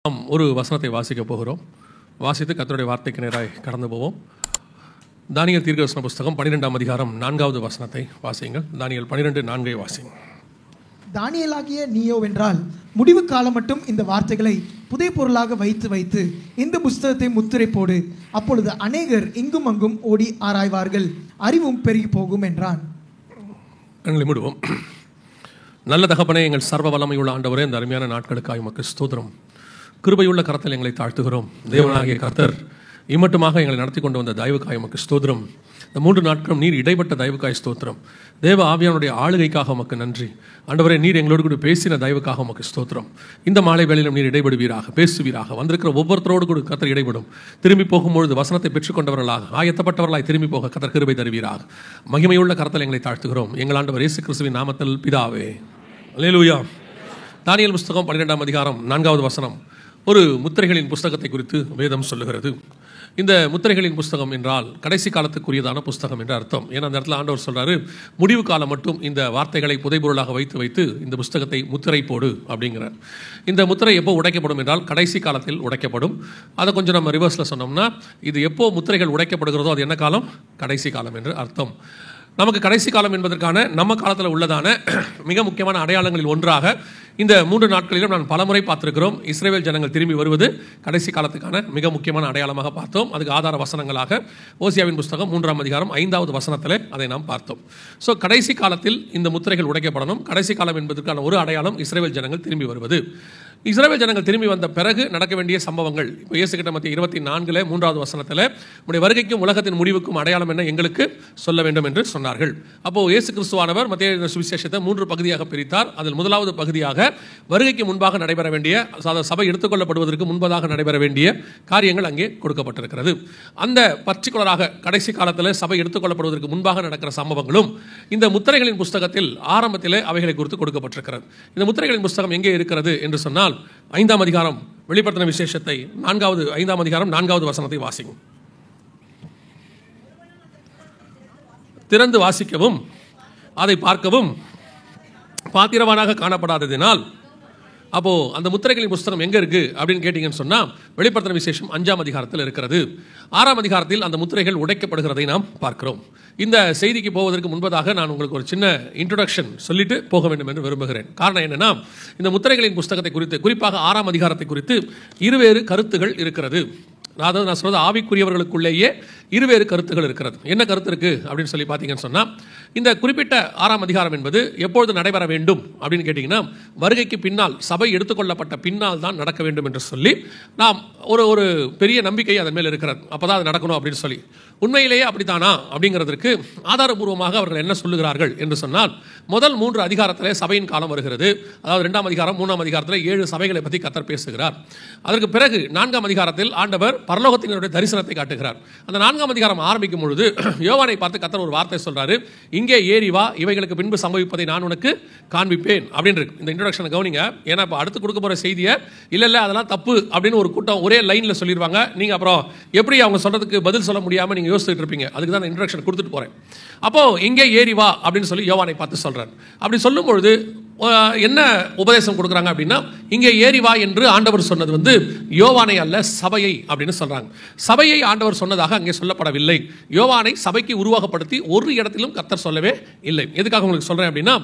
நாம் ஒரு வசனத்தை வாசிக்க போகிறோம். வாசித்து கர்த்தருடைய வார்த்தைக்கு நேராய் கடந்து போவோம். தானியேல் தீர்க்கதரிசன புஸ்தகம் 12ஆம் அதிகாரம் 4வது வசனத்தை வாசியுங்கள். தானியேல் 12:4 வாசிங்க. தானியேலாகிய நீயோவென்றால் முடிவு காலம் மட்டும் இந்த வார்த்தைகளை புதை பொருளாக வைத்து வைத்து இந்த புஸ்தகத்தை முத்திரை போடு, அப்பொழுது அநேகர் இங்கும் அங்கும் ஓடி ஆராய்வார்கள், அறிவும் பெருகி போகும் என்றான். கண்களை மூடுவோம். நல்ல தகப்பனே, எங்கள் சர்வ வல்லமையுள்ள ஆண்டவரே, இந்த அருமையான நாட்களுக்காக உமக்கு ஸ்தோத்திரம். கிருபையுள்ள கரத்தில் எங்களை தாழ்த்துகிறோம். தேவனாகிய கர்த்தர் இம்மட்டுமாக எங்களை நடத்தி கொண்டு வந்த தயவுக்காய் உமக்கு ஸ்தோத்திரம். இந்த 3 நாட்களும் நீர் இடைப்பட்ட தயவுக்காய் ஸ்தோத்திரம். தேவ ஆவியானுடைய ஆளுகைக்காக உமக்கு நன்றி. ஆண்டவரே, நீர் எங்களோடு கூட பேசின தயவுக்காக உமக்கு ஸ்தோத்திரம். இந்த மாலை வேளையிலும் நீர் இடைபடுவீராக, பேசுவீராக. வந்திருக்கிற ஒவ்வொருத்தரோடு கூட கர்த்தர் இடைபடும். திரும்பி போகும்பொழுது வசனத்தை பெற்றுக்கொண்டவர்களாக, ஆயத்தப்பட்டவர்களாய் திரும்பி போக கர்த்தர் கிருபை தருவீராக. மகிமையுள்ள கரத்தில் எங்களை தாழ்த்துகிறோம். எங்கள் ஆண்டவர் இயேசு கிறிஸ்துவின் நாமத்தில் பிதாவே, அல்லேலூயா. தானியேல் புஸ்தகம் 12ஆம் அதிகாரம் 4வது வசனம் ஒரு முத்திரைகளின் புஸ்தகத்தை குறித்து வேதம் சொல்லுகிறது. இந்த முத்திரைகளின் புஸ்தகம் என்றால் கடைசி காலத்துக்குரியதான புஸ்தகம் என்ற அர்த்தம். ஏன்னா அந்த இடத்துல ஆண்டவர் சொல்றாரு, முடிவு காலம் மட்டும் இந்த வார்த்தைகளை புதைபொருளாக வைத்து வைத்து இந்த புஸ்தகத்தை முத்திரை போடு அப்படிங்கிறார். இந்த முத்திரை எப்போ உடைக்கப்படும் என்றால் கடைசி காலத்தில் உடைக்கப்படும். அதை கொஞ்சம் நம்ம ரிவர்ஸில் சொன்னோம்னா, இது எப்போ முத்திரைகள் உடைக்கப்படுகிறதோ அது என்ன காலம்? கடைசி காலம் என்று அர்த்தம். நமக்கு கடைசி காலம் என்பதற்கான நம்ம காலத்தில் உள்ளதான மிக முக்கியமான அடையாளங்களில் ஒன்றாக இந்த 3 நாட்களிலும் நான் பலமுறை பார்த்திருக்கிறோம். இஸ்ரவேல் ஜனங்கள் திரும்பி வருவது கடைசி காலத்துக்கான மிக முக்கியமான அடையாளமாக பார்த்தோம். அதுக்கு ஆதார வசனங்களாக ஓசியாவின் புஸ்தகம் 3ஆம் அதிகாரம் 5வது வசனத்தில் அதை நாம் பார்த்தோம். ஸோ கடைசி காலத்தில் இந்த முத்திரைகள் உடைக்கப்படணும். கடைசி காலம் என்பதற்கான ஒரு அடையாளம் இஸ்ரவேல் ஜனங்கள் திரும்பி வருவது. இஸ்ரவேல் ஜனங்கள் திரும்பி வந்த பிறகு நடக்க வேண்டிய சம்பவங்கள் இப்போ இயேசு கிட்ட மத்திய 24 3வது வசனத்தில் உடைய வருகைக்கும் உலகத்தின் முடிவுக்கும் அடையாளம் என்ன எங்களுக்கு சொல்ல வேண்டும் என்று சொன்னார்கள். அப்போ இயேசு கிறிஸ்துவானவர் மத்திய சுவிசேஷத்தை 3 பகுதியாக பிரித்தார். அதில் முதலாவது பகுதியாக வருகைக்கு முன்பாக நடைபெற வேண்டிய, சபை எடுத்துக்கொள்ளப்படுவதற்கு முன்பதாக நடைபெற வேண்டிய காரியங்கள் அங்கே கொடுக்கப்பட்டிருக்கிறது. அந்த பர்டிகுலராக கடைசி காலத்தில் சபை எடுத்துக்கொள்ளப்படுவதற்கு முன்பாக நடக்கிற சம்பவங்களும் இந்த முத்திரைகளின் புஸ்தகத்தில் ஆரம்பத்திலே அவைகளை குறித்து கொடுக்கப்பட்டிருக்கிறது. இந்த முத்திரைகளின் புஸ்தகம் எங்கே இருக்கிறது என்று சொன்னால் 5ஆம் அதிகாரம் வெளிப்படுத்தின விசேஷத்தை 5ஆம் அதிகாரம் 4வது வசனத்தை வாசிக்கும். திறந்து வாசிக்கவும் அதை பார்க்கவும் பாத்திரவானாக காணப்படாததினால், அப்போ அந்த முத்திரைகளின் புஸ்தகம் எங்க இருக்கு அப்படின்னு கேட்டீங்கன்னு சொன்னா வெளிப்படுத்தின விசேஷம் 5ஆம் அதிகாரத்தில் இருக்கிறது. 6ஆம் அதிகாரத்தில் அந்த முத்திரைகள் உடைக்கப்படுகிறதை நாம் பார்க்கிறோம். இந்த செய்திக்கு போவதற்கு முன்பதாக நான் உங்களுக்கு ஒரு சின்ன இன்ட்ரோடக்ஷன் சொல்லிட்டு போக வேண்டும் என்று விரும்புகிறேன். காரணம் என்னன்னா, இந்த முத்திரைகளின் புஸ்தகத்தை குறித்து, குறிப்பாக 6ஆம் அதிகாரத்தை குறித்து இருவேறு கருத்துகள் இருக்கிறது. அதாவது நான் சொல்றது ஆவிக்குரியவர்களுக்குள்ளேயே இருவேறு கருத்துகள் இருக்கிறது. என்ன கருத்து இருக்கு அப்படின்னு சொல்லி பார்த்தீங்கன்னு சொன்னா, இந்த குறிப்பிட்ட 6ஆம் அதிகாரம் என்பது எப்பொழுது நடைபெற வேண்டும் அப்படின்னு கேட்டீங்கன்னா, வருகைக்கு பின்னால், சபை எடுத்துக்கொள்ளப்பட்ட பின்னால் தான் நடக்க வேண்டும் என்று சொல்லி நாம் ஒரு பெரிய நம்பிக்கை அதன் மேல் இருக்கிறது. அப்பதான் அது நடக்கணும் அப்படின்னு சொல்லி. உண்மையிலேயே அப்படித்தானா அப்படிங்கிறதுக்கு ஆதாரபூர்வமாக அவர்கள் என்ன சொல்லுகிறார்கள் என்று சொன்னால், முதல் 3 அதிகாரத்திலே சபையின் காலம் வருகிறது. அதாவது 2ஆம் அதிகாரம் 3ஆம் அதிகாரத்தில் 7 சபைகளை பற்றி கர்த்தர் பேசுகிறார். அதற்கு பிறகு 4ஆம் அதிகாரத்தில் ஆண்டவர் பரலோகத்தினுடைய தரிசனத்தை காட்டுகிறார். அந்த 4ஆம் அதிகாரம் ஆரம்பிக்கும் பொழுது யோவானை பார்த்து கர்த்தர் ஒரு வார்த்தை சொல்றாரு, இங்கே ஏறி வா, இவைகளுக்கு பின்பு சம்பவிப்பதை நான் உனக்கு காண்பிப்பேன் அப்படின்னு இருக்கு. இந்த இன்ட்ரோடக்ஷனை கவனிங்க. ஏன்னா இப்போ அடுத்து கொடுக்க போற செய்தியை இல்ல அதெல்லாம் தப்பு அப்படின்னு ஒரு கூட்டம் ஒரே லைன்ல சொல்லிடுவாங்க. நீங்க அப்புறம் எப்படி அவங்க சொல்றதுக்கு பதில் சொல்ல முடியாம நீங்க யோசிச்சுட்டு இருப்பீங்க. அதுக்கு தான் இன்ட்ரோடக்ஷன் கொடுத்துட்டு போறேன். அப்போ இங்கே ஏறி வா அப்படின்னு சொல்லி யோவானை பார்த்து சொல்றாரு. அப்படி சொல்லும் பொழுது என்ன உபதேசம் கொடுக்குறாங்க அப்படின்னா, இங்கே ஏறி வா என்று ஆண்டவர் சொன்னது யோவானை அல்ல, சபையை அப்படின்னு சொல்றாங்க. சபையை ஆண்டவர் சொன்னதாக அங்கே சொல்லப்படவில்லை. யோவானை சபைக்கு உருவாக்கப்படுத்தி ஒரு இடத்திலும் கர்த்தர் சொல்லவே இல்லை. எதுக்காக உங்களுக்கு சொல்றேன் அப்படின்னா,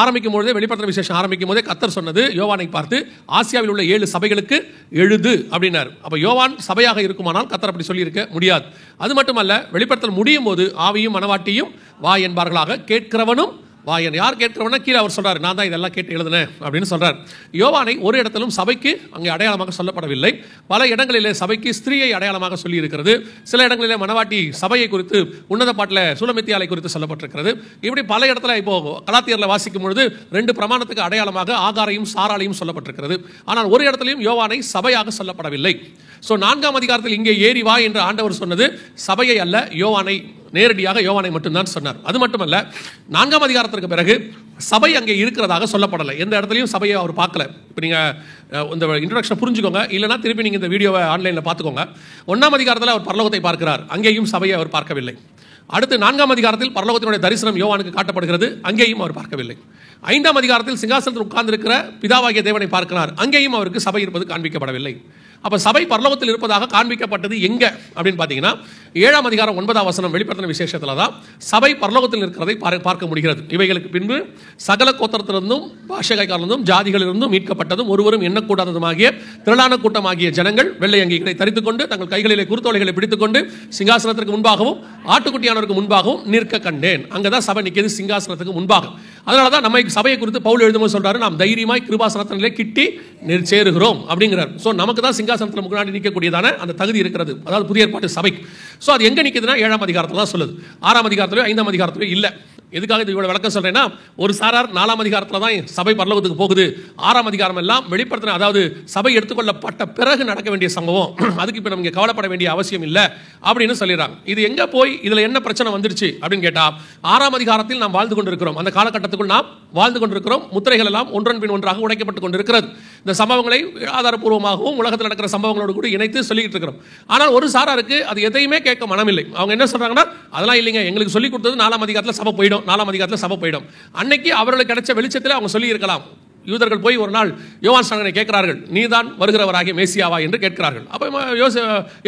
ஆரம்பிக்கும் பொழுதே, வெளிப்படுத்தின விசேஷம் ஆரம்பிக்கும் போதே கர்த்தர் சொன்னது யோவானை பார்த்து, ஆசியாவில் உள்ள 7 சபைகளுக்கு எழுது அப்படின்னாரு. அப்ப யோவான் சபையாக இருக்குமானால் கர்த்தர் அப்படி சொல்லி இருக்க முடியாது. அது மட்டுமல்ல, வெளிப்படுத்தல் முடியும் போது ஆவியும் மனவாட்டியும் வா என்பார்களாக, கேட்கிறவனும் வாயன். யார் கேட்கிறவனா கீழே அவர் சொல்றாரு, நான் தான் இதெல்லாம் கேட்டு எழுதுனேன் அப்படின்னு சொல்றார். யோவானை ஒரு இடத்திலும் சபைக்கு அங்கே அடையாளமாக சொல்லப்படவில்லை. பல இடங்களிலே சபைக்கு ஸ்திரீயை அடையாளமாக சொல்லி இருக்கிறது. சில இடங்களிலே மனவாட்டி சபையை குறித்து உன்னத பாட்டில் சுலமித்தியாலை குறித்து சொல்லப்பட்டிருக்கிறது. இப்படி பல இடத்துல இப்போ கலாத்தியர்ல வாசிக்கும் பொழுது 2 பிரமாணத்துக்கு அடையாளமாக ஆகாரையும் சாராளையும் சொல்லப்பட்டிருக்கிறது. ஆனால் ஒரு இடத்திலையும் யோவானை சபையாக சொல்லப்படவில்லை. ஸோ 4ஆம் அதிகாரத்தில் இங்கே ஏறி வா என்று ஆண்டவர் சொன்னது சபையை அல்ல, யோவானை, நேரடியாக யோவானை மட்டும்தான் சொன்னார். அது மட்டுமல்ல, 4ஆம் அதிகாரத்திற்கு பிறகு சபை அங்கே இருக்கிறதாக சொல்லப்படலை. எந்த இடத்துலையும் சபையை அவர் பார்க்கல. இப்போ நீங்கள் இந்த இன்ட்ரோடக்ஷன் புரிஞ்சுக்கோங்க, இல்லைனா திருப்பி நீங்கள் இந்த வீடியோவை ஆன்லைனில் பார்த்துக்கோங்க. 1ஆம் அதிகாரத்தில் அவர் பரலோகத்தை பார்க்கிறார், அங்கேயும் சபையை அவர் பார்க்கவில்லை. அடுத்து 4ஆம் அதிகாரத்தில் பரலோகத்தினுடைய தரிசனம் யோவானுக்கு காட்டப்படுகிறது, அங்கேயும் அவர் பார்க்கவில்லை. 5ஆம் அதிகாரத்தில் சிங்காசனத்தில் உட்கார்ந்திருக்கிற பிதாவாகிய தேவனை பார்க்கிறார், அங்கேயும் அவருக்கு சபை இருப்பது காண்பிக்கப்படவில்லை. அப்ப சபை பரலோகத்தில் இருப்பதாக காண்பிக்கப்பட்டது எங்க அப்படின்னு பார்த்தீங்கன்னா 7ஆம் அதிகாரம் 9ஆம் வசனம் வெளிப்படுத்தின விசேஷத்தில் தான் சபை பரலோகத்தில் இருக்கிறதை பார்க்க முடிகிறது. இவைகளுக்கு பின்பு சகல கோத்திரத்திலிருந்தும் பாஷைக்காரிலிருந்தும் ஜாதிகளிலிருந்தும் மீட்கப்பட்டதும் ஒருவரும் எண்ணக்கூடாததுமாகிய திரளான கூட்டமாகிய ஜனங்கள் வெள்ளை அங்கிகளை தரித்துக் கொண்டு தங்கள் கைகளிலே குருத்தோலைகளை பிடித்துக் கொண்டு சிங்காசனத்திற்கு முன்பாகவும் ஆட்டுக்குட்டியானவருக்கு முன்பாகவும் நிற்க கண்டேன். அங்கதான் சபை நிற்கிறது, சிங்காசனத்துக்கு முன்பாக. அதனாலதான் நம்ம சபையை குறித்து பவுல் எழுதும்போது சொல்றாரு, நாம் தைரியமாய் கிருபாசனத்திலே கிட்டி சேருகிறோம் அப்படிங்கிறார். சோ நமக்கு தான் சிங்காசனத்தில் முன்னாடி நிற்கக்கூடியதான அந்த தகுதி இருக்கிறது, அதாவது புதிய ஏற்பாட்டு சபை. சோ அது எங்க நிற்குதுன்னா 7ஆம் அதிகாரத்தில் தான் சொல்லுது, 6ஆம் அதிகாரத்திலோ 5ஆம் அதிகாரத்திலோ இல்ல. எதுக்காக இது இவ்வளவு விளக்கம் சொல்றேன்னா, ஒரு சாரார் 4ஆம் அதிகாரத்தில் தான் சபை பரலோகத்துக்கு போகுது, 6ஆம் அதிகாரம் எல்லாம் வெளிப்படுத்தின, அதாவது சபை எடுத்துக்கொள்ளப்பட்ட பிறகு நடக்க வேண்டிய சம்பவம், அதுக்கு இப்ப நமக்கு கவலைப்பட வேண்டிய அவசியம் இல்லை அப்படின்னு சொல்லிடுறாங்க. இது எங்க போய் இதுல என்ன பிரச்சனை வந்துருச்சு அப்படின்னு கேட்டா, 6ஆம் அதிகாரத்தில் நாம் வாழ்ந்து கொண்டிருக்கிறோம், அந்த காலகட்டத்துக்குள் நாம் வாழ்ந்து கொண்டிருக்கிறோம். முத்திரைகள் எல்லாம் ஒன்றன் பின் ஒன்றாக உடைக்கப்பட்டு கொண்டிருக்கிறது. இந்த சம்பவங்களை ஆதாரப்பூர்வமாகவும் உலகத்தில் நடக்கிற சம்பவங்களோடு கூட இணைத்து சொல்லிட்டு இருக்கிறோம். ஆனால் ஒரு சாராருக்கு அது எதையுமே கேட்க மனமில்லை. அவங்க என்ன சொல்றாங்கன்னா, அதெல்லாம் இல்லைங்க, எங்களுக்கு சொல்லி கொடுத்தது 4ஆம் அதிகாரத்தில் சபை போயிடும், 4ஆம் அதிகாரத்தில் சபை போயிடும். அன்னைக்கு அவர்களுக்கு கிடைச்ச வெளிச்சத்தில் அவங்க சொல்லி இருக்கலாம். யூதர்கள் போய் ஒரு நாள் யோவான் ஸ்நானகனை கேட்கிறார்கள், நீதான் வருகிறவராகிய மேசியாவா என்று கேட்கிறார்கள். அப்ப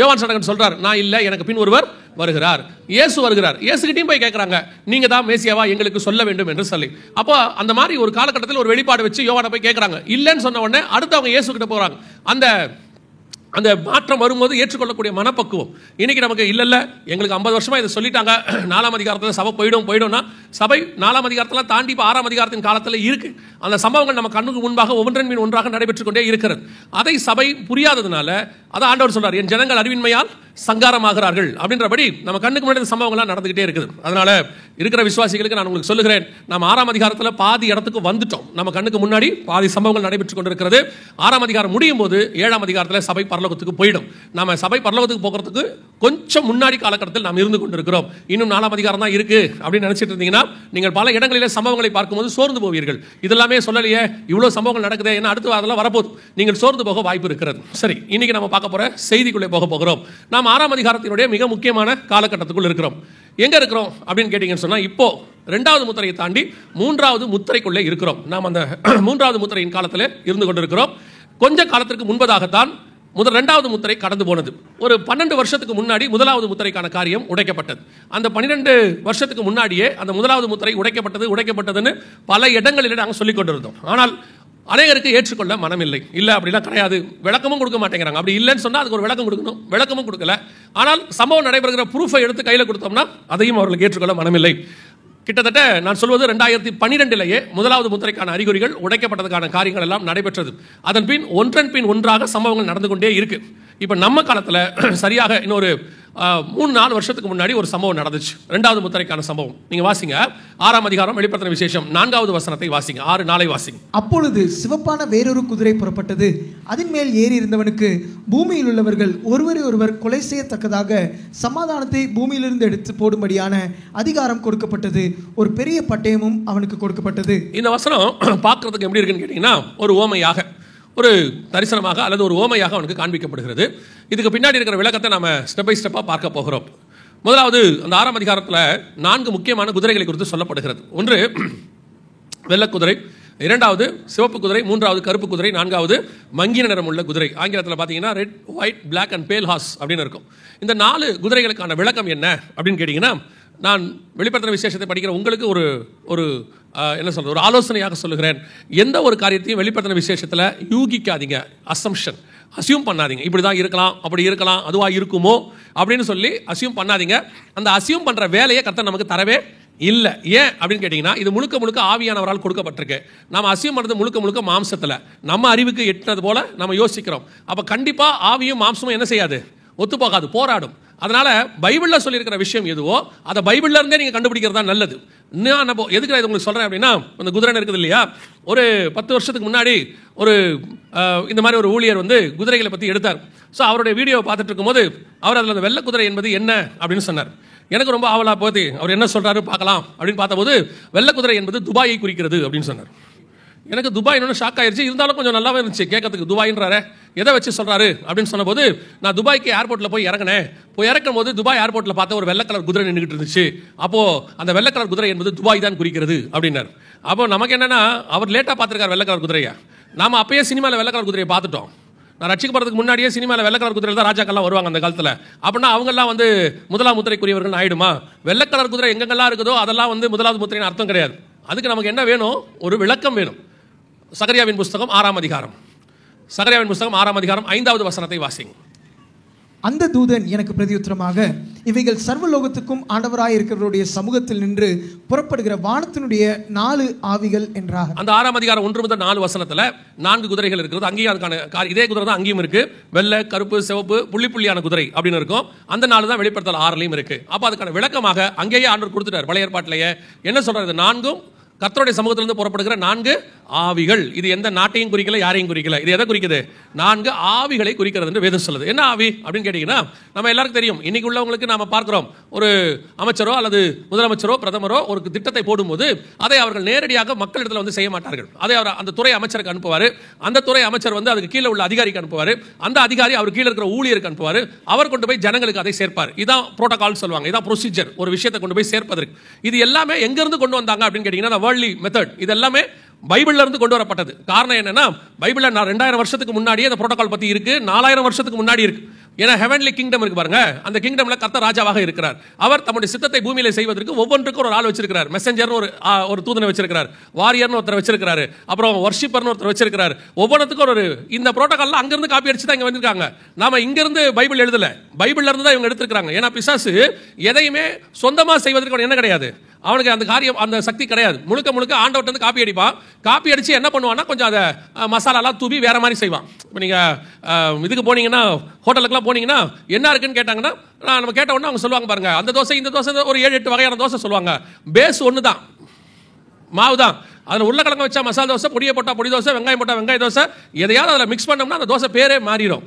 யோவான் ஸ்நானகன் சொல்றார், நான் இல்ல, எனக்கு பின் ஒருவர் வருகிறார், இயேசு வருகிறார். இயேசுகிட்டையும் போய் கேட்கிறாங்க, நீங்க தான் மேசியாவா, எங்களுக்கு சொல்ல வேண்டும் என்று சொல்லி. அப்போ அந்த மாதிரி ஒரு காலகட்டத்தில் ஒரு வெளிப்பாடு வச்சு யோவானை போய் கேட்கிறாங்க. இல்லைன்னு சொன்ன உடனே அடுத்து அவங்க இயேசு கிட்ட போறாங்க. அந்த மாற்றம் வரும்போது ஏற்றுக்கொள்ளக்கூடிய மனப்பக்குவம். இன்னைக்கு நமக்கு இல்ல, எங்களுக்கு 50 வருஷமா இதை சொல்லிட்டாங்க, 4ஆம் அதிகாரத்தில் சபை போயிடும்னா சபை 4ஆம் அதிகாரத்தில் தாண்டி 6ஆம் அதிகாரத்தின் காலத்தில் இருக்கு. அந்த சம்பவங்கள் நம்ம கண்ணுக்கு முன்பாக ஒவ்வொன்றின் மீன் ஒன்றாக நடைபெற்றுக் கொண்டே இருக்கிறது. அதை சபை புரியாததுனால அதான் ஆண்டவர் சொல்றார், என் ஜனங்கள் அறிவின்மையால் சங்காரமாகிறார்கள் அப்படின்றபடி நம்ம கண்ணுக்கு முன்னாடி சம்பவங்கள்லாம் நடந்துகிட்டே இருக்குது. அதனால இருக்கிற விசுவாசிகளுக்கு நான் உங்களுக்கு சொல்லுகிறேன், நம்ம 6ஆம் அதிகாரத்தில் பாதி இடத்துக்கு வந்துட்டோம். நம்ம கண்ணுக்கு முன்னாடி பாதி சம்பவங்கள் நடைபெற்றுக் கொண்டிருக்கிறது. 6ஆம் அதிகாரம் முடியும் போது 7ஆம் அதிகாரத்தில் சபை பரலோகத்துக்கு போயிடும். நம்ம சபை பரலோகத்துக்கு போகிறதுக்கு கொஞ்சம் முன்னாடி காலகட்டத்தில் நாம் இருந்து கொண்டிருக்கிறோம். இன்னும் 4ஆம் அதிகாரம் தான் இருக்கு அப்படின்னு நினைச்சிட்டு இருந்தீங்கன்னா நீங்கள் பல இடங்களிலே சம்பவங்களை பார்க்கும்போது சோர்ந்து போவீர்கள். இதெல்லாமே சொல்லலையே, இவ்வளவு சம்பவங்கள் நடக்குது, என்ன அடுத்து அதெல்லாம் வரப்போகுது, நீங்கள் சோர்ந்து போக வாய்ப்பு இருக்கிறது. சரி, இன்னைக்கு நம்ம பார்க்க போற செய்திக்குள்ளே போக போகிறோம். நாம் 6ஆம் அதிகாரத்தினுடைய மிக முக்கியமான காலகட்டத்துக்குள் இருக்கிறோம். எங்க இருக்கிறோம் அப்படின்னு கேட்டீங்கன்னு சொன்னா, இப்போ 2வது முத்திரையை தாண்டி 3வது முத்திரைக்குள்ளே இருக்கிறோம். நாம் அந்த 3வது முத்திரையின் காலத்தில் இருந்து கொண்டிருக்கிறோம். கொஞ்ச காலத்திற்கு முன்பதாகத்தான் 2வது முத்திரை கடந்து போனது. ஒரு 12 வருஷத்துக்கு முன்னாடி 1வது முத்திரைக்கான காரியம் உடைக்கப்பட்டது. அந்த 12 வருஷத்துக்கு முன்னாடியே அந்த 1வது முத்திரை உடைக்கப்பட்டதுன்னு பல இடங்களில் நாங்கள் சொல்லிக் கொண்டிருந்தோம். ஆனால் அநேகருக்கு ஏற்றுக்கொள்ள மனமில்லை. இல்லை அப்படிலாம் கிடையாது, விளக்கமும் கொடுக்க மாட்டேங்கிறாங்க. அப்படி இல்லைன்னு சொன்னால் அதுக்கு ஒரு விளக்கம் கொடுக்கணும், விளக்கமும் கொடுக்கல. ஆனால் சம்பவம் நடைபெறுகிற ப்ரூஃபை எடுத்து கையில் கொடுத்தோம்னா அதையும் அவர்களுக்கு ஏற்றுக்கொள்ள மனமில்லை. கிட்டத்தட்ட நான் சொல்வது 2012 1வது முத்திரைக்கான அறிகுறிகள் உடைக்கப்பட்டதுக்கான காரியங்கள் எல்லாம் நடைபெற்றது. அதன் பின் ஒன்றன் பின் ஒன்றாக சம்பவங்கள் நடந்து கொண்டே இருக்கு. இப்ப நம்ம காலத்துல சரியாக இன்னொரு 3-4 வருஷத்துக்கு முன்னாடி ஒரு சம்பவம் நடந்துச்சு, 2வது முத்திரைக்கான சம்பவம். நீங்க வாசிங்க, 6ஆம் அதிகாரம் வெளிப்படுத்தின விசேஷம் 4வது வசனத்தை வாசிங்க, 6-4 வாசிங்க. அப்பொழுது சிவப்பான வேறொரு குதிரை புறப்பட்டது, அதன் மேல் ஏறி இருந்தவனுக்கு பூமியில் உள்ளவர்கள் ஒருவரை ஒருவர் கொலை செய்யத்தக்கதாக சமாதானத்தை பூமியிலிருந்து எடுத்து போடும்படியான அதிகாரம் கொடுக்கப்பட்டது. ஒரு பெரிய பட்டயமும் அவனுக்கு கொடுக்கப்பட்டது. இந்த வசனம் பார்க்கறதுக்கு எப்படி இருக்குன்னு கேட்டீங்கன்னா, ஒரு ஓமையாக, ஒரு தரிசனமாக அல்லது ஒரு ஓமையாக அவனுக்கு காண்பிக்கப்படுகிறது. இதுக்கு பின்னாடி இருக்கிற விளக்கத்தை நாம ஸ்டெப் பை ஸ்டெப்பாக பார்க்க போகிறோம். முதலாவது, அந்த 6ஆம் அதிகாரத்தில் 4 முக்கியமான குதிரைகளை குறித்து சொல்லப்படுகிறது. ஒன்று வெள்ளக்குதிரை, 2வது சிவப்பு குதிரை, 3வது கருப்பு குதிரை, 4வது மங்கின நிறம் உள்ள குதிரை. ஆங்கிலத்தில் பார்த்தீங்கன்னா ரெட், ஒயிட், பிளாக் அண்ட் பேல் ஹார்ஸ் அப்படின்னு இருக்கும். இந்த 4 குதிரைகளுக்கான விளக்கம் என்ன அப்படின்னு கேட்டீங்கன்னா, நான் வெளிப்படுத்தின விசேஷத்தை படிக்கிற உங்களுக்கு ஒரு என்ன சொல்றது, ஒரு ஆலோசனையாக சொல்லுகிறேன். எந்த ஒரு காரியத்தையும் வெளிப்படுத்தின விசேஷத்தில் யூகிக்காதீங்க, அசியூம் பண்ணாதீங்க. இப்படி தான் இருக்கலாம், அப்படி இருக்கலாம், அதுவா இருக்குமோ அப்படின்னு சொல்லி அசியூம் பண்ணாதீங்க. அந்த அசியூம் பண்ற வேலையை கர்த்தர் நமக்கு தரவே இல்லை. ஏன் அப்படின்னு கேட்டீங்கன்னா, இது முழுக்க முழுக்க ஆவியானவரால் கொடுக்கப்பட்டிருக்கு. நம்ம அசியூம் பண்ணுறது முழுக்க முழுக்க மாம்சத்தில், நம்ம அறிவுக்கு எட்டினது போல நம்ம யோசிக்கிறோம். அப்போ கண்டிப்பா ஆவியும் மாம்சமும் என்ன செய்யாது, ஒத்துப்போகாது, போராடும். அதனால பைபிள்ல சொல்லியிருக்கிற விஷயம் எதுவோ அதை பைபிள்ல இருந்தே நீங்க கண்டுபிடிக்கிறது தான் நல்லது. நான் எதுக்கு இது உங்களுக்கு சொல்றேன் அப்படின்னா, அந்த குதிரை இருக்குது இல்லையா, ஒரு 10 வருஷத்துக்கு முன்னாடி இந்த மாதிரி ஒரு ஊழியர் குதிரைகளை பத்தி எடுத்தார். ஸோ அவருடைய வீடியோவை பார்த்துட்டு இருக்கும்போது அவர் அதில் அந்த வெள்ளை குதிரை என்பது என்ன அப்படின்னு சொன்னார். எனக்கு ரொம்ப ஆவலா போகுது, அவர் என்ன சொல்றாரு பார்க்கலாம் அப்படின்னு பார்த்தபோது, வெள்ளை குதிரை என்பது துபாயை குறிக்கிறது அப்படின்னு சொன்னார். எனக்கு துபாய்னு ஷாக் ஆயிடுச்சு. இருந்தாலும் கொஞ்சம் நல்லாவே இருந்துச்சு கேட்கறதுக்கு. துபாயின்றாரு, எதை வச்சு சொல்றாரு அப்படின்னு சொன்னபோது, நான் துபாய்க்கு ஏர்போர்ட்டில் போய் இறங்கினேன். போய் இறக்கும் போது துபாய் ஏர்போர்ட்டில் பார்த்த ஒரு வெள்ளை கலர் குதிரை நின்றுட்டு இருந்துச்சு. அப்போ அந்த வெள்ளை கலர் குதிரை என்பது துபாய் தான் குறிக்கிறது அப்படின்னாரு. அப்போ நமக்கு என்னன்னா, அவர் லேட்டாக பார்த்துருக்காரு வெள்ளை கலர் குதிரையை. நாம அப்பயே சினிமாவில் வெள்ளை கலர் குதிரையை பார்த்துட்டோம். நான் ரட்சிக்கப்படுறதுக்கு முன்னாடியே சினிமாவில் வெள்ளை கலர் குதிரையில் தான் ராஜாக்கள்லாம் வருவாங்க அந்த காலத்தில். அப்படின்னா அவங்கெல்லாம் வந்து முதலாம் முத்திரைக்குரியவர்கள் ஆயிடுமா? வெள்ளை கலர் குதிரை எங்கெங்கெல்லாம் இருக்குதோ அதெல்லாம் வந்து முதலாவது முத்திரைன்னு அர்த்தம் கிடையாது. அதுக்கு நமக்கு என்ன வேணும்? ஒரு விளக்கம் வேணும். சகரியாவின் புஸ்தகம் 6ஆம் அதிகாரம், சகரியாவின் புஸ்தகம் 6ஆம் அதிகாரம் 5வது வசனத்தை வாசிங்க. அந்த தூதன் எனக்கு பிரதியுத்தரமாக, இவைகள் சர்வலோகத்துக்கும் ஆண்டவராய் இருக்கிறவருடைய சமூகத்தில் நின்று புறப்படுகிற வானத்தினுடைய 4 ஆவிகள் என்றார். அந்த 6ஆம் அதிகாரம் 1 முதல் 4 வசனத்துல 4 குதிரைகள் இருக்கிறது. அங்கேயும் அதுக்கான இதே குதிரை தான் அங்கேயும் இருக்கு. வெள்ளை, கருப்பு, சிவப்பு, புள்ளி புள்ளியான குதிரை அப்படின்னு இருக்கும். அந்த 4 தான் வெளிப்படுத்தல் 6லையும் இருக்கு. அப்ப அதுக்கான விளக்கமாக அங்கேயே ஆண்டவர் கொடுத்துட்டார். பழைய ஏற்பாட்டிலேயே என்ன சொல்றாரு? 4ம் கர்த்தருடைய சமூகத்திலிருந்து புறப்படுகிற 4 ஆவிகள். இது எந்த நாட்டையும் குறிக்கல, யாரையும் குறிக்கல. இது எதை குறிக்குது? 4 ஆவிகளை குறிக்கிறது என்று வேதம் சொல்லுது. என்ன ஆவி அப்படின்னு கேட்டீங்கன்னா, நம்ம எல்லாருக்கும் தெரியும். இன்னைக்கு உள்ளவங்களுக்கு நாம பார்க்கிறோம், ஒரு அமைச்சரோ அல்லது முதலமைச்சரோ பிரதமரோ ஒரு திட்டத்தை போடும்போது அதை அவர்கள் நேரடியாக மக்களிடத்தில் வந்து செய்ய மாட்டார்கள். அதை அவர் அந்த துறை அமைச்சருக்கு அனுப்புவார். அந்த துறை அமைச்சர் வந்து அதுக்கு கீழே உள்ள அதிகாரிக்கு அனுப்புவார். அந்த அதிகாரி அவர் கீழே இருக்கிற ஊழியருக்கு அனுப்புவார். அவர் கொண்டு போய் ஜனங்களுக்கு அதை சேர்ப்பார். இதான் புரோட்டோகால் சொல்லுவாங்க. இதான் ப்ரொசீஜர், ஒரு விஷயத்தை கொண்டு போய் சேர்ப்பதற்கு. இது எல்லாமே எங்க இருந்து கொண்டு வந்தாங்க அப்படின்னு கேட்டீங்கன்னா, வேர்ல்ட்லி மெத்தட். இது எல்லாமே பைபிள்ல இருந்து கொண்டு வரப்பட்டது. காரணம் என்னன்னா, பைபிள்ல 2000 வருஷத்துக்கு முன்னாடியே அந்த புரோட்டோகால் பத்தி இருக்கு. 4000 வருஷத்துக்கு முன்னாடி இருக்கு. ஏன்னா ஹெவன்லி கிங்டம் இருக்கு பாருங்க, அந்த கிங்டம்ல கர்த்தர் ராஜாவாக இருக்கிறார். அவர் தம்முடைய சித்தத்தை பூமியில செய்வதற்கு ஒவ்வொன்றுக்கும் ஒரு ஆள் வச்சிருக்கிறார். மெசஞ்சர் ஒரு தூதனை வச்சிருக்கிறார், வாரியர்னு ஒருத்தர் வச்சிருக்கிறாரு, அப்புறம் வர்ஷிப்பர்னு ஒருத்தர் வச்சிருக்கிறார். ஒவ்வொன்றுக்கும் ஒரு இந்த புரோட்டோகால்ல அங்கிருந்து காப்பி அடிச்சு தான் இங்க வந்திருக்காங்க. நாம இங்க இருந்து பைபிள் எழுதல, பைபிள்ல இருந்து தான் இவங்க எடுத்திருக்காங்க. ஏன்னா பிசாசு எதையுமே சொந்தமா செய்வதற்கு என்ன கிடையாது, அவனுக்கு அந்த காரியம், அந்த சக்தி கிடையாது. முழுக்க முழுக்க ஆண்டவர்ட்ட இருந்து காப்பி அடிப்பான். காப்பி அடிச்சு என்ன பண்ணுவான்னா, கொஞ்சம் அதை மசாலாலாம் தூவி வேற மாதிரி செய்வான். இப்போ நீங்க இதுக்கு போனீங்கன்னா, ஹோட்டலுக்குலாம் போனீங்கன்னா என்ன இருக்குன்னு கேட்டாங்கன்னா, நம்ம கேட்ட உடனே அவங்க சொல்லுவாங்க பாருங்க, அந்த தோசை இந்த தோசை ஒரு 7-8 வகையான தோசை சொல்லுவாங்க. பேஸ் ஒன்று தான், மாவு தான். அதில் உருளைக்கிழங்கு வச்சா மசாலா தோசை, பொடியை போட்டால் பொடி தோசை, வெங்காயம் போட்டால் வெங்காய தோசை. எதையாவது அதில் மிக்ஸ் பண்ணோம்னா அந்த தோசை பேரே மாறிடும்.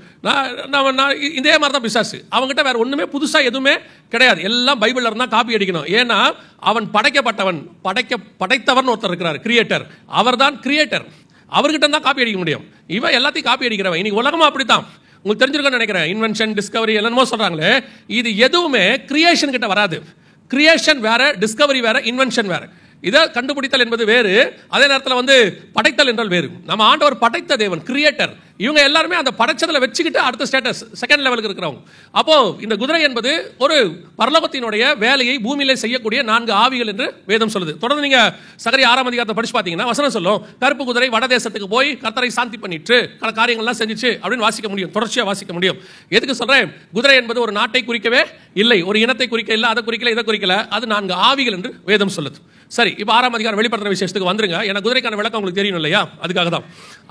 நான் இதே மாதிரி தான் பிசாசு. அவங்ககிட்ட வேற ஒன்றுமே புதுசாக எதுவுமே கிடையாது. எல்லாம் பைபிள்ல இருந்தால் காப்பி அடிக்கணும். ஏன்னா அவன் படைக்கப்பட்டவன், படைத்தவன் ஒருத்தர் இருக்கிறார், கிரியேட்டர். அவர் தான் கிரியேட்டர். அவர்கிட்ட தான் காப்பி அடிக்க முடியும். இவன் எல்லாத்தையும் காப்பி அடிக்கிறவன். இன்னைக்கு உலகமா அப்படித்தான். உங்களுக்கு தெரிஞ்சிருக்குன்னு நினைக்கிறேன். இன்வென்ஷன், டிஸ்கவரி என்னமோ சொல்றாங்களே, இது எதுவுமே கிரியேஷன் கிட்ட வராது. கிரியேஷன் வேற, டிஸ்கவரி வேற, இன்வென்ஷன் வேற. இதை கண்டுபிடித்தல் என்பது வேறு, அதே நேரத்தில் வந்து படைத்தல் என்றால் வேறு. நம்ம ஆண்டவர் படைத்த தேவன், கிரியேட்டர். இவங்க எல்லாருமே அந்த படைச்சதில் வச்சுக்கிட்டு அடுத்த ஸ்டேட்டஸ், செகண்ட் லெவலுக்கு இருக்கிறவங்க. அப்போ இந்த குதிரை என்பது ஒரு பரலோகத்தினுடைய வேலையை பூமியிலே செய்யக்கூடிய 4 ஆவிகள் என்று வேதம் சொல்லுது. தொடர்ந்து நீங்க சகரியா 6ஆம் அதிகாரத்தை படிச்சு பார்த்தீங்கன்னா வசனம் சொல்லும், கருப்பு குதிரை வடதேசத்துக்கு போய் கர்த்தரை சாந்தி பண்ணிட்டு காரியங்கள்லாம் செஞ்சுச்சு அப்படின்னு வாசிக்க முடியும், தொடர்ச்சியாக வாசிக்க முடியும். எதுக்கு சொல்றேன்? குதிரை என்பது ஒரு நாட்டை குறிக்கவே இல்லை, ஒரு இனத்தை குறிக்க இல்லை, அதை குறிக்கல, இதை குறிக்கல. அது 4 ஆவிகள் என்று வேதம் சொல்லுது. சரி, இப்போ 6ஆம் அதிகாரம் வெளிப்படுத்தின விசேஷத்துக்கு வந்துருங்க. ஏன்னா குதிரைக்கான விளக்கம் உங்களுக்கு தெரியணும் இல்லையா? அதுக்காக தான்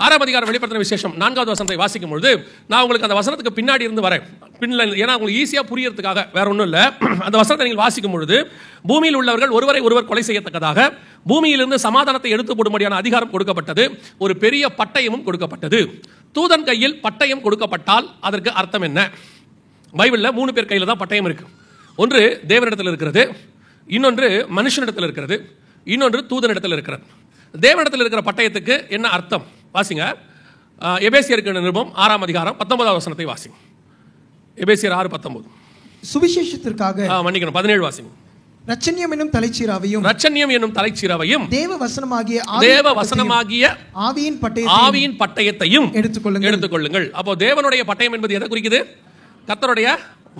6ஆம் அதிகாரம் வெளிப்படுத்தின விசேஷம் 4வது வசனத்தை வாசிக்கும் பொழுது, நான் உங்களுக்கு அந்த வசனத்துக்கு பின்னாடி இருந்து வரேன், ஏன்னா உங்களுக்கு ஈஸியா புரியறதுக்காக, வேற ஒன்றும் இல்லை. அந்த வசனத்தை நீங்கள் வாசிக்கும் பொழுது, பூமியில் உள்ளவர்கள் ஒருவரை ஒருவர் கொலை செய்யத்தக்கதாக பூமியிலிருந்து சமாதானத்தை எடுத்து போடும்படியான அதிகாரம் கொடுக்கப்பட்டது. ஒரு பெரிய பட்டயமும் கொடுக்கப்பட்டது. தூதன் கையில் பட்டயம் கொடுக்கப்பட்டால் அதற்கு அர்த்தம் என்ன? பைபிளில் 3 பேர் கையில் தான் பட்டயம் இருக்கு. ஒன்று தேவனிடத்தில் இருக்கிறது, இன்னொன்று மனுஷனிடத்தில் இருக்கிறது, இன்னொன்று தூதனிடத்தில் இருக்கிறது. தேவனிடத்தில் இருக்கிற பட்டயத்துக்கு என்ன அர்த்தம்? வாசிங்க, எபேசியருக்கு நிருபம் 6ஆம் அதிகாரம் 19வது வசனத்தை வாசிங்க. எபேசியர் 6:19. சுவிசேஷத்திற்காக மன்னிக்கணும், 17 வாசிங்க. ரட்சண்யம் என்னும் தலைச்சீராவையும் தேவ வசனமாகிய ஆவியின் பட்டயத்தையும் எடுத்துக்கொள்ளுங்கள். அப்போ தேவனுடைய பட்டயம் என்பது எதை குறிக்குது? கர்த்தருடைய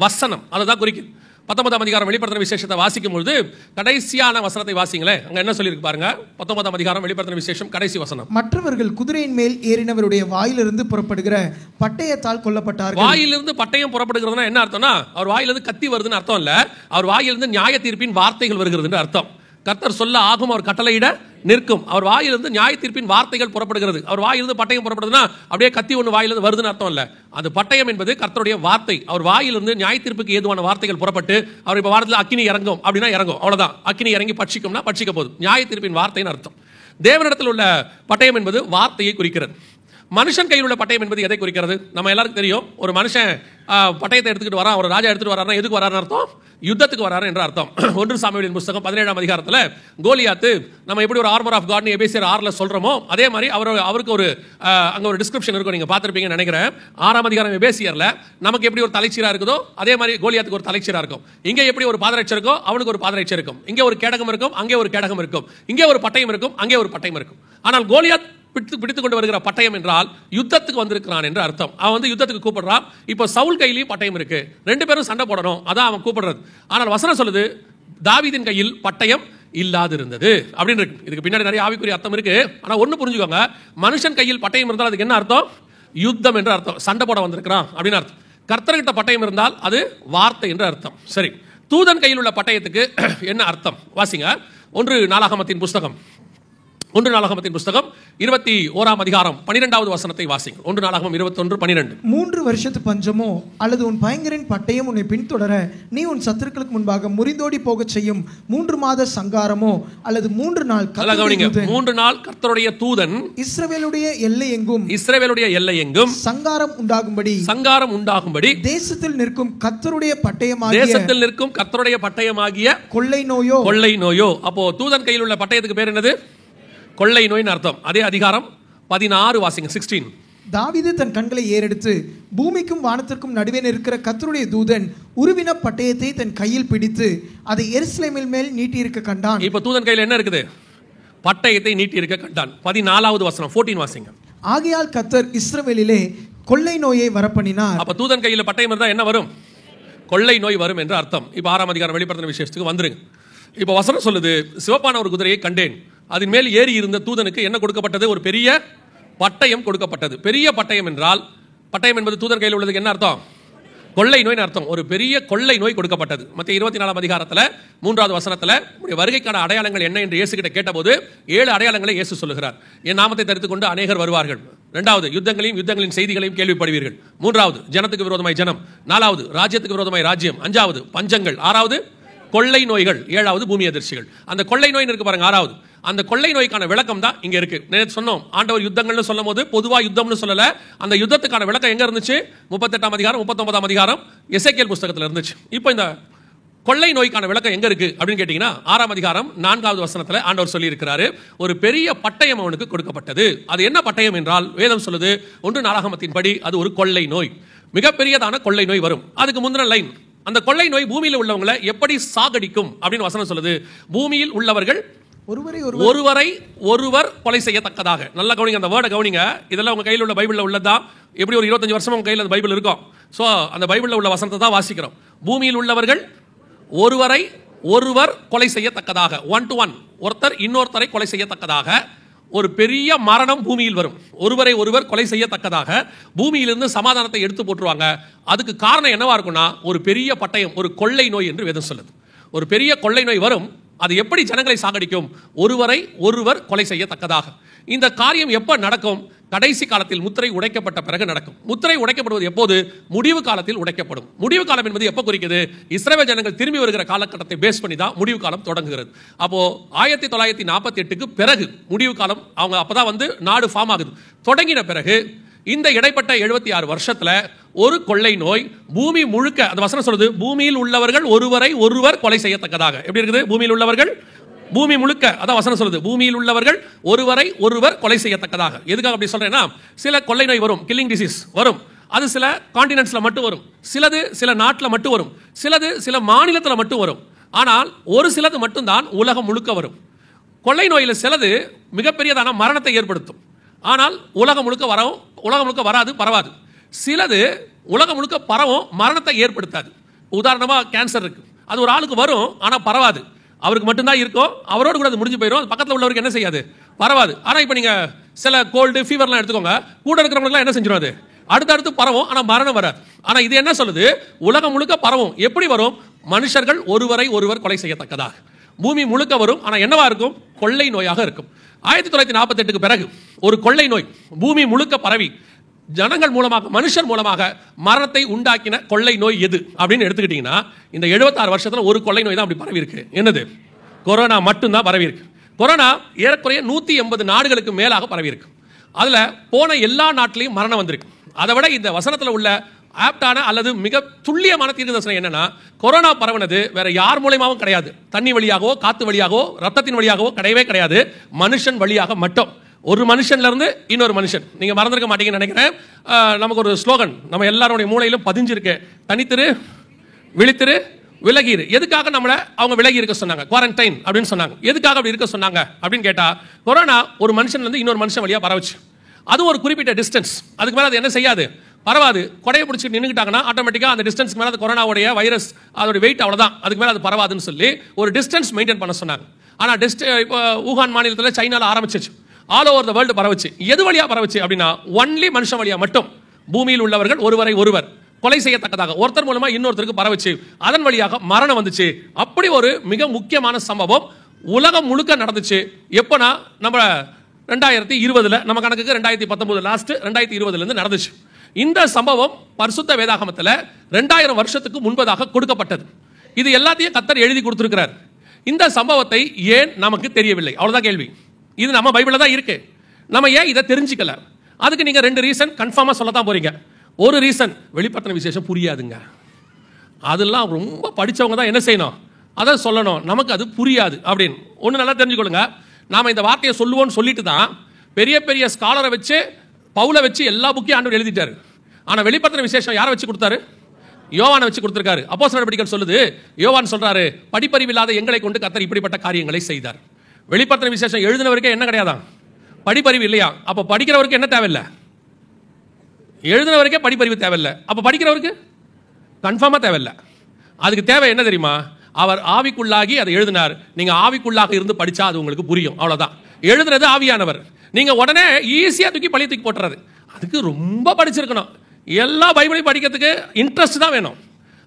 வசனம், அதுதான் குறிக்குது. 19ஆம் அதிகாரம் வெளிப்படுத்தின விசேஷத்தை வாசிக்கும் பொழுது கடைசியான வசனத்தை வாசிங்களே. அங்க என்ன சொல்லியிருக்கு பாருங்க. 19ஆம் அதிகாரம் வெளிப்படுத்தின விசேஷம் கடைசி வசனம். மற்றவர்கள் குதிரையின் மேல் ஏறினவருடைய வாயிலிருந்து புறப்படுகிற பட்டயத்தால் கொல்லப்பட்டார்கள். வாயிலிருந்து பட்டயம் புறப்படுகிறதுனா என்ன அர்த்தம்னா, அவர் வாயிலிருந்து கத்தி வருதுன்னு அர்த்தம் இல்ல, அவர் வாயிலிருந்து நியாய தீர்ப்பின் வார்த்தைகள் வருகிறது அர்த்தம். கர்த்தர் சொல்ல ஆகும், அவர் கட்டளையிட நிற்கும். அவர் வாயிலிருந்து நியாய தீர்ப்பின் வார்த்தைகள் புறப்படுகிறது. அவர் வாயிலிருந்து பட்டயம் புறப்படுதுன்னா அப்படியே கத்தி ஒன்று வாயிலிருந்து வருதுன்னு அர்த்தம் இல்ல. அது பட்டயம் என்பது கர்த்தருடைய வார்த்தை. அவர் வாயிலிருந்து நியாய தீர்ப்புக்கு ஏதுவான வார்த்தைகள் புறப்பட்டு, அவர் இப்ப வாரத்தில் அக்கினி இறங்கும் அப்படின்னா இறங்கும், அவ்வளவுதான். அக்கினி இறங்கி பட்சிக்கும்னா பட்சிக்க போகுது. நியாய தீர்ப்பின் வார்த்தைன்னு அர்த்தம். தேவனிடத்தில் உள்ள பட்டயம் என்பது வார்த்தையை குறிக்கிறது. மனுஷன் கையில் உள்ள பட்டயம் என்பது எதை குறிக்கிறது? நம்ம எல்லாருக்கும் தெரியும். ஒரு மனுஷன் பட்டயத்தை எடுத்துக்கிட்டு வரான், ஒரு ராஜா எடுத்துட்டு வராருன்னா எதுக்கு வராருன்னு அர்த்தம்? யுத்தத்துக்கு வராரு என்ற அர்த்தம். 1 சாமுவேலின் புத்தகம் 17ஆம் அதிகாரத்தில் கோலியாத்து நம்ம எப்படி ஒரு ஆர்மர் ஆஃப் காட்னு எபேசியர் 6ல் சொல்றோமோ அதே மாதிரி அவருக்கு ஒரு அங்க ஒரு டிஸ்கிரிப்ஷன் இருக்கும், நீங்க பார்த்திருப்பீங்கன்னு நினைக்கிறேன். 6ஆம் அதிகாரம் எபேசியர்ல நமக்கு எப்படி ஒரு தலைச்சீரா இருக்குதோ அதே மாதிரி கோலியாத்துக்கு ஒரு தலைச்சீரா இருக்கும். இங்க எப்படி ஒரு பாதரட்சை இருக்கோ அவனுக்கு ஒரு பாதரட்சை இருக்கும். இங்கே ஒரு கேடகம் இருக்கும், அங்கே ஒரு கேடகம் இருக்கும். இங்கே ஒரு பட்டயம் இருக்கும், அங்கே ஒரு பட்டயம் இருக்கும். ஆனால் கோலியாத் பிடித்துக் கொண்டு வருகிற பட்டயம் என்றால் யுத்தத்துக்கு வந்திருக்கிறான் என்று அர்த்தம். அவன் வந்து யுத்தத்துக்கு கூப்பிடுறான். இப்போ சவுல் கையிலையும் பட்டயம் இருக்கு, 2 பேரும் சண்டை போடணும், அதான் அவன் கூப்பிடுறது. ஆனால் வசனம் சொல்லுது தாவீதின் கையில் பட்டயம் இல்லாது இருந்தது அப்படின்னு இருக்கு. இதுக்கு பின்னாடி நிறைய ஆவிக்குரிய அர்த்தம் இருக்கு. ஆனா ஒண்ணு புரிஞ்சுக்கோங்க, மனுஷன் கையில் பட்டயம் இருந்தால் அதுக்கு என்ன அர்த்தம்? யுத்தம் என்று அர்த்தம், சண்டை போட வந்திருக்கிறான் அப்படின்னு அர்த்தம். கர்த்தர்கிட்ட பட்டயம் இருந்தால் அது வார்த்தை என்று அர்த்தம். சரி, தூதன் கையில் உள்ள பட்டயத்துக்கு என்ன அர்த்தம்? வாசிங்க 1 நாளாகமத்தின் புஸ்தகம் 21ஆம் அதிகாரம் 12வது வசனத்தை வாசிங்க. 1 நாளாகமம் 21:12. 3 வருஷத்து பஞ்சமோ அல்லது உன் பயங்கரின் பட்டயம் உன்னை பின்தொடர நீ உன் சத்துருக்களுக்கு முன்பாக முறிந்தோடி போகச் செய்யும் 3 மாத சங்காரமோ அல்லது 3 நாள் 3 நாள் கர்த்தருடைய தூதன் இஸ்ரவேலுடைய எல்லை எங்கும் சங்காரம் உண்டாகும்படி தேசத்தில் நிற்கும் கர்த்தருடைய பட்டயமாகிய கொள்ளை நோயோ. அப்போ தூதன் கையில் உள்ள பட்டயத்துக்கு பேர் என்னது? கொள்ளை நோய்னு அர்த்தம். அதே அதிகாரம் 16 வாசிங்க 16. தாவீது தன் கண்களை ஏறெடுத்து பூமிக்கும் வானத்திற்கும் நடுவே இருக்கிற கர்த்தருடைய தூதன் உருவின பட்டயத்தை தன் கையில் பிடித்து அதை எருசலேமின் மேல் நீட்டி இருக்க கண்டான். இப்ப தூதன் கையில் என்ன இருக்குது? பட்டயத்தை நீட்டி இருக்க கண்டான். 14வது வசனம் 14 வாசிங்க. ஆகையால் கர்த்தர் இஸ்ரவேலிலே கொள்ளை நோயை வரப்பண்ணினார். அப்ப தூதன் கையில் பட்டயம் இருந்தா என்ன வரும்? கொள்ளை நோய் வரும் என்று அர்த்தம். இப்ப 6ஆம் அதிகாரம் வெளிப்படுத்தின விசேஷத்துக்கு வந்துருங்க. இப்ப வசனம் சொல்லுது, சிவப்பான ஒரு குதிரையை கண்டேன், அதன் மேல் ஏறி இருந்த தூதனுக்கு என்ன கொடுக்கப்பட்டது? ஒரு பெரிய பட்டயம் கொடுக்கப்பட்டது. பெரிய பட்டயம் என்றால், பட்டயம் என்பது தூதன் கையில் உள்ளதுக்கு என்ன அர்த்தம்? கொள்ளை நோய்னு அர்த்தம். ஒரு பெரிய கொள்ளை நோய் கொடுக்கப்பட்டது. மத்திய 24ஆம் அதிகாரத்தில் 3வது வசனத்தில் வருகைக்கான அடையாளங்கள் என்ன என்று இயேசு கிட்ட கேட்டபோது 7 அடையாளங்களை இயேசு சொல்லுகிறார். என் நாமத்தை தரித்துக் கொண்டு அநேகர் வருவார்கள். 2வது யுத்தங்களின் செய்திகளையும் கேள்விப்படுவீர்கள். 3வது ஜனத்துக்கு விரோதமாய் ஜனம். 4வது ராஜ்யத்துக்கு விரோதமாய் ராஜ்யம். 5வது பஞ்சங்கள். 6வது கொள்ளை நோய்கள். 7வது பூமி அதிர்ச்சிகள். அந்த கொள்ளை நோய் இருக்கு பாருங்க 6வது. அந்த கொள்ளை நோய்க்கான விளக்கம் தான் இங்க இருக்கு. நேற்று சொன்னோம், ஆண்டவர் யுத்தங்கள்னு சொல்லும் போது பொதுவா யுத்தம்னு சொல்லல, அந்த யுத்தத்துக்கான விளக்கம் எங்க இருந்துச்சு? 38ஆம் அதிகாரம் 39ஆம் அதிகாரம் எசேக்கியேல் புத்தகத்தில் இருந்துச்சு. இப்போ இந்த கொள்ளை நோய்க்கான விளக்கம் எங்க இருக்கு அப்படின்னு கேட்டீங்கன்னா 6ஆம் அதிகாரம் 4வது வசனத்தில் ஆண்டவர் சொல்லி இருக்கிறாரு, ஒரு பெரிய பட்டயம் அவனுக்கு கொடுக்கப்பட்டது. அது என்ன பட்டயம் என்றால், வேதம் சொல்லுது 1 நாளாகமத்தின் படி அது ஒரு கொள்ளை நோய், மிகப்பெரியதான கொள்ளை நோய் வரும். அதுக்கு முந்தின லைன், அந்த கொள்ளை நோய் பூமியில் உள்ளவங்களை எப்படி சாகடிக்கும் அப்படின்னு வசனம் சொல்லுது. பூமியில் உள்ளவர்கள் ஒருவரை ஒருவர் கொலை செய்யத்தக்கதாக. நல்லா கவனிங்க, அந்த வேர்டை கவனிங்க. இதெல்லாம் உங்க கையில் உள்ள பைபிளில் உள்ளதா? எப்படி ஒரு 25 வருஷம் உங்க கையில் அந்த பைபிள் இருக்கும். ஸோ அந்த பைபிளில் உள்ள வசனத்தை தான் வாசிக்கிறோம். பூமியில் உள்ளவர்கள் ஒருவரை ஒருவர் கொலை செய்யத்தக்கதாக, 1 to 1, ஒருத்தர் இன்னொருத்தரை கொலை செய்யத்தக்கதாக ஒரு பெரிய மரணம் பூமியில் வரும். ஒருவரை ஒருவர் கொலை செய்யத்தக்கதாக பூமியிலிருந்து சமாதானத்தை எடுத்து போட்டுருவாங்க. அதுக்கு காரணம் என்னவா இருக்கும்னா, ஒரு பெரிய பட்டயம், ஒரு கொள்ளை நோய் என்று வேதம் சொல்லுது. ஒரு பெரிய கொள்ளை நோய் வரும். அது எப்படி ஜனங்களை சாகடிக்கும்? ஒருவரை ஒருவர் கொலை செய்யத்தக்கதாக. இந்த காரியம் எப்ப நடக்கும்? கடைசி காலத்தில் முத்திரை உடைக்கப்பட்ட பிறகு நடக்கும். முத்திரை உடைக்கப்படுவது எப்போது? முடிவு காலத்தில் உடைக்கப்படும். முடிவு காலம் என்பது எப்ப குறிக்குது? இஸ்ரவேல் ஜனங்கள் திரும்பி வருகிற காலகட்டத்தை பேஸ் பண்ணி தான் முடிவு காலம் தொடங்குகிறது. அப்போ 1948க்கு பிறகு முடிவு காலம், அவங்க அப்பதான் வந்து நாடு ஃபார்ம் ஆகுது. தொடங்கின பிறகு இந்த இடைப்பட்ட 76 வருஷத்துல ஒரு கொள்ளை நோய் பூமி முழுக்க, அந்த வசனம் சொல்லுது, பூமியில் உள்ளவர்கள் ஒருவரை ஒருவர் கொலை செய்யத்தக்கதாக. எப்படி இருக்குது? பூமியில் உள்ளவர்கள், பூமி முழுக்க, அதான் வசனம் சொல்லுது, பூமியில் உள்ளவர்கள் ஒருவரை ஒருவர் கொலை செய்யத்தக்கதாக. எதுக்காக அப்படி சொல்றேன்னா, சில கொள்ளை நோய் வரும், கில்லிங் டிசீஸ் வரும். அது சில கான்டினென்ட்ஸ்ல மட்டும் வரும், சிலது சில நாட்டில் மட்டும் வரும், சிலது சில மாநிலத்தில் மட்டும் வரும். ஆனால் ஒரு சிலது மட்டும்தான் உலகம் முழுக்க வரும். கொள்ளை நோயில் சிலது மிகப்பெரியதான மரணத்தை ஏற்படுத்தும். ஆனால் உலகம் முழுக்க வராது, பரவாது. சிலது உலகம் முழுக்க பரவும், மரணத்தை ஏற்படுத்தாது. உதாரணமா கேன்சர் இருக்கு, அது ஒரு ஆளுக்கு வரும், ஆனால் பரவாது. அவருக்கு மட்டும்தான் இருக்கும், அவரோடு கூட அது முடிஞ்சு போயிடும். பக்கத்தில் உள்ளவருக்கு என்ன செய்யாது? பரவாது. ஆனால் இப்போ நீங்க சில கோல்டு ஃபீவர்லாம் எடுத்துக்கோங்க, கூட இருக்கிறவங்களுக்குலாம் என்ன செஞ்சிடும்? அது அடுத்தடுத்து பரவும், ஆனால் மரணம் வராது. ஆனால் இது என்ன சொல்லுது? உலகம் முழுக்க பரவும். எப்படி வரும்? மனுஷர்கள் ஒருவரை ஒருவர் கொலை செய்யத்தக்கதாக பூமி முழுக்க வரும். ஆனால் என்னவா இருக்கும்? கொள்ளை நோயாக இருக்கும். 1948க்கு பிறகு ஒரு கொள்ளை நோய் பூமி முழுக்க பரவி ஜனங்கள் மூலமாக, மனுஷர் மூலமாக மரணத்தை உண்டாக்கின கொள்ளை நோய் எது அப்படின்னு எடுத்துக்கிட்டீங்கன்னா, இந்த 76 வருஷத்துல ஒரு கொள்ளை நோய் தான் அப்படி பரவி இருக்கு. என்னது? கொரோனா மட்டும்தான் பரவி இருக்கு. கொரோனா ஏறக்குறைய 180 நாடுகளுக்கு மேலாக பரவி இருக்கு. அதில் போன எல்லா நாட்டிலையும் மரணம் வந்திருக்கு. அதை விட இந்த வசனத்தில் உள்ள ஆப்டான அல்லது மிக துல்லியமான தீர்க்கதரிசனம் என்னன்னா, கொரோனா பரவுனது வேற யார் மூலமாகவும் கிடையாது. தண்ணி வழியாகவோ காத்து வழியாகவோ ரத்தத்தின் வழியாகவோ கிடையவே கிடையாது. மனுஷன் வழியாக மட்டும். ஒரு மனுஷன்ல இருந்து இன்னொரு மனுஷன். நீங்க மறந்துருக்க மாட்டீங்கன்னு நினைக்கிறேன். நமக்கு ஒரு ஸ்லோகன் நம்ம எல்லாருடைய மூளையிலும் பதிஞ்சிருக்கு. தனித்திரு, விழித்திரு, விலகிரு. எதுக்காக நம்மளை அவங்க விலகி இருக்க சொன்னாங்க? குவாரண்டைன் அப்படின்னு சொன்னாங்க. எதுக்காக அப்படி இருக்க சொன்னாங்க அப்படின்னு கேட்டா, கொரோனா ஒரு மனுஷன்ல இருந்து இன்னொரு மனுஷன் வழியா பரவுச்சு. அது ஒரு குறிப்பிட்ட டிஸ்டன்ஸ். அதுக்கு மேலே அது என்ன செய்யாது, பரவாது. கொடையை பிடிச்சி நின்றுக்கிட்டாங்கன்னா ஆட்டோமேட்டிக்காக அந்த டிஸ்டன்ஸ்க்கு மேலே கொரோனாவுடைய வைரஸ் அதோட வெயிட் அவ்வளோதான், அதுக்கு மேலே அது பரவாதுன்னு சொல்லி ஒரு டிஸ்டன்ஸ் மெயின்டைன் பண்ண சொன்னாங்க. ஆனால் இப்போ ஊகான் மாநிலத்தில் சைனாவில் ஆரம்பிச்சிச்சு, ஆல் ஓவர் த வேர்ல்டு பரவுச்சு. எது வழியாக பரவுச்சு அப்படின்னா, ஒன்லி மனுஷன் வழியாக மட்டும். பூமியில் உள்ளவர்கள் ஒருவரை ஒருவர் கொலை செய்யத்தக்கதாக ஒருத்தர் மூலமா இன்னொருத்தருக்கு பரவுச்சு. அதன் வழியாக மரணம் வந்துச்சு. அப்படி ஒரு மிக முக்கியமான சம்பவம் உலகம் முழுக்க நடந்துச்சு. எப்போனா நம்ம 2020 நம்ம கணக்குக்கு 2019 லாஸ்ட் 2020 நடந்துச்சு. இந்த சம்பவம் பரிசுத்த வேதாகமத்தில் 2000 வருஷத்துக்கு முன்பதாக கொடுக்கப்பட்டது. இது எல்லாத்தையும் கர்த்தர் எழுதி கொடுத்திருக்கிறார். இந்த சம்பவத்தை ஏன் நமக்கு தெரியவில்லை? அவ்வளவுதான் கேள்வி. இது நம்ம பைபிள்ல தான் இருக்கு. நம்ம ஏன் இதை தெரிஞ்சுக்கல? அதுக்கு நீங்க 2 ரீசன் கன்ஃபார்மா சொல்லத்தான் போறீங்க. ஒரு ரீசன், வெளிப்படுத்தின விசேஷம் புரியாதுங்க. அதெல்லாம் ரொம்ப படிச்சவங்க தான் என்ன செய்யணும், அதை சொல்லணும். நமக்கு அது புரியாது அப்படின்னு ஒன்று நல்லா தெரிஞ்சுக்கொள்ளுங்க. நாம இந்த வார்த்தையை சொல்லுவோம்னு சொல்லிட்டு தான் பெரிய பெரிய ஸ்காலரை வச்சு பவுலை வச்சு எல்லா புக்கையும் ஆண்டவர் எழுதிட்டாரு. ஆனால் வெளிப்படுத்தின விசேஷம் யாரை வச்சு கொடுத்தாரு? யோவானை வச்சு கொடுத்திருக்காரு. அப்போஸ்தலர் நடவடிக்கைகள் சொல்லுது, யோவான் சொல்றாரு, படிப்பறிவில்லாத எங்களை கொண்டு கர்த்தர் இப்படிப்பட்ட காரியங்களை செய்தார். வெளிப்படுத்தின விசேஷம் எழுதினவருக்கே என்ன கிடையாதான்? படிப்பறிவு இல்லையா? அப்போ படிக்கிறவருக்கு என்ன தேவையில்லை? எழுதினவருக்கே படிப்பறிவு தேவையில்லை. அப்போ படிக்கிறவருக்கு கன்ஃபார்மாக தேவையில்லை. அதுக்கு தேவை என்ன தெரியுமா? அவர் ஆவிக்குள்ளாகி அதை எழுதினார். நீங்க ஆவிக்குள்ளாக இருந்து படிச்சா அது உங்களுக்கு புரியும். அவ்வளவுதான். எழுதுறது ஆவியானவர். நீங்க உடனே ஈஸியா தூக்கி பழி தூக்கி போட்டுறது. அதுக்கு ரொம்ப படிச்சிருக்கணும். எல்லா பைபிளையும் படிக்கிறதுக்கு இன்ட்ரெஸ்ட் தான் வேணும்.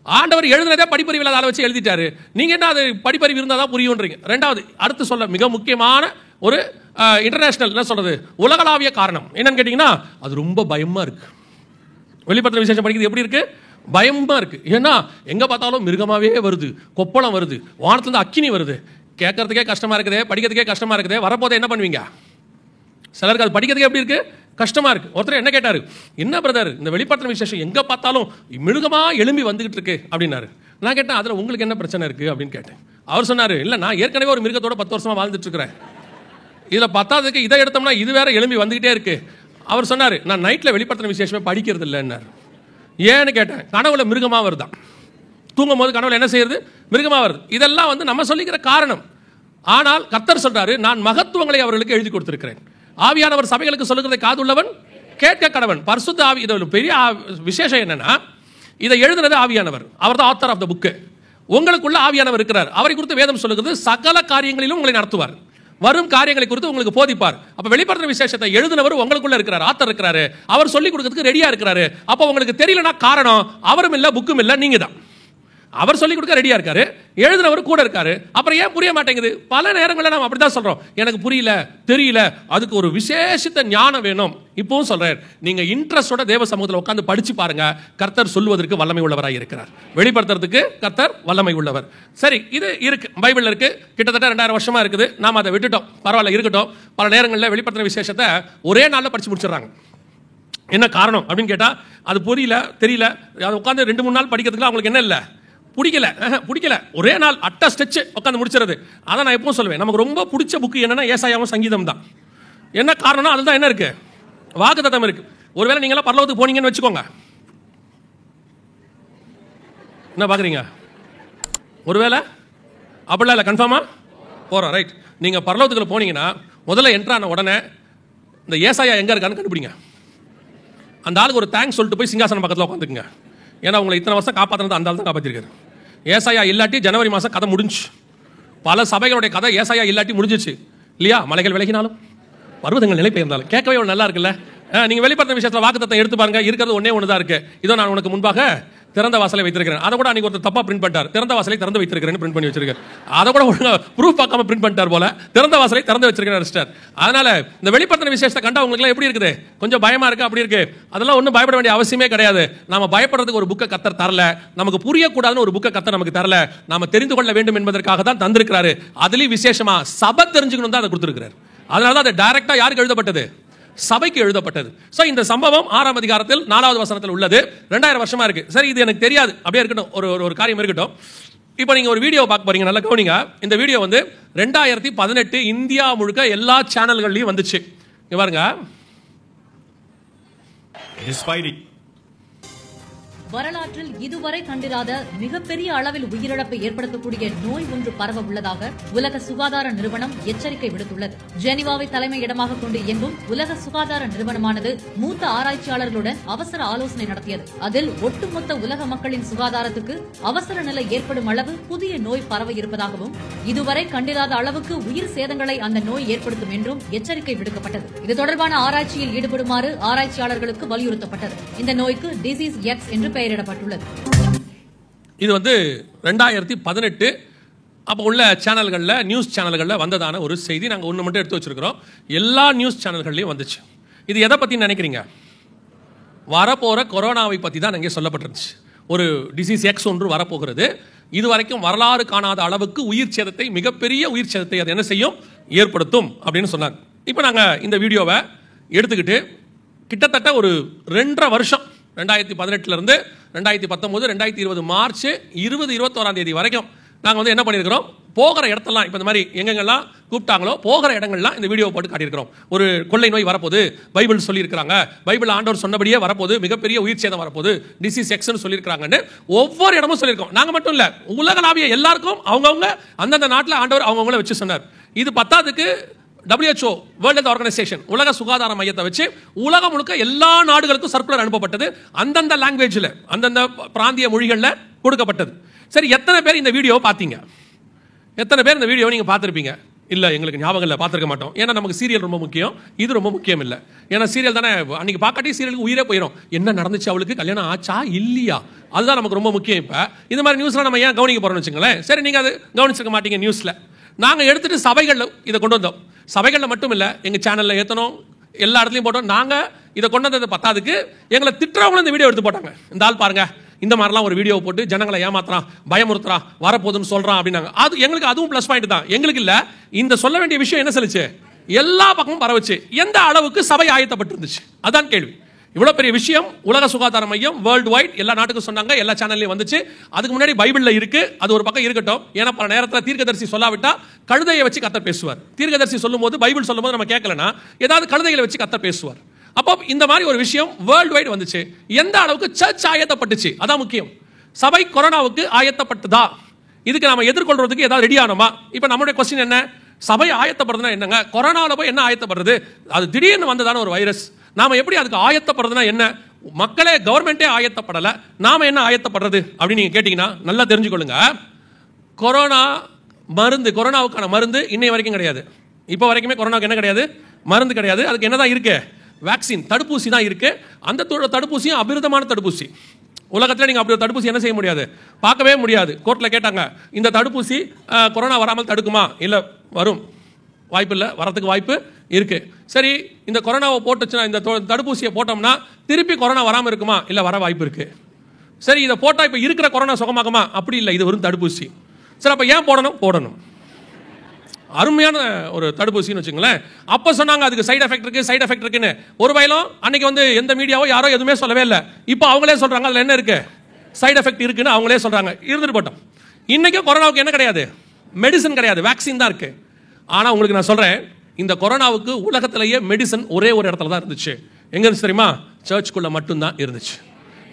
ஆண்டவர் எழுதுனதே படிப்பறிவில் அதை வச்சு எழுதிட்டாரு. நீங்க என்ன அது படிப்பறிவு இருந்தால் தான் புரியும்ன்றீங்க. ரெண்டாவது, அடுத்து சொல்ல மிக முக்கியமான ஒரு இன்டர்நேஷனல் என்ன சொல்றது, உலகளாவிய காரணம் என்னன்னு கேட்டீங்கன்னா, அது ரொம்ப பயமா இருக்கு. வெளிப்படுத்தின விசேஷம் படிக்கிறது எப்படி இருக்கு? பயமா இருக்கு. ஏன்னா எங்க பார்த்தாலும் மிருகமாவே வருது, கொப்பளம் வருது, வானத்துல அக்கினி வருது. கேட்கறதுக்கே கஷ்டமா இருக்குது, படிக்கிறதுக்கே கஷ்டமா இருக்குது. வரப்போதை என்ன பண்ணுவீங்க? சிலருக்கு அது படிக்கிறதுக்கு எப்படி இருக்கு, கஷ்டமா இருக்கு. ஒருத்தர் என்ன கேட்டாரு, என்ன பிரதர் இந்த வெளிப்படுத்தின விசேஷம் எங்க பார்த்தாலும் மிருகமா எழும்பி வந்துகிட்டு இருக்கு அப்படின்னாரு. நான் கேட்டேன், அதுல உங்களுக்கு என்ன பிரச்சனை இருக்கு அப்படின்னு கேட்டேன். அவர் சொன்னாரு, இல்ல நான் ஏற்கனவே ஒரு மிருகத்தோட 10 வருஷமா வாழ்ந்துட்டு இருக்கிறேன். இதுல 10ஆவதுக்கு இதை எடுத்தோம்னா இது வேற எழும்பி வந்துகிட்டே இருக்கு. அவர் சொன்னாரு, நான் நைட்ல வெளிப்படுத்தின விசேஷமே படிக்கிறது இல்லைன்னாரு. ஏன்னு கேட்டேன். கனவுல மிருகமா வருதான். தூங்கும் போது கனவுல என்ன செய்யறது, மிருகமா வருது. இதெல்லாம் நம்ம சொல்லிக்கிற காரணம். ஆனால் கர்த்தர் சொல்றாரு, நான் மகத்துவங்களை அவர்களுக்கு எழுதி கொடுத்திருக்கிறேன். ஆவியானவர் சபைகளுக்கு சொல்லுகிறதை காதுள்ளவன் கேட்க கடவன். பரிசுத்த ஆவி. இது பெரிய விசேஷம் என்னன்னா, இதை எழுதுனது ஆவியானவர். அவர் தான் ஆத்தர் ஆஃப் த புக். உங்களுக்குள்ள ஆவியானவர் இருக்கிறார். அவரை குறித்து வேதம் சொல்லுகிறது, சகல காரியங்களிலும் உங்களை நடத்துவார், வரும் காரியங்களை குறித்து உங்களுக்கு போதிப்பார். அப்ப வெளிப்படுத்தின விசேஷத்தை எழுதினவர் உங்களுக்குள்ள இருக்கிறார், ஆத்தர் இருக்கிறாரு. அவர் சொல்லிக் கொடுக்கிறதுக்கு ரெடியா இருக்கிறாரு. அப்ப உங்களுக்கு தெரியலனா காரணம் அவரும் இல்ல, புக்கும் இல்ல, நீங்க தான். அவர் சொல்லிக் கொடுக்க ரெடியா இருக்காரு, எழுதினவர் கூட இருக்காரு. அப்புறம் ஏன் புரிய மாட்டேங்குது? பல நேரங்களில் நாம் அப்படிதான் சொல்றோம், எனக்கு புரியல, தெரியல, அதுக்கு ஒரு விசேஷித்த ஞானம் வேணும். இப்பவும் சொல்றேன், நீங்க இன்ட்ரெஸ்டோட தேவ சமூகத்தில் உட்கார்ந்து படிச்சு பாருங்க. கர்த்தர் சொல்வதற்கு வல்லமை உள்ளவராய் இருக்கிறார், வெளிப்படுத்துறதுக்கு கர்த்தர் வல்லமை உள்ளவர். சரி, இது இருக்கு, பைபிள்ல இருக்கு, கிட்டத்தட்ட 2000 வருஷமா இருக்குது. நாம அதை விட்டுட்டோம், பரவாயில்ல இருக்கட்டும். பல நேரங்களில் வெளிப்படுத்தின விசேஷத்தை ஒரே நாளில் படிச்சு முடிச்சிடறாங்க. என்ன காரணம் அப்படின்னு கேட்டா, அது புரியல, தெரியல. அதை உட்காந்து 2-3 நாள் படிக்கிறதுக்கு அவங்களுக்கு என்ன இல்லை, பிடிக்கல, ஒரே நாள் அட்ட ஸ்டெச் உட்காந்து முடிச்சிருது. அதான் நான் எப்பவும் சொல்லுவேன், நமக்கு ரொம்ப பிடிச்ச புக்கு என்னன்னா ஏசாயாவும் சங்கீதம் தான். என்ன காரணம்னா, அதுதான் என்ன இருக்கு, வாக்குத்தத்தம் இருக்கு. ஒருவேளை நீங்க பரலோகத்துக்கு போனீங்கன்னு வச்சுக்கோங்க, என்ன பாக்குறீங்க, ஒருவேளை அப்படிலாம் இல்லை, கன்ஃபார்மா போறோம், ரைட். நீங்க பரலோகத்துக்குள்ள போனீங்கன்னா முதல்ல என்ட்ரான உடனே இந்த ஏசாயா எங்க இருக்கான்னு கண்டுபிடிங்க. அந்த ஆளுக்கு ஒரு தேங்க்ஸ் சொல்லிட்டு போய் சிங்காசனம் பக்கத்தில் உட்காந்துக்குங்க. ஏன்னா உங்களை இத்தனை வருஷம் காப்பாற்றினது அந்த ஆள் தான் காப்பாற்றிருக்காரு. ஏசாயா இல்லாட்டி ஜனவரி மாதம் கதை முடிஞ்சு. பல சபைகளுடைய கதை ஏசாயா இல்லாட்டி முடிஞ்சிச்சு இல்லையா? மலைகள் விலகினாலும் பர்வதங்கள் நிலை பெயர்ந்தாலும். கேட்கவே நல்லா இருக்குல்ல? நீங்கள் வெளிப்படுத்தின விஷயத்தில் வாக்குத்தத்தம் எடுத்து பாருங்க, இருக்கிறது ஒன்னே ஒன்று தான் இருக்கு. இதோ நான் உனக்கு முன்பாக திறந்த வாசலை வைத்திருக்கிறேன். அதை கூட அன்னைக்கு ஒருத்தர் தப்பா பிரிண்ட் பண்ணிட்டார். திறந்த வாசலை திறந்து வைத்திருக்கிறேன்னு பிரிண்ட் பண்ணி வச்சிருக்காரு. அதை கூட ஒழுங்கா ப்ரூஃப் பார்க்காம பிரிண்ட் பண்ணிட்டார் போல. திறந்த வாசலை திறந்து வச்சிருக்கிறேன். அதனால இந்த வெளிப்படுத்தின விசேஷத்தை கண்டா உங்களுக்கு எப்படி இருக்குது? கொஞ்சம் பயமா இருக்கு, அப்படி இருக்கு. அதெல்லாம் ஒன்றும் பயப்பட வேண்டிய அவசியமே கிடையாது. நாம பயப்படுறதுக்கு ஒரு புக்கை கர்த்தர் தரல, நமக்கு புரியக்கூடாதுன்னு ஒரு புக்கை கர்த்தர் நமக்கு தரல. நாம தெரிந்து கொள்ள வேண்டும் என்பதற்காக தான் தந்திருக்கிறாரு. அதுலயும் விசேஷமா சபை தெரிஞ்சுக்கணும் தான் அதை கொடுத்திருக்கிறார். அதனால தான் அது டைரக்டா யாருக்கு எழுதப்பட்டது? சபைக்கு எழுதப்பட்டது. ஸோ இந்த சம்பவம் 6ஆம் அதிகாரத்தில் 4வது வசனத்தில் உள்ளது. 2000 வருஷமா இருக்கு. சரி, இது எனக்கு தெரியாது, அப்படியே இருக்கட்டும், ஒரு காரியம் இருக்கட்டும். இப்போ நீங்க ஒரு வீடியோ பார்க்க போறீங்க, நல்லா கவனிங்க. இந்த வீடியோ வந்து 2018 இந்தியா முழுக்க எல்லா சேனல்கள்லயும் வந்துச்சு. இங்க பாருங்க. வரலாற்றில் இதுவரை கண்டிராத மிகப்பெரிய அளவில் உயிரிழப்பை ஏற்படுத்தக்கூடிய நோய் ஒன்று பரவ உள்ளதாக உலக சுகாதார நிறுவனம் எச்சரிக்கை விடுத்துள்ளது. ஜெனீவாவை தலைமையிடமாக கொண்டு இயங்கும் உலக சுகாதார நிறுவனமானது மூத்த ஆராய்ச்சியாளர்களுடன் அவசர ஆலோசனை நடத்தியது. அதில் ஒட்டுமொத்த உலக மக்களின் சுகாதாரத்துக்கு அவசர நிலை ஏற்படும் அளவு புதிய நோய் பரவ இருப்பதாகவும், இதுவரை கண்டிராத அளவுக்கு உயிர் சேதங்களை அந்த நோய் ஏற்படுத்தும் என்றும் எச்சரிக்கை விடுக்கப்பட்டது. இது தொடர்பான ஆராய்ச்சியில் ஈடுபடுமாறு ஆராய்ச்சியாளர்களுக்கு வலியுறுத்தப்பட்டது. இந்த நோய்க்கு டிசீஸ் எக்ஸ் என்று பெயரிடப்பட்டுள்ளது. இது வந்து 2018 அப்போ உள்ள சேனல்களில், நியூஸ் சேனல்களில் வந்ததான ஒரு செய்தி. நாங்கள் ஒன்று மட்டும் எடுத்து வச்சிருக்கிறோம். எல்லா நியூஸ் சேனல்கள்லையும் வந்துச்சு. இது எதை பற்றி நினைக்கிறீங்க? வரப்போகிற கொரோனாவை பற்றி தான் இங்கே சொல்லப்பட்டிருந்துச்சு. ஒரு டிசீஸ் எக்ஸ் ஒன்று வரப்போகிறது. இதுவரைக்கும் வரலாறு காணாத அளவுக்கு உயிர் சேதத்தை, மிகப்பெரிய உயிர் சேதத்தை அது என்ன செய்யும், ஏற்படுத்தும் அப்படின்னு சொன்னாங்க. இப்போ நாங்கள் இந்த வீடியோவை எடுத்துக்கிட்டு கிட்டத்தட்ட ஒரு 2.5 வருஷம், 2018 2019 2020 மார்ச் 20-21 தேதி வரைக்கும் நாங்கள் வந்து என்ன பண்ணியிருக்கிறோம், போகிற இடத்தெல்லாம், இப்போ இந்த மாதிரி எங்கெங்கெல்லாம் கூப்பிட்டாங்களோ போகிற இடங்கள்லாம் இந்த வீடியோ போட்டு காட்டியிருக்கிறோம். ஒரு கொள்ளை நோய் வரப்போது, பைபிள் சொல்லியிருக்கிறாங்க, பைபிள் ஆண்டவர் சொன்னபடியே வரப்போது, மிகப்பெரிய உயிர் சேதம் வரப்போது, டிசீஸ் எக்ஸ்னு சொல்லியிருக்கிறாங்கன்னு ஒவ்வொரு இடமும் சொல்லியிருக்கோம். நாங்கள் மட்டும் இல்லை, உலகளாவிய எல்லாருக்கும் அவங்கவுங்க அந்தந்த நாட்டில் ஆண்டவர் அவங்கவுங்கள வச்சு சொன்னார். இது பத்தாவதுக்கு WHO, வேர்ல்ட் ஹெல்த் ஆர்கனைசேஷன், உலக சுகாதார மையத்தை வச்சு உலகம் முழுக்க எல்லா நாடுகளுக்கும் சர்க்குலர் அனுப்பப்பட்டது. அந்தந்த லாங்குவேஜில், அந்தந்த பிராந்திய மொழிகளில் கொடுக்கப்பட்டது. சரி, எத்தனை பேர் இந்த வீடியோ பார்த்தீங்க? எத்தனை பேர் இந்த வீடியோ நீங்கள் பார்த்துருப்பீங்க? இல்லை, எங்களுக்கு ஞாபகம் இல்லை, பார்த்துருக்க மாட்டோம். ஏன்னா நமக்கு சீரியல் ரொம்ப முக்கியம், இது ரொம்ப முக்கியம் இல்லை. ஏன்னா சீரியல் தானே, அன்றைக்கி பார்க்காட்டி சீரியலுக்கு உயிரே போயிடும். என்ன நடந்துச்சு, அவளுக்கு கல்யாணம் ஆச்சா இல்லையா, அதுதான் நமக்கு ரொம்ப முக்கியம். இப்போ இந்த மாதிரி நியூஸ்லாம் நம்ம ஏன் கவனிக்க போகிறோம்னு வச்சுங்களேன். சரி, நீங்கள் அது கவனிச்சிருக்க மாட்டீங்க. நியூஸில் நாங்கள் எடுத்துகிட்டு சபைகளில் இதை கொண்டு வந்தோம். சபைகளில் மட்டும் இல்லை, எங்கள் சேனலில் ஏற்றணும், எல்லா இடத்துலையும் போட்டோம். நாங்கள் இதை கொண்டு வந்தது பத்தாதுக்கு எங்களை திட்டுறவங்களும் இந்த வீடியோ எடுத்து போட்டாங்க. இந்த ஆள் பாருங்க, இந்த மாதிரிலாம் ஒரு வீடியோ போட்டு ஜனங்களை ஏமாத்துறான், பயமுறுத்துறான், வரப்போதுன்னு சொல்கிறான் அப்படின்னாங்க. அது எங்களுக்கு அதுவும் ப்ளஸ் பாயிண்ட் தான். எங்களுக்கு இல்லை, இந்த சொல்ல வேண்டிய விஷயம் என்ன சொல்லிச்சு, எல்லா பக்கமும் பரவச்சு. எந்த அளவுக்கு சபை ஆயத்தப்பட்டிருந்துச்சு, அதான் கேள்வி. இவ்வளோ பெரிய விஷயம் உலக சுகாதார மையம் வேர்ல்டு வைட் எல்லா நாட்டுக்கும் சொன்னாங்க, எல்லா சேனல்லையும் வந்துச்சு. அதுக்கு முன்னாடி பைபிளில் இருக்கு, அது ஒரு பக்கம் இருக்கட்டும். ஏன்னா பல நேரத்தில் தீர்க்கதரிசி சொல்லாவிட்டா கழுதையை வச்சு கர்த்தர் பேசுவார். தீர்க்கதரிசி சொல்லும்போது, பைபிள் சொல்லும்போது நம்ம கேட்கலனா ஏதாவது கழுதைகளை வச்சு கர்த்தர் பேசுவார். அப்போ இந்த மாதிரி ஒரு விஷயம் வேர்ல்டு வைட் வந்துச்சு. எந்த அளவுக்கு சர்ச் ஆயத்தப்பட்டுச்சு, அதான் முக்கியம். சபை கொரோனாவுக்கு ஆயத்தப்பட்டதா, இதுக்கு நம்ம எதிர்கொள்றதுக்கு ஏதாவது ரெடி ஆனோமா? இப்போ நம்மளுடைய கொஸ்டின் என்ன, சபை ஆயத்தப்படுறதுனா என்னங்க, கொரோனாவில் போய் என்ன ஆயத்தப்படுறது, அது திடீர்னு வந்ததான ஒரு வைரஸ், நாம எப்படி அதுக்கு ஆயத்தப்படுறதுனா என்ன? மக்களே, கவர்மெண்டே ஆயத்தப்படலை, நாம என்ன ஆயத்தப்படுறது அப்படின்னு நீங்க கேட்டீங்கன்னா நல்லா தெரிஞ்சுக்கொள்ளுங்க. கொரோனா மருந்து, கொரோனாவுக்கான மருந்து இன்னை வரைக்கும் கிடையாது. இப்போ வரைக்குமே கொரோனாவுக்கு என்ன கிடையாது, மருந்து கிடையாது. அதுக்கு என்னதான் இருக்கு, வேக்சின், தடுப்பூசி தான் இருக்கு. அந்த தடுப்பூசியும் அபிருதமான தடுப்பூசி. உலகத்தில் நீங்கள் அப்படி ஒரு தடுப்பூசி என்ன செய்ய முடியாது, பார்க்கவே முடியாது. கோர்ட்டில் கேட்டாங்க, இந்த தடுப்பூசி கொரோனா வராமல் தடுக்குமா? இல்லை, வரும், வாய்ப்பு இல்லை, வரத்துக்கு வாய்ப்பு இருக்கு. சரி, இந்த கொரோனாவை போட்டுச்சுன்னா, இந்த தடுப்பூசியை போட்டோம்னா திருப்பி கொரோனா வராமல் இருக்குமா? இல்லை, வர வாய்ப்பு இருக்கு. சரி, இதை போட்டால் இப்போ இருக்கிற கொரோனா சுகமாகுமா? அப்படி இல்லை, இது வெறும் தடுப்பூசி. சரி, அப்போ ஏன் போடணும்? அருமையான ஒரு தடுப்பூசின்னு வச்சுங்களேன். அப்போ சொன்னாங்க அதுக்கு சைடு எஃபெக்ட் இருக்குன்னு. ஒரு வயலும் அன்னைக்கு வந்து எந்த மீடியாவோ யாரோ எதுவுமே சொல்லவே இல்லை. இப்போ அவங்களே சொல்றாங்க அதில் என்ன இருக்கு, சைடு எஃபெக்ட் இருக்குன்னு அவங்களே சொல்றாங்க. இருந்துட்டு போட்டோம். இன்னைக்கும் கொரோனாவுக்கு என்ன கிடையாது, மெடிசன் கிடையாது, வேக்சின் தான் இருக்கு. ஆனால் உங்களுக்கு நான் சொல்றேன், இந்த கொரோனாவுக்கு உலகத்திலேயே மெடிசன் ஒரே ஒரு இடத்துல தான் இருந்துச்சு. எங்க இருந்துச்சு தெரியுமா? சர்ச்சுக்குள்ள மட்டும்தான் இருந்துச்சு,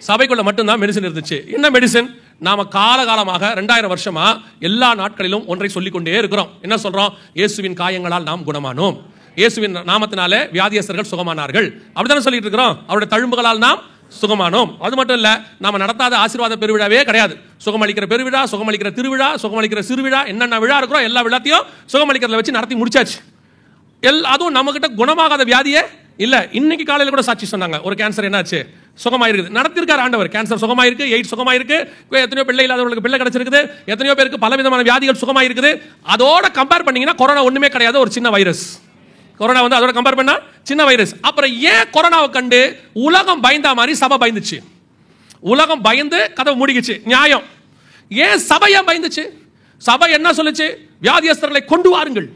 சபைக்குள்ள மட்டும்தான் மெடிசன் இருந்துச்சு. என்ன மெடிசன்? நாம காலகாலமாக 2000 வருஷமா எல்லா நாட்களிலும் ஒன்றை சொல்லிக் கொண்டே இருக்கிறோம். என்ன சொல்றோம்? இயேசுவின் காயங்களால் நாம் குணமானோம், இயேசுவின் நாமத்தினாலே வியாதியஸ்தர்கள் சுகமானார்கள், அப்படித்தானே சொல்லிட்டு இருக்கிறோம். அவருடைய தழும்புகளால் நாம் சுகமானோம். அது மட்டும் இல்ல, நாம நடத்தாத ஆசீர்வாத பெருவிழாவே கிடையாது. சுகமளிக்கிற பெருவிழா, சுகமளிக்கிற திருவிழா, சுகமளிக்கிற சிறுவிழா, என்னென்ன விழா இருக்கிறோம் எல்லா விழாத்தையும் சுகமளிக்கிறத வச்சு நடத்தி முடிச்சாச்சு. அதுவும் நம்ம கிட்ட குணமாகாத வியாதியே இல்ல. இன்னைக்கு காலையில் கூட சாட்சி சொன்னாங்க, ஒரு கேன்சர் என்னாச்சு, சுகமாயிருக்கு, நடத்திருக்காரு ஆண்டவர். கேன்சர் சுகமாயிருக்கு, எய்ட்ஸ் சுகமாயிருக்கு, எத்தனையோ பிள்ளை இல்லாதவர்களுக்கு பிள்ளை கிடைச்சிருக்குது, எத்தனையோ பேருக்கு பலவிதமான வியாதிகள் சுகமாயிருக்குது. அதோட கம்பேர் பண்ணீங்கன்னா கொரோனா ஒண்ணுமே கிடையாது, ஒரு சின்ன வைரஸ். கொரோனா வந்து அதோட கம்பேர் பண்ணா சின்ன வைரஸ். அப்புறம் ஏன் கொரோனாவை கண்டு உலகம் பயந்தா மாதிரி சபை பயந்துச்சு? உலகம் பயந்து கதவை மூடிக்குச்சு, நியாயம். ஏன் சபையா பயந்துச்சு? சபை என்ன சொல்லுச்சு? வியாதியஸ்தர்களை கொண்டு வாருங்கள்,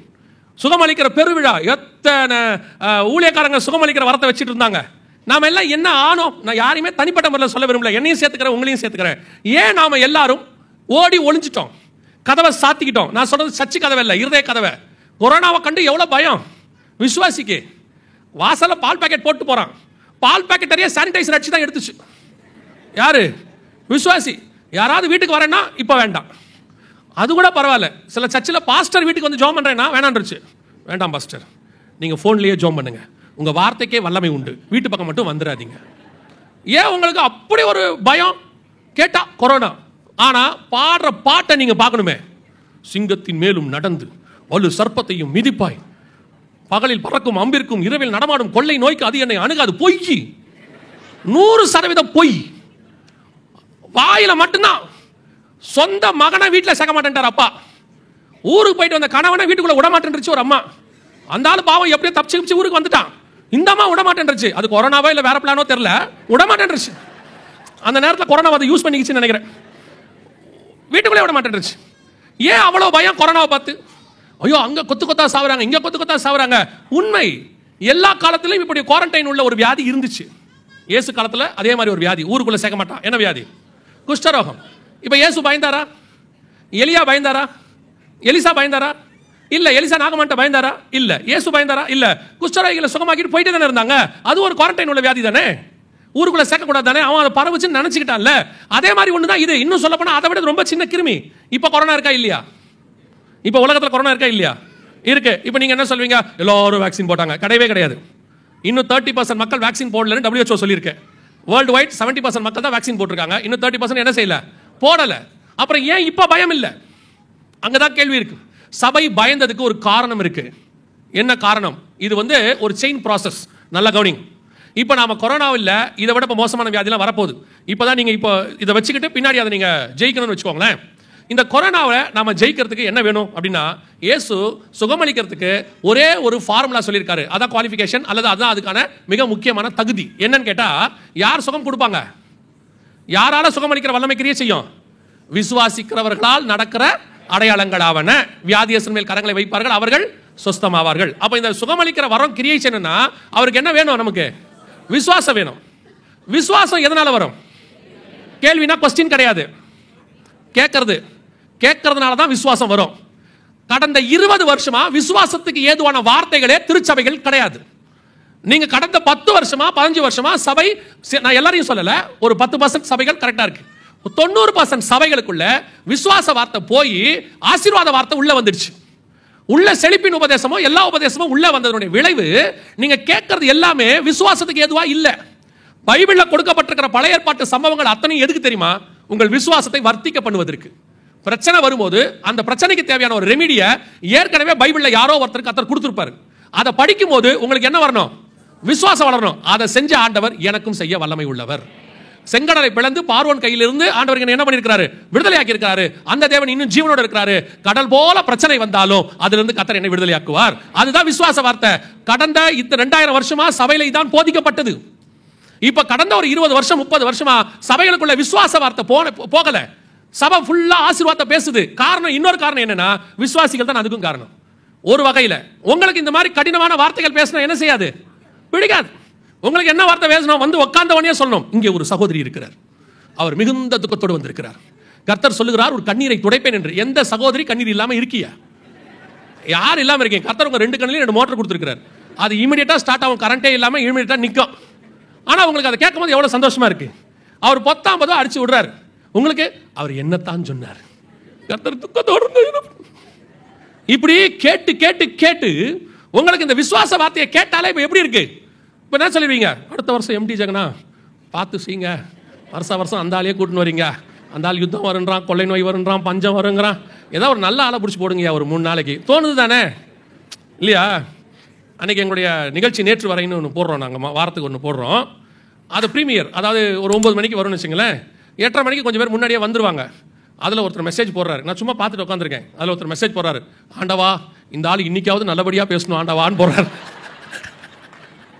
சுகமளிக்கிற பெருவிழா, எத்தனை ஊழியக்காரங்க சுகமளிக்கிற வரத்தை வச்சுட்டு இருந்தாங்க. நாம எல்லாம் என்ன ஆனோம்? நான் யாரையுமே தனிப்பட்ட முறையில் சொல்ல விரும்பல, என்னையும் சேர்த்துக்கிறேன், உங்களையும் சேர்த்துக்கிறேன். ஏன் நாம எல்லாரும் ஓடி ஒளிஞ்சிட்டோம், கதவை சாத்திக்கிட்டோம்? நான் சொல்றது சர்ச்சு கதவை இல்லை, இருதய கதவை. கொரோனாவை கண்டு எவ்வளவு பயம் விசுவாசிக்கு. வாசல்ல பால் பாக்கெட் போட்டு போறான், பால் பாக்கெட் நிறைய சானிடைசர் அடிச்சு தான் எடுத்துச்சு. யாரு? விசுவாசி. யாராவது வீட்டுக்கு வரேன்னா இப்ப வேண்டாம், அது கூட பரவாயில்ல. சில சர்ச்சில் பாஸ்டர் வீட்டுக்கு வந்து ஜோம் பண்றேன்னா வேணான்றுச்சு. வேண்டாம் பாஸ்டர், நீங்க போன்லயே ஜோம் பண்ணுங்க, உங்க வார்த்தைக்கே வல்லமை உண்டு, வீட்டு பக்கம் மட்டும் வந்துடாதீங்க. ஏன் உங்களுக்கு அப்படி ஒரு பயம்? கேட்டா கொரோனா. ஆனா பாடுற பாட்டை நீங்க பார்க்கணுமே. சிங்கத்தின் மேலும் நடந்து வலு சர்ப்பத்தையும் மிதிப்பாய், பகலில் பறக்கும் அம்பிற்கும் இரவில் நடமாடும் கொள்ளை நோய்க்கு அது என்னை அணுகாது. பொய், 100% பொய். வாயில மட்டும்தான். சொந்த மகனை வீட்டில் சேர்க்க மாட்டேன்ட்டார் அப்பா. ஊருக்கு போயிட்டு வந்த கணவனை வீட்டுக்குள்ள விட மாட்டேன்ருச்சு ஒரு அம்மா. அந்த ஆளு பாவம் எப்படியோ தப்பிச்சு ஊருக்கு வந்துட்டான். இந்த அம்மா விட மாட்டேன்ருச்சு. அது கொரோனாவோ இல்லை வேற பிளானோ தெரியல, விட மாட்டேன்ருச்சு. அந்த நேரத்தில் கொரோனா அதை யூஸ் பண்ணிக்கிச்சுன்னு நினைக்கிறேன். வீட்டுக்குள்ளே விட மாட்டேன்ருச்சு. ஏன் அவ்வளோ பயம் கொரோனாவை பார்த்து? ஐயோ அங்க கொத்து கொத்தா சாவுறாங்க, இங்க கொத்து கொத்தா சாவுறாங்க. உண்மை, எல்லா காலத்திலும் இப்படி குவாரண்டைன் உள்ள ஒரு வியாதி இருந்துச்சு. இயேசு காலத்தில் அதே மாதிரி ஒரு வியாதி ஊருக்குள்ள சேர்க்க மாட்டான். என்ன வியாதி? குஷ்டரோகம். இப்ப இயேசு பயந்தாரா? எலியா பயந்தாரா? எலிசா பயந்தாரா? இல்ல. எலிசா நாகமான்ட்ட பயந்தாரா? இல்ல. இயேசு பயந்தாரா? இல்ல. குஷ்டரோகிகளை சுகமாக்கிட்டு போயிட்டே தானே இருந்தாங்க. அது ஒரு குவாரண்டைன் உள்ள வியாதி தானே, ஊருக்குள்ள சேர்க்க கூடாது தானே. அவன் அதை பரவுச்சுன்னு நினைச்சுக்கிட்டான்ல. அதே மாதிரி ஒண்ணுதான் இது. இன்னும் சொல்ல போனா அதை விட ரொம்ப சின்ன கிருமி. இப்ப கொரோனா இருக்கா இல்லையா? இப்ப உலகத்துல கொரோனா இருக்கா இல்லையா? இருக்கு. இப்ப நீங்க என்ன சொல்வீங்க? எல்லாரும் வேக்சின் போட்டாங்க. கிடையவே கிடையாது. இன்னும் 30% மக்கள் வேக்சின் போடலன்னு WHO சொல்லியிருக்கேன். வேர்ல்டு வைட் 70% மக்கள் தான் வேக்சின் போட்டிருக்காங்க. இன்னும் 30% என்ன செய்யல? போடல. அப்புறம் ஏன் இப்ப பயம் இல்லை? அங்கதான் கேள்வி இருக்கு. சபை பயந்ததுக்கு ஒரு காரணம் இருக்கு. என்ன காரணம்? இது ஒரு செயின் ப்ராசஸ். நல்ல கவனிங். இப்ப நாம கொரோனா இல்ல, இதை விட இப்ப மோசமான வியாதிலாம் வரப்போகுது. இப்பதான் நீங்க இப்போ இதை வச்சுக்கிட்டு பின்னாடி அதை நீங்க ஜெயிக்கணும்னு வச்சுக்கோங்களேன். இந்த கொரோனாவை நாம ஜெயிக்கிறதுக்கு என்ன வேணும் அப்படின்னா, இயேசு சுகமளிக்கிறதுக்கு ஒரே ஒரு ஃபார்முலா சொல்லியிருக்காரு. அதான் குவாலிஃபிகேஷன், அல்லது அதான் அதுக்கான மிக முக்கியமான தகுதி. என்னன்னு கேட்டா, யார் சுகம் கொடுப்பாங்க? யாரால சுகமளிக்கிற வல்லமை கிரியை செய்யும்? விசுவாசிக்கிறவர்களால் நடக்கிற அடையாளங்களாவன, வியாதியஸ்தர் மேல் கரங்களை வைப்பார்கள், அவர்கள் சொஸ்தமாவார்கள். அப்ப இந்த சுகமளிக்கிற வரம் கிரியை செய்யணும்னா அவருக்கு என்ன வேணும்? நமக்கு விசுவாசம் வேணும். விசுவாசம் எதனால வரும்? கேள்வினா கொஸ்டின் கிடையாது, கேட்கறதுனால தான் விசுவாசம் வரும். கடந்த 20 வருஷமா விசுவாசத்துக்கு ஏதுவான வார்த்தைகளே திருச்சபைகள் கிடையாது. நீங்க கடந்த 10 வருஷமா 15 வருஷமா சபை, நான் எல்லாரையும் சொல்லல, ஒரு 10% சபைகள் கரெக்டா இருக்கு. 90% சபைகளுக்குள்ள விசுவாச வார்த்தை போய் ஆசீர்வாத வார்த்தை உள்ள வந்துடுச்சு. உள்ள செழிப்பின் உபதேசமோ எல்லா உபதேசமும் உள்ள வந்ததனுடைய விளைவு நீங்க கேட்கறது எல்லாமே விசுவாசத்துக்கு ஏதுவா இல்ல. பைபிள்ல கொடுக்கப்பட்டிருக்கிற பழைய ஏற்பாட்டு சம்பவங்கள் அத்தனையும் எதுக்கு தெரியுமா? உங்கள் விசுவாசத்தை வர்த்திக்க பண்ணுவதற்கு. பிரச்சனை வரும்போது அந்த பிரச்சனைக்கு தேவையான ஒரு ரெமிடியை ஏற்கனவே பைபிள்ல யாரோ ஒருத்தருக்கு கர்த்தர் கொடுத்திருப்பாரு. அதை படிக்கும் போது உங்களுக்கு என்ன வரணும்? விசுவாசம் வளரணும். அதை செஞ்ச ஆண்டவர் எனக்கும் செய்ய வல்லமை உள்ளவர். செங்கடலை பிளந்து பார்வோன் கையிலிருந்து ஆண்டவர் என்ன பண்ணிருக்காரு? விடுதலையாக்கி இருக்காரு. அந்த தேவன் இன்னும் ஜீவனோட இருக்காரு. கடல் போல பிரச்சனை வந்தாலும் அதிலிருந்து கர்த்தர் என்னை விடுதலையாக்குவார். அதுதான் விசுவாச வார்த்தை. கடந்த 2000 வருஷமா சபையில இதான் போதிக்கப்பட்டது. இப்ப கடந்த ஒரு 20 வருஷம் 30 வருஷமா சபைகளுக்குள்ள விசுவாச வார்த்தை போகல. சபை ஃபுல்லா ஆசீர்வாதத்தை பேசுது. காரணம், இன்னொரு காரணம் என்னன்னா, விசுவாசிகள் தான் அதுக்கும் காரணம். ஒரு வகையில உங்களுக்கு இந்த மாதிரி கடினமான வார்த்தைகள் பேசினா என்ன செய்யாது? பிடிக்காது. உங்களுக்கு என்ன வார்த்தை பேசணும்? உட்கார்ந்தவனே சொல்லணும், இங்கே ஒரு சகோதரி இருக்கிறார், அவர் மிகுந்த துக்கத்தோடு வந்திருக்கிறார். கர்த்தர் சொல்லுகிறார், ஒரு கண்ணீரை துடைப்பேன் என்று. எந்த சகோதரி கண்ணீர் இல்லாம இருக்கியா? யார் இல்லாம இருக்கீங்க? கர்த்தர் உங்க 2 கண்ணிலையும் 2 மோட்டர் கொடுத்திருக்கிறார். அது இமிடியேட்டா ஸ்டார்ட் ஆகும், கரண்டே இல்லாம இமிடியேட்டா நிற்கும். ஆனா உங்களுக்கு அதை கேட்கும் போது எவ்வளவு சந்தோஷமா இருக்கு. அவர் 19 அடிச்சு விடுறாரு. உங்களுக்கு அவர் என்னத்தான் சொன்னார்? கர்த்தர் துக்கத்தோடு. இப்படி கேட்டு கேட்டு கேட்டு உங்களுக்கு இந்த விசுவாச வார்த்தையை கேட்டாலே இப்ப எப்படி இருக்கு? இப்ப என்ன சொல்லுவீங்க? அடுத்த வருஷம் எம்டி ஜெகனா பார்த்து செய்யுங்க, வருஷம் அந்த ஆளையே கூட்டின்னு வரீங்க, அந்த ஆள் யுத்தம் வருன்றான், கொள்ளை நோய் வருன்றான், பஞ்சம் வருங்கிறான், ஏதாவது ஒரு நல்ல ஆளை பிடிச்சி போடுங்க ஒரு 3 நாளைக்கு. தோணுது தானே இல்லையா? அன்னைக்கு எங்களுடைய நிகழ்ச்சி நேற்று வரைன்னு ஒன்று போடுறோம், நாங்கள் வாரத்துக்கு ஒன்று போடுறோம். அது ப்ரீமியர், அதாவது ஒரு 9 மணிக்கு வரும்னு வச்சுங்களேன். 8:30 மணிக்கு கொஞ்சம் பேர் முன்னாடியே வந்துருவாங்க. அதில் ஒருத்தர் மெசேஜ் போடுறாரு. நான் சும்மா பார்த்துட்டு உட்காந்துருக்கேன். அதில் ஒருத்தர் மெசேஜ் போடுறாரு, ஆண்டவா இந்த ஆள் இன்னைக்காவது நல்லபடியாக பேசணும் ஆண்டவான்னு போடுறாரு.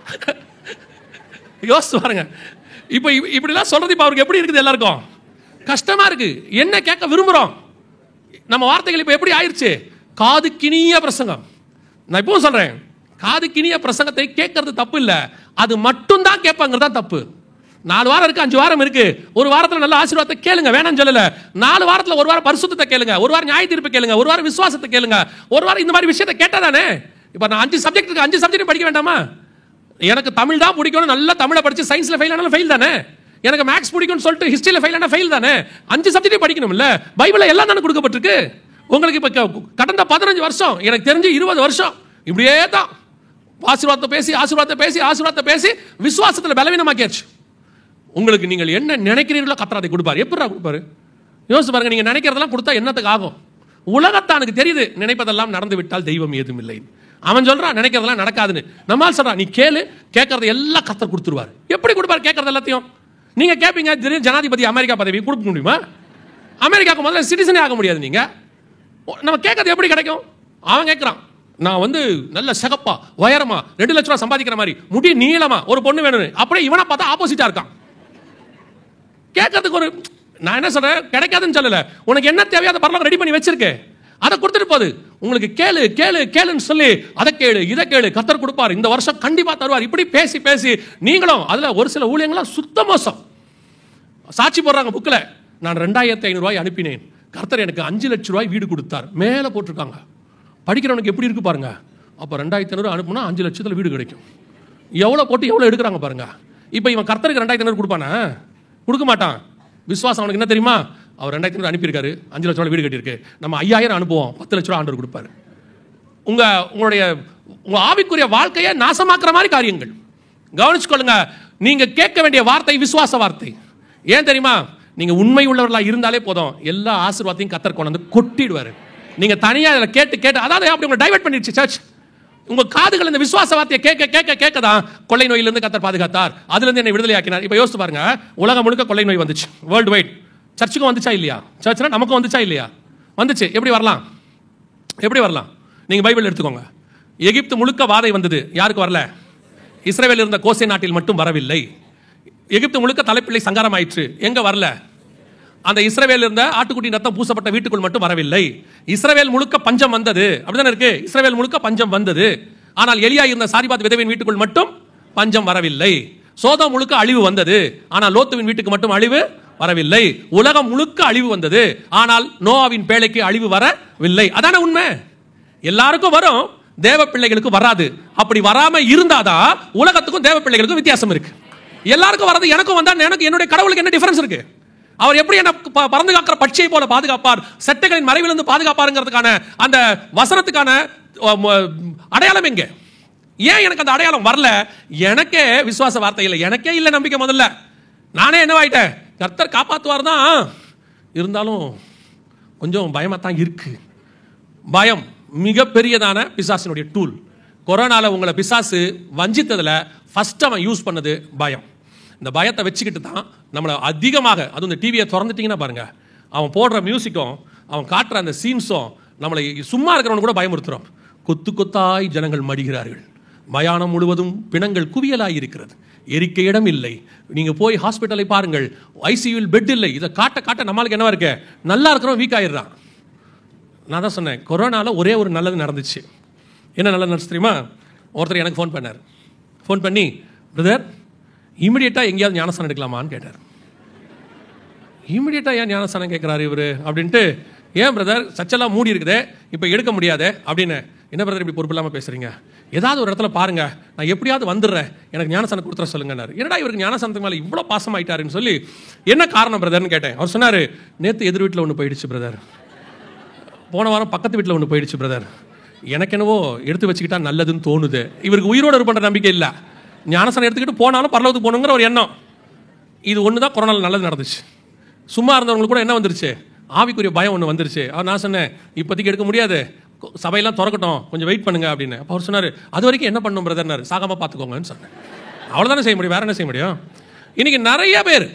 யோசிச்சு பாருங்க. இப்போ இப்படிலாம் சொல்றது இப்போ அவருக்கு எப்படி இருக்குது? எல்லாருக்கும் கஷ்டமா இருக்கு. என்ன கேட்க விரும்புகிறோம்? நம்ம வார்த்தைகள் இப்போ எப்படி ஆயிடுச்சு? காதுக்கினிய பிரசங்கம், நான் இப்பவும் சொல்றேன், காது கிணிய பிரசங்கத்தை கேட்கறது தப்பு இல்லை, அது மட்டும் தான் கேட்பாங்கிறது தான் தப்பு. 4 வாரம் இருக்கு, 5 வாரம் இருக்கு, ஒரு வாரத்தில் நல்ல ஆசீர்வாதத்தை கேளுங்க, வேணாம் சொல்லல. 4 வாரத்தில் ஒரு வாரம் பரிசுத்தத்தை கேளுங்க, ஒரு வாரம் நியாய தீர்ப்பு கேளுங்க, ஒரு வாரம் விசுவாசத்தை கேளுங்க, ஒரு வாரம் இந்த மாதிரி விஷயத்தை கேட்டாதானே. இப்போ நான் 5 சப்ஜெக்ட் படிக்க வேண்டாமா? எனக்கு தமிழ் தான் பிடிக்கும், நல்லா தமிழை படிச்சு சயின்ஸ்ல ஃபெயில் ஆனாலும் ஃபெயில் தானே. எனக்கு மேக்ஸ் பிடிக்கும்னு சொல்லிட்டு ஹிஸ்டரியில ஃபெயில் ஆனா ஃபெயில் தானே. 5 சப்ஜெக்ட் படிக்கணும் இல்ல? பைபிள்ல எல்லாம் தானே கொடுக்கப்பட்டிருக்கு. உங்களுக்கு இப்ப கடந்த 15 வருஷம், எனக்கு தெரிஞ்சு 20 வருஷம் இப்படியே தான் ஆசீர்வாதத்தை பேசி விசுவாசத்துல பலவீனமாக்கியாச்சு. உங்களுக்கு நீங்கள் என்ன நினைக்கிறீர்களோ கர்த்தர் அதை கொடுப்பாரு. எப்படிடா கொடுப்பாரு? யோசிச்சு பாருங்க. நீங்க நினைக்கிறதெல்லாம் கொடுத்தா என்னத்துக்கு ஆகும்? உலகத்தானுக்கு தெரியுது நினைப்பதெல்லாம் நடந்து விட்டால் தெய்வம் ஏதும் இல்லை. அவன் சொல்றான் நினைக்கிறதெல்லாம் நடக்காதுன்னு. நம்மால் சொல்றான் நீ கேளு, கேட்கறது எல்லாம் கர்த்தர் கொடுத்துருவாரு. எப்படி கொடுப்பாரு கேட்கறது எல்லாத்தையும்? நீங்க கேட்பீங்க, ஜனாதிபதி அமெரிக்கா பதவி கொடுக்க முடியுமா? அமெரிக்காவுக்கு முதல்ல சிட்டிசனே ஆக முடியாது. நீங்க நம்ம கேட்கறது எப்படி கிடைக்கும்? அவன் கேட்கறான், நான் நல்ல சிகப்பா உயரமா 2 லட்சம் ரூபாய் சம்பாதிக்கிற மாதிரி முடி நீளமா ஒரு பொண்ணு வேணும். அப்படியே இவனை பார்த்தா ஆப்போசிட்டா இருக்கான். கேட்கறதுக்கு நான் என்ன சொல்றேன், கிடைக்காதுன்னு சொல்லல. உனக்கு என்ன தேவையோ அதை பரவாயில்ல ரெடி பண்ணி வச்சிருக்கேன், அதை கொடுத்துட்டு போகுது. உங்களுக்கு கேளுன்னு சொல்லி அதை கேளு இதை கேளு, கர்த்தர் கொடுப்பார், இந்த வருஷம் கண்டிப்பா தருவார். இப்படி பேசி நீங்களும் அதுல ஒரு சில ஊழியங்களும் சுத்த மோசம். சாட்சி போடுறாங்க புக்கில், நான் 2500 ரூபாய் அனுப்பினேன், கர்த்தர் எனக்கு 5 லட்சம் ரூபாய் வீடு கொடுத்தார். மேலே போட்டிருக்காங்க. படிக்கிறவனுக்கு எப்படி இருக்கு பாருங்க. அப்போ 2500 அனுப்புனா 5 லட்சத்தில் வீடு கிடைக்கும். எவ்வளோ போட்டு எவ்வளோ எடுக்கிறாங்க பாருங்க. இப்போ இவன் கர்த்தருக்கு 2500 கொடுப்பானா? கொடுக்க மாட்டான். விசுவாசம் அவனுக்கு என்ன தெரியுமா? அவர் 2500 அனுப்பியிருக்காரு, 5 லட்சம் ரூபாய் வீடு கட்டியிருக்கு, நம்ம 5000 அனுப்புவோம், 10 லட்ச ரூபா ஆண்டவர் கொடுப்பாரு. உங்க ஆவிக்குரிய வாழ்க்கையை நாசமாக்குற மாதிரி காரியங்கள் கவனிச்சுக்கொள்ளுங்க. நீங்க கேட்க வேண்டிய வார்த்தை விசுவாச வார்த்தை. ஏன் தெரியுமா? நீங்க உண்மை உள்ளவர்களா இருந்தாலே போதும், எல்லா ஆசீர்வாதத்தையும் கர்த்தர் கொண்டு வந்து கொட்டிடுவாரு. நீங்க தனியா கேட்டு அதாவது அப்படி உங்களை டைவர்ட் பண்ணிடுச்சு சர்ச். உங்க காதுகள் இந்த விசுவாச வார்த்தையை கேட்க தான் கொள்ளை நோயிலிருந்து கர்த்தர் பாதுகாத்தார், அதுல இருந்து என்னை விடுதலை ஆக்கினார். இப்ப யோசிச்சு பாருங்க, உலகம் முழுக்க கொள்ளை நோய் வந்துச்சு, வேர்ல்டு வைட். சர்ச்சுக்கும் வந்துச்சா இல்லையா? சர்ச்னா நமக்கும் வந்துச்சா இல்லையா? வந்துச்சு. எப்படி வரலாம்? நீங்க பைபிள் எடுத்துக்கோங்க. எகிப்து முழுக்க வாதை வந்தது, யாருக்கு வரல? இஸ்ரவேல் இருந்த கோசே நாட்டில் மட்டும் வரவில்லை. எகிப்து முழுக்க தலைப்பிள்ளை சங்காரம் ஆயிற்று, எங்க வரல? அந்த இஸ்ரவேல் இருந்த ஆட்டுக்குட்டி ரத்தம் பூசப்பட்ட வீட்டுக்குள் மட்டும் வரவில்லை. இஸ்ரவேல் முழுக்க பஞ்சம் வந்தது, அப்படிதானே இருக்கு? இஸ்ரவேல் முழுக்க பஞ்சம் வந்தது. ஆனால் எலியா இருந்த சாரிபாத் விதவின் வீட்டுக்குள் மட்டும் பஞ்சம் வரவில்லை. சோதோம் முழுக்க அழிவு வந்தது, ஆனால் லோத்துவின் வீட்டுக்கு மட்டும் அழிவு வரவில்லை. உலகம் முழுக்க அழிவு வந்தது, ஆனால் நோவாவின் பேழைக்கு அழிவு வரவில்லை. அதான உண்மை. எல்லாருக்கும் வரும், தேவ பிள்ளைகளுக்கு வராது. அப்படி வராம இருந்தாதான் உலகத்துக்கும் தேவ பிள்ளைகளுக்கும் வித்தியாசம் இருக்கு. எல்லாருக்கும் வரது, எனக்கும் வந்தா எனக்கு என்னுடைய கடவுளுக்கு என்ன டிஃபரன்ஸ் இருக்கு? அவர் எப்படி என்ன பறந்து காக்கிற பட்சியை போல பாதுகாப்பார், செட்டைகளின் மறைவிலிருந்து பாதுகாப்பாருங்கிறதுக்கான அந்த வசனத்துக்கான அடையாளம் எங்க? ஏன் எனக்கு அந்த அடையாளம் வரல? எனக்கே விசுவாச வார்த்தை இல்லை, எனக்கே இல்லை நம்பிக்கை. முதல்ல நானே என்னவாயிட்டேன், கர்த்தர் காப்பாற்றுவார் தான், இருந்தாலும் கொஞ்சம் பயமா தான் இருக்கு. பயம் மிகப்பெரியதான பிசாசினுடைய டூல். கொரோனால உங்களை பிசாசு வஞ்சித்ததுல ஃபர்ஸ்ட் அவன் யூஸ் பண்ணது பயம். இந்த பயத்தை வச்சுக்கிட்டு தான் நம்மளை அதிகமாக, அதுவும் இந்த டிவியை திறந்துட்டீங்கன்னா பாருங்க, அவன் போடுற மியூசிக்கும் அவன் காட்டுற அந்த சீன்ஸும் நம்மளை சும்மா இருக்கிறவனு கூட பயமுறுத்துறோம். கொத்து கொத்தாய் ஜனங்கள் மடிகிறார்கள், மயானம் முழுவதும் பிணங்கள் குவியலாய் இருக்கிறது, எரிக்க இடம் இல்லை. நீங்க போய் ஹாஸ்பிட்டலை பாருங்கள், ஐசியூவில் பெட் இல்லை. இதை காட்ட நம்மளுக்கு என்னவா இருக்க, நல்லா இருக்கிறவன் வீக் ஆயிடுறான். நான் தான் சொன்னேன், கொரோனால ஒரே ஒரு நல்லது நடந்துச்சு. என்ன நல்லது நடந்துச்சு தெரியுமா? ஒருத்தர் எனக்கு ஃபோன் பண்ணி பிரதர் இமிடியேட்டாக எங்கேயாவது ஞானஸ்தானம் எடுக்கலாமான்னு கேட்டார். இமிடியேட்டாக ஏன் ஞானஸ்தானம் கேட்குறாரு இவர் அப்படின்ட்டு, ஏன் பிரதர் சர்ச்செல்லாம் மூடி இருக்குதே, இப்போ எடுக்க முடியாதே அப்படின்னு. என்ன பிரதர் இப்படி பொறுப்பு இல்லாமல் பேசுறீங்க, ஏதாவது ஒரு இடத்துல பாருங்க, நான் எப்படியாவது வந்துடுறேன், எனக்கு ஞானஸ்தானம் கொடுத்துற சொல்லுங்கன்னாரு. என்னடா இவருக்கு ஞானஸ்தானத்துக்கு மேலே இவ்வளோ பாசமாயிட்டாருன்னு சொல்லி, என்ன காரணம் பிரதர்னு கேட்டேன். அவர் சொன்னார், நேற்று எதிர் வீட்டில் ஒன்று போயிடுச்சு பிரதர், போன வாரம் பக்கத்து வீட்டில் ஒன்று போயிடுச்சு பிரதர், எனக்கு என்னவோ எடுத்து வச்சுக்கிட்டா நல்லதுன்னு தோணுது. இவருக்கு உயிரோடு இருப்பன்ற நம்பிக்கை இல்லை, ஞானஸ்தானம் எடுத்துக்கிட்டு போனாலும் பரலோகத்துக்கு போகணுங்கிற ஒரு எண்ணம். இது ஒன்று தான் கொரோனாவில் நல்லது நடந்துச்சு. சும்மா இருந்தவங்களுக்கு கூட என்ன வந்துருச்சு, ஆவிக்குரிய பயம் ஒன்று வந்துருச்சு. அவர் நான் சொன்னேன், இப்போதைக்கு எடுக்க முடியாது, சபையெல்லாம் திறக்கட்டும், கொஞ்சம் வெயிட் பண்ணுங்க அப்படின்னு. அப்போ அவர் சொன்னார், அது வரைக்கும் என்ன பண்ணணும் பிரதர்னாரு, சாகாமல் பார்த்துக்கோங்கன்னு சொன்னேன். அவ்வளோதானே செய்ய முடியும், வேற என்ன செய்ய முடியும்? இன்னைக்கு நிறைய பேர்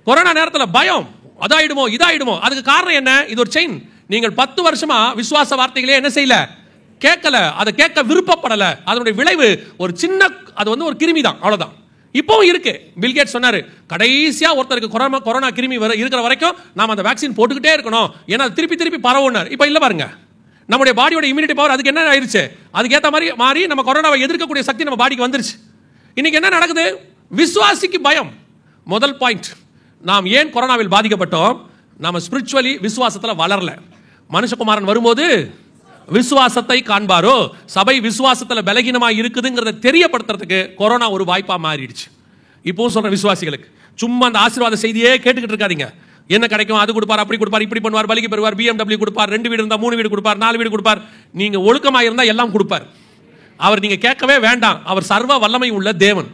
கொரோனா நேரத்தில் பயம், அதாயிடுமோ இதாயிடுமோ. அதுக்கு காரணம் என்ன? இது ஒரு செயின். நீங்கள் 10 வருஷமா விசுவாச வார்த்தைகளே என்ன செய்யல, கேட்கல, அதை கேட்க விருப்பப்படல. அதனுடைய விளைவு ஒரு சின்ன, அது ஒரு கிருமி தான், அவ்வளவுதான். இப்பவும் இருக்கு. பில்கேட் சொன்னாரு, கடைசியா ஒருத்தருக்கு கொரோனா கிருமி இருக்கிற வரைக்கும் நாம அந்த வேக்சின் போட்டுக்கிட்டே இருக்கணும், ஏன்னா திருப்பி பரவுனார். இப்ப இல்ல பாருங்க, நம்முடைய பாடியோட இம்யூனிட்டி பவர் அதுக்கு என்ன ஆயிடுச்சு, அதுக்கேற்ற மாதிரி மாறி நம்ம கொரோனாவை எதிர்க்கக்கூடிய சக்தி நம்ம பாடிக்கு வந்துருச்சு. இன்னைக்கு என்ன நடக்குது? விசுவாசிக்கு பயம். முதல் பாயிண்ட், நாம் ஏன் கொரோனாவில் பாதிக்கப்பட்டோம்? நாம ஸ்பிரிச்சுவலி விசுவாசத்தில் வளரல. மனுஷகுமாரன் வரும்போது விசுவாசத்தை காண்பாரோ, சபை விசுவாசத்தில் பலகீனமாக இருக்குதுங்கிறத தெரியப்படுத்துறதுக்கு கொரோனா ஒரு வாய்ப்பா மாறிடுச்சு. இப்போவும் சொல்ற விசுவாசிகளுக்கு சும்மா அந்த ஆசீர்வாத செய்தியே கேட்டுக்கிட்டு இருக்காதீங்க. என்ன கிடைக்கும், அது கொடுப்பார், அப்படி கொடுப்பார், இப்படி பண்ணுவார், பலிக்கு பெறுவார், BMW கொடுப்பார், 2 வீடு இருந்தால் 3 வீடு கொடுப்பார், 4 வீடு கொடுப்பார். நீங்க ஒழுக்கமாக இருந்தால் எல்லாம் கொடுப்பார். அவர் நீங்க கேட்கவே வேண்டாம். அவர் சர்வ வல்லமை உள்ள தேவன்.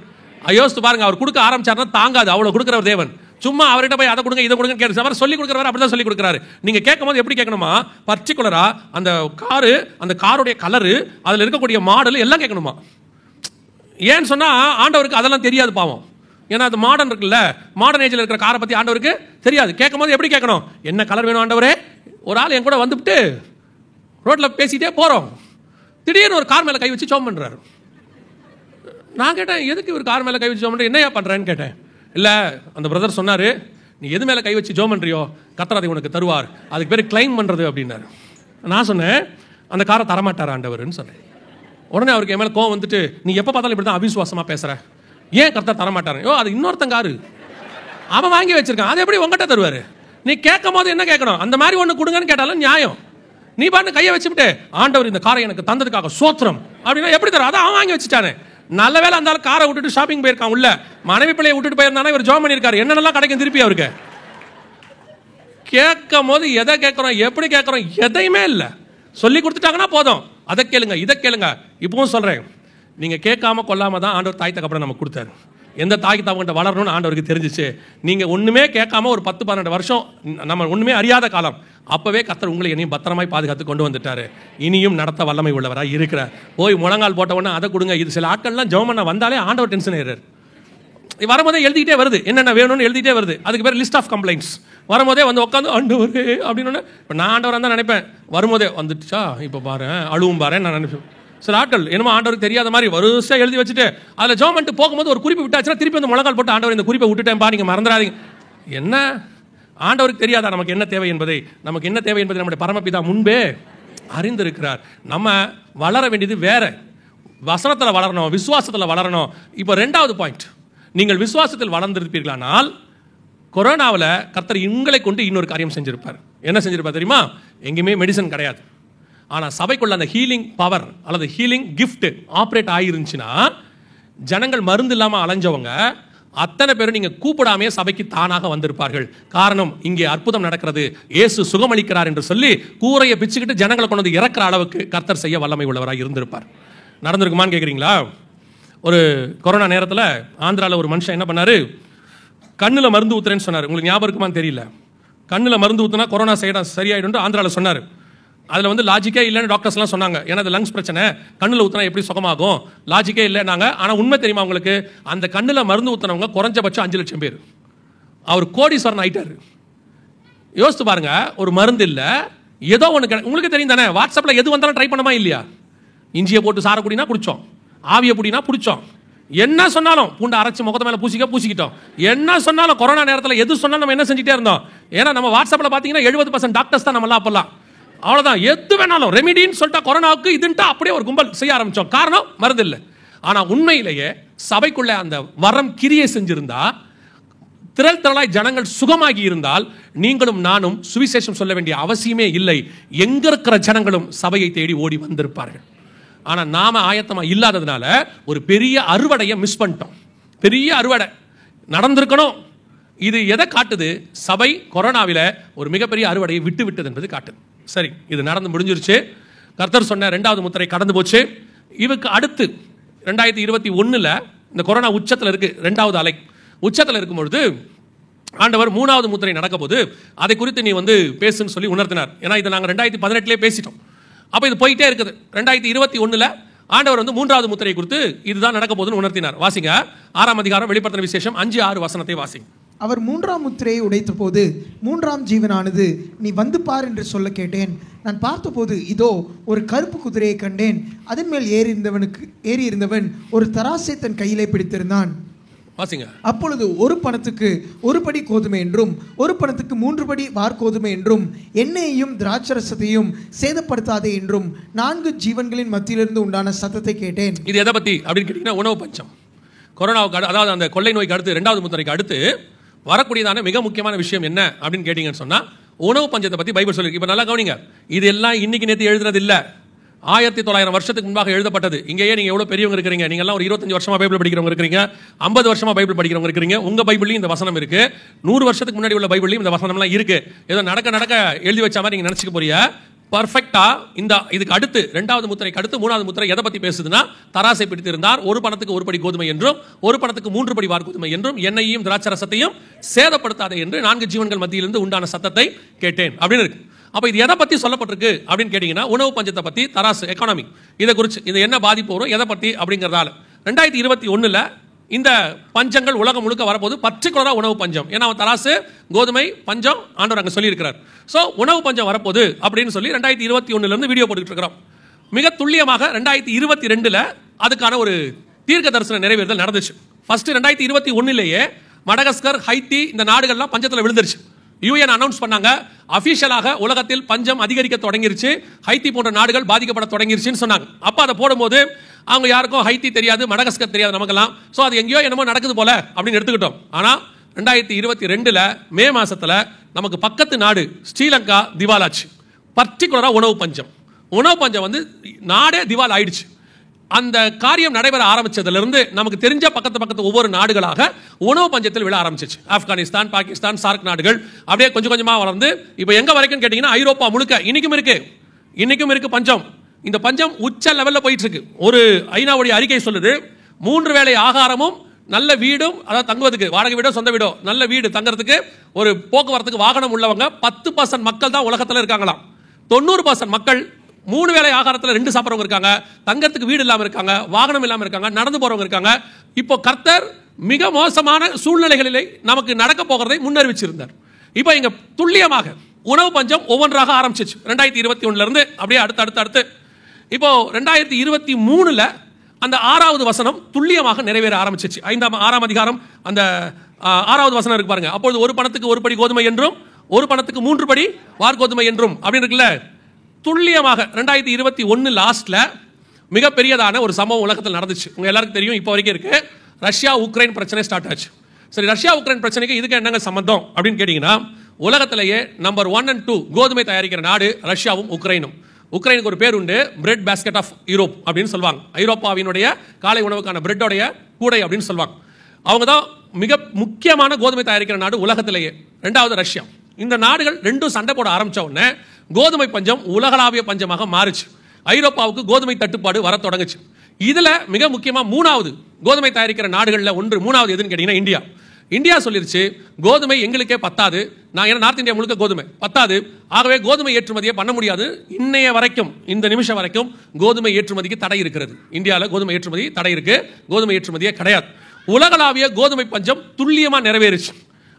யோசித்து பாருங்க, அவர் கொடுக்க ஆரம்பிச்சாருன்னா தாங்காது, அவ்வளவு கொடுக்கிறவர் தேவன். சும்மா அவர்கிட்ட போய் அதை கொடுங்க இதை கொடுங்க கேட்டு அவர் சொல்லி கொடுக்குறவர் அப்படிதான் சொல்லி கொடுக்குறாரு. நீங்க கேட்கும் போது எப்படி கேட்கணுமா, பர்டிகுலரா அந்த காரு, அந்த காருடைய கலரு, அதுல இருக்கக்கூடிய மாடல் எல்லாம் கேட்கணுமா. ஏன்னு சொன்னா ஆண்டவருக்கு அதெல்லாம் தெரியாது பாவம். ஏன்னா அது மாடர்ன் இருக்குல்ல, மாடர்ன் ஏஜில் இருக்கிற காரை பத்தி ஆண்டவருக்கு தெரியாது. கேட்கும் போது எப்படி கேட்கணும், என்ன கலர் வேணும் ஆண்டவரே. ஒரு ஆள் என் கூட வந்துவிட்டு ரோட்ல பேசிட்டே போறோம், திடீர்னு ஒரு கார் மேல கை வச்சு ஜெபம் பண்றாரு. நான் கேட்டேன், எதுக்கு இவர் கார் மேல கை வச்சு ஜெபம் பண்ற, என்னையா பண்றேன்னு கேட்டேன். இல்ல அந்த பிரதர் சொன்னாரு, நீ எது மேல கை வச்சு ஜெபம் பண்றியோ கர்த்தர் அதை உனக்கு தருவார், அதுக்கு பேரு கிளைம் பண்றது அப்படின்னாரு. நான் சொன்னேன், அந்த காரை தரமாட்டார் ஆண்டவர்னு சொன்னேன். உடனே அவருக்கு என் மேல கோவம் வந்துட்டு, நீ எப்ப பார்த்தாலும் இப்படி தான் அவிசுவாசமா பேசுற, ஏன் கர்த்தர் தரமாட்டாரு? அது இன்னொருத்தன் காரு, அவன் வாங்கி வச்சிருக்கான், அது எப்படி உங்ககிட்ட தருவாரு? நீ கேட்கும் போது என்ன கேட்கணும், அந்த மாதிரி ஒண்ணு கொடுங்கன்னு கேட்டாலும் நியாயம். நீ பாட்டு கையை வச்சுட்டு ஆண்டவர் இந்த காரை எனக்கு தந்ததுக்காக சோத்திரம் அப்படின்னா எப்படி தரும்? அதான் அவன் வாங்கி வச்சுட்டானே. நல்ல வேலை அந்த காரை விட்டுட்டு ஷாப்பிங் போயிருக்கான், உள்ள மனைவி பிள்ளையை விட்டுட்டு போயிருந்தானே இவர் ஜெபம் பண்ணியிருக்காரு, என்னென்னலாம் கிடைக்கும் திருப்பி அவருக்கு. கேட்கும் போது எதை கேட்கிறோம், எப்படி கேட்கிறோம், எதையுமே இல்லை. சொல்லி கொடுத்துட்டாங்கன்னா போதும், அதை கேளுங்க இதை கேளுங்க. இப்பவும் சொல்றேன், நீங்க கேட்காம கொள்ளாம தான் ஆண்டவர் தாய் தகப்பனை நமக்கு கொடுத்தாரு. எந்த தாய் தகவன்கிட்ட வளரணும்னு ஆண்டவருக்கு தெரிஞ்சிச்சு. நீங்க ஒண்ணுமே கேட்காம ஒரு 10-12 வருஷம் நம்ம ஒண்ணுமே அறியாத காலம், அப்பவே கர்த்தர் உங்களை என்னையும் பத்திரமாய் பாதுகாத்து கொண்டு வந்துட்டாரு. இனியும் நடத்த வல்லமை உள்ளவராக இருக்கிறார். போய் முழங்கால் போட்ட உடனே அதை கொடுங்க, இது சில ஆட்கள்லாம் ஜெபம் பண்ண வந்தாலே ஆண்டவர் டென்ஷன் ஏறாரு. வரும்போதே எழுதிட்டே வருது, என்னென்ன வேணும்னு எழுதிட்டே வருது. அதுக்கு பேர் லிஸ்ட் ஆஃப் கம்ப்ளைண்ட்ஸ். வரும்போதே வந்து உட்காந்து ஆண்டவர் அப்படின்னு, இப்போ நான் ஆண்டவர் தான் நினைப்பேன். வரும்போதே வந்துட்டுச்சா இப்போ பாரு அழுவும் பாரு நான் நினைப்பேன். சில ஆட்கள் என்னமோ ஆண்டவருக்கு தெரியாத மாதிரி வரிசையாக எழுதி வச்சுட்டு அதில் ஜெபம் பண்ணிட்டு போகும்போது ஒரு குறிப்பு விட்டாச்சுன்னா திருப்பி வந்து முழங்கால் போட்டு ஆண்டவர் இந்த குறிப்பை விட்டுட்டேன்பா நீங்கள் மறந்துடாதீங்க. என்ன ஆண்டவருக்கு தெரியாதா நமக்கு என்ன தேவை என்பதை? நமக்கு என்ன தேவை என்பதை நம்முடைய பரமபிதா முன்பே அறிந்திருக்கிறார். நம்ம வளர வேண்டியது வேற, வசனத்தில் வளரணும், விசுவாசத்தில் வளரணும். இப்போ 2வது பாயிண்ட், நீங்கள் விசுவாசத்தில் வளர்ந்திருப்பீர்களானால் கொரோனாவில் கர்த்தர் உங்களை கொண்டு இன்னொரு காரியம் செஞ்சிருப்பார். என்ன செஞ்சிருப்பார் தெரியுமா? எங்கேயுமே மெடிசன் கிடையாது, ஆனால் சபைக்குள்ள அந்த ஹீலிங் பவர் அல்லது ஹீலிங் கிஃப்ட் ஆப்ரேட் ஆகிருந்துச்சுன்னா ஜனங்கள் மருந்து இல்லாமல் அலைஞ்சவங்க அத்தனை பேரும் நீங்க கூப்பிடாமே சபைக்கு தானாக வந்திருப்பார்கள். காரணம், இங்கே அற்புதம் நடக்கிறது, இயேசு சுகமளிக்கிறார் என்று சொல்லி கூரையை பிச்சுக்கிட்டு ஜனங்களை கொண்டு வந்து இறக்குற அளவுக்கு கர்த்தர் செய்ய வல்லமை உள்ளவராக இருந்திருப்பார். நடந்திருக்குமான்னு கேட்குறீங்களா? ஒரு கொரோனா நேரத்தில் ஆந்திராவில் ஒரு மனுஷன் என்ன பண்ணாரு, கண்ணில் மருந்து ஊத்துறேன்னு சொன்னார். உங்களுக்கு ஞாபகம் இருக்குமான்னு தெரியல. கண்ணில் மருந்து ஊத்துனா கொரோனா சரியாயிடும் ஆந்திராவில் சொன்னார். அதில் வந்து லாஜிக்கே இல்லைன்னு டாக்டர்ஸ்லாம் சொன்னாங்க. ஏன்னா அது லங்ஸ் பிரச்சனை, கண்ணில் ஊற்றினா எப்படி சுகமாகும், லாஜிக்கே இல்லைனாங்க. ஆனால் உண்மை தெரியுமா உங்களுக்கு, அந்த கண்ணில் மருந்து ஊற்றினவங்க குறைஞ்சபட்சம் 5 லட்சம் பேர். அவர் கோடீஸ்வரன் ஆயிட்டாரு. யோசித்து பாருங்க, ஒரு மருந்து இல்லை, ஏதோ ஒன்று உங்களுக்கு தெரியும் தானே. வாட்ஸ்அப்பில் எது வந்தாலும் ட்ரை பண்ணமா இல்லையா? இஞ்சியை போட்டு சார குடினா குடித்தோம், ஆவியை புடினா பிடிச்சோம், என்ன சொன்னாலும் பூண்டை அரைச்சி முகத்த மேலே பூசிக்கிட்டோம். என்ன சொன்னாலும் கொரோனா நேரத்தில் எது சொன்னாலும் நம்ம என்ன செஞ்சுட்டே இருந்தோம். ஏன்னா நம்ம வாட்ஸ்அப்பில் பார்த்தீங்கன்னா 70% டாக்டர்ஸ் தான் நம்மளாம் அப்பெல்லாம். அவ்வளவுதான், எது வேணாலும் ரெமிடின்னு சொல்லிட்டா கொரோனாவுக்கு இதுன்ட்டு அப்படியே ஒரு கும்பல் செய்ய ஆரம்பிச்சோம். காரணம் மருந்து இல்லை. ஆனா உண்மையிலேயே சபைக்குள்ள அந்த வரம் கிரியை செஞ்சிருந்தா, திரளாய் ஜனங்கள் சுகமாகி இருந்தால் நீங்களும் நானும் சுவிசேஷம் சொல்ல வேண்டிய அவசியமே இல்லை. எங்க இருக்கிற ஜனங்களும் சபையை தேடி ஓடி வந்திருப்பார்கள். ஆனா நாம ஆயத்தமா இல்லாததுனால ஒரு பெரிய அறுவடையை மிஸ் பண்ணிட்டோம். பெரிய அறுவடை நடந்திருக்கணும். இது எதை காட்டுது? சபை கொரோனாவில ஒரு மிகப்பெரிய அறுவடையை விட்டது என்பது காட்டுது. சரி, இது நடந்து முடிஞ்சிருச்சு. கர்த்தர் சொன்ன 2வது முத்திரை கடந்து போச்சு. இதுக்கு அடுத்து 2021 இந்த கொரோனா உச்சத்தில் இருக்கு, 2வது அலை உச்சத்தில் இருக்கும்பொழுது ஆண்டவர் 3வது முத்திரை நடக்க போது அதை குறித்து நீ வந்து பேசுன்னு சொல்லி உணர்த்தினார். ஏன்னா இதை நாங்கள் 2018 பேசிட்டோம். அப்போ இது போயிட்டே இருக்குது. 2021 ஆண்டவர் வந்து 3வது முத்திரை குறித்து இதுதான் நடக்க போதுன்னு உணர்த்தினார். வாசிங்க 6ஆம் அதிகாரம் வெளிப்படுத்தின விசேஷம் 5-6 வசனத்தை வாசிங்க. அவர் 3ஆம் முத்திரையை உடைத்த போது 3ஆம் ஜீவனானது, நீ வந்து பார் என்று சொல்ல கேட்டேன். நான் பார்த்தபோது இதோ ஒரு கருப்பு குதிரையை கண்டேன். அதன் மேல் ஏறி இருந்தவன் ஒரு தராசை தன் கையிலே பிடித்திருந்தான். வாசிங்க. அப்பொழுது ஒரு பணத்துக்கு ஒரு படி கோதுமை என்றும் ஒரு பணத்துக்கு 3 படி வார்கோதுமை என்றும் எண்ணெயையும் திராட்சரசத்தையும் சேதப்படுத்தாதே என்றும் 4 ஜீவன்களின் மத்தியிலிருந்து உண்டான சத்தத்தை கேட்டேன். இது எதை பத்தி அப்படின்னு கேட்டீங்கன்னா உணவு பஞ்சம். கொரோனாவுக்கு அதாவது அந்த கொள்ளை நோய்க்கு அடுத்து 2வது முத்திரைக்கு அடுத்து வரக்கூடியதான மிக முக்கியமான விஷயம் என்ன அப்படின்னு கேட்டீங்கன்னு சொன்னா உணவு பஞ்சத்தை பத்தி பைபிள் சொல்லிருக்கு. இப்ப நல்லா கவனிங்க, இது எல்லாம் இன்னைக்கு நேற்று எழுதுறது இல்ல, 1900 வருஷத்துக்கு முன்பாக எழுதப்பட்டது. இங்கேயே நீங்க எவ்வளவு பெரியவங்க இருக்கிறீங்க, நீங்க எல்லாம் ஒரு 25 வருஷமா பைபிள் படிக்கிறவங்க இருக்கிறீங்க, 50 வருஷமா பைபிள் படிக்கிறவங்க இருக்கிறீங்க. உங்க பைபிள்லயும் இந்த வசனம் இருக்கு, 100 வருஷத்துக்கு முன்னாடி உள்ள பைபிள்லயும் இந்த வசனம் எல்லாம் இருக்கு. ஏதோ நடக்க எழுதி வச்ச மாதிரி நீங்க நினைச்சுக்க போறீங்க. பர்ஃபெக்டா இதுக்கு அடுத்து 2வது முத்திரைக்கு அடுத்து 3வது முத்திரை எதை பத்தி பேசுதுன்னா தராசை பிடித்திருந்தார், ஒரு பணத்துக்கு ஒரு படி கோதுமை என்றும் ஒரு பணத்துக்கு 3 படி வார்கோதுமை என்றும் எண்ணெயையும் திராட்சரசத்தையும் சேதப்படுத்தாதே என்று 4 ஜீவன்கள் மத்தியிலிருந்து உண்டான சத்தத்தை கேட்டேன் அப்படின்னு இருக்கு. அப்ப இது எதை பத்தி சொல்லப்பட்டிருக்கு அப்படின்னு கேட்டீங்கன்னா உணவு பஞ்சத்தை பத்தி, தராசு எக்கானமி இதை குறித்து, இது என்ன பாதிப்பு வரும் எதை பத்தி அப்படிங்கறதால 2021 இந்த பஞ்சங்கள் உலகம் முழுக்க வரப்போது. பர்டிகுலரா உணவு பஞ்சம், ஏன்னா தராசு கோதுமை பஞ்சம் ஆண்டவர் அங்க சொல்லி இருக்கிறார். சோ உணவு பஞ்சம் வரப்போது அப்படின்னு சொல்லி 2021 இருந்து வீடியோ போட்டுட்டு இருக்கிறோம். மிக துல்லியமாக 2022 அதுக்கான ஒரு தீர்க்க தரிசன நிறைவேறுதல் நடந்துச்சு. ஃபர்ஸ்ட் 2021 மடகஸ்கர், ஹைத்தி இந்த நாடுகள்லாம் பஞ்சத்துல விழுந்துருச்சு. யூஎன் அனௌன்ஸ் பண்ணாங்க, அபிஷியலாக உலகத்தில் பஞ்சம் அதிகரிக்க தொடங்கிருச்சு, ஹைத்தி போன்ற நாடுகள் பாதிக்கப்பட தொடங்கிருச்சுன்னு சொன்னாங்க. அப்ப அதை போடும்போது அவங்க யாருக்கும் ஹைத்தி தெரியாது, மடகஸ்கர் தெரியாது நமக்கெல்லாம். சோ அது எங்கேயோ என்னமோ நடக்குது போல அப்படின்னு எடுத்துக்கிட்டோம். ஆனா 2022 மே மாசத்துல நமக்கு பக்கத்து நாடு ஸ்ரீலங்கா திவாலாச்சு. பர்டிகுலரா உணவு பஞ்சம் நாடே திவால் ஆயிடுச்சு. அந்த காரியம் நடைபெற ஆரம்பிச்சதிலிருந்து நமக்கு தெரிஞ்ச பக்கத்து ஒவ்வொரு நாடுகளாக உணவு பஞ்சத்தில் விழ ஆரம்பிச்சிச்சு. ஆப்கானிஸ்தான், பாகிஸ்தான், சார்க் நாடுகள் அப்படியே கொஞ்சம் கொஞ்சமா வளர்ந்து இப்ப எங்க வரைக்கும் கேட்டீங்கன்னா ஐரோப்பா முழுக்க இன்னைக்கும் இருக்கு பஞ்சம். இந்த பஞ்சம் உச்ச லெவல்ல போயிட்டு இருக்கு. ஒரு ஐநாவுடைய அறிக்கை சொல்லுது, 3 வேளை ஆகாரமும் நல்ல வீடும், அதாவது தங்குவதுக்கு வாடகை வீடோ சொந்த வீடோ, நல்ல வீடு தங்கறதுக்கு ஒரு போக்குவரத்துக்கு வாகனம் உள்ளவங்க 10% மக்கள் தான் உலகத்துல இருக்காங்களாம். 90% மக்கள் 3 வேளை ஆகாரத்தில் 2 சாப்பிட்றவங்க இருக்காங்க, தங்கறதுக்கு வீடு இல்லாம இருக்காங்க, வாகனம் இல்லாம இருக்காங்க, நடந்து போறவங்க இருக்காங்க. இப்போ கர்த்தர் மிக மோசமான சூழ்நிலைகளிலே நமக்கு நடக்க போகிறதை முன்னறிவிச்சிருந்தார். இப்போ இங்க துல்லியமாக உணவு பஞ்சம் ஒவ்வொன்றாக ஆரம்பிச்சிச்சு 2021 இருந்து அப்படியே அடுத்து. இப்போ 2023 அந்த 6வது வசனம் துல்லியமாக நிறைவேற ஆரம்பிச்சிச்சு. 6ஆம் அதிகாரம் அந்த 6வது வசனம் இருக்கு பாருங்க. அப்பொழுது ஒரு பணத்துக்கு ஒரு படி கோதுமை என்றும் ஒரு பணத்துக்கு 3 படி வார்கோதுமை என்றும் அப்படின்னு இருக்குல்ல. துல்லியமாக 2021 லாஸ்ட்ல மிகப்பெரியதான ஒரு சம்பவம் உலகத்தில் நடந்துச்சு. உங்க எல்லாருக்கும் தெரியும், இப்போ வரைக்கும் இருக்கு. ரஷ்யா உக்ரைன் பிரச்சனை ஸ்டார்ட் ஆச்சு. சரி, ரஷ்யா உக்ரைன் பிரச்சனைக்கு இதுக்கு என்னங்க சம்பந்தம் அப்படின்னு கேட்டீங்கன்னா, உலகத்திலேயே நம்பர் 1 and 2 கோதுமை தயாரிக்கிற நாடு ரஷ்யாவும் உக்ரைனும். உக்ரைனுக்கு ஒரு பேர் உண்டு, பிரெட் பாஸ்கெட் ஆஃப் யூரோப் அப்படின்னு சொல்லுவாங்க. ஐரோப்பாவினுடைய காலை உணவுக்கான பிரெட்டோடைய கூடை அப்படின்னு சொல்லுவாங்க. அவங்க தான் மிக முக்கியமான கோதுமை தயாரிக்கிற நாடு உலகத்திலேயே. 2வது ரஷ்யா. இந்த நாடுகள் ரெண்டும் சண்டை போட ஆரம்பிச்ச உடனே கோதுமை பஞ்சம் உலகளாவிய பஞ்சமாக மாறுச்சு. ஐரோப்பாவுக்கு கோதுமை தட்டுப்பாடு வர தொடங்குச்சு. இதுல மிக முக்கியமா 3வது கோதுமை தயாரிக்கிற நாடுகள்ல 3வது எதுன்னு கேட்டீங்கன்னா இந்தியா சொல்லிருச்சு, கோதுமை எங்களுக்கே பத்தாது, நான் ஏன்னா நார்த் இந்தியா முழுக்க கோதுமை பத்தாது, ஆகவே கோதுமை ஏற்றுமதியை பண்ண முடியாது. இன்னைய வரைக்கும், இந்த நிமிஷம் வரைக்கும் கோதுமை ஏற்றுமதிக்கு தடை இருக்கிறது. இந்தியாவில் கோதுமை ஏற்றுமதி தடை இருக்கு, கோதுமை ஏற்றுமதியே கிடையாது. உலகளாவிய கோதுமை பஞ்சம் துல்லியமா நிறைவேறுச்சு.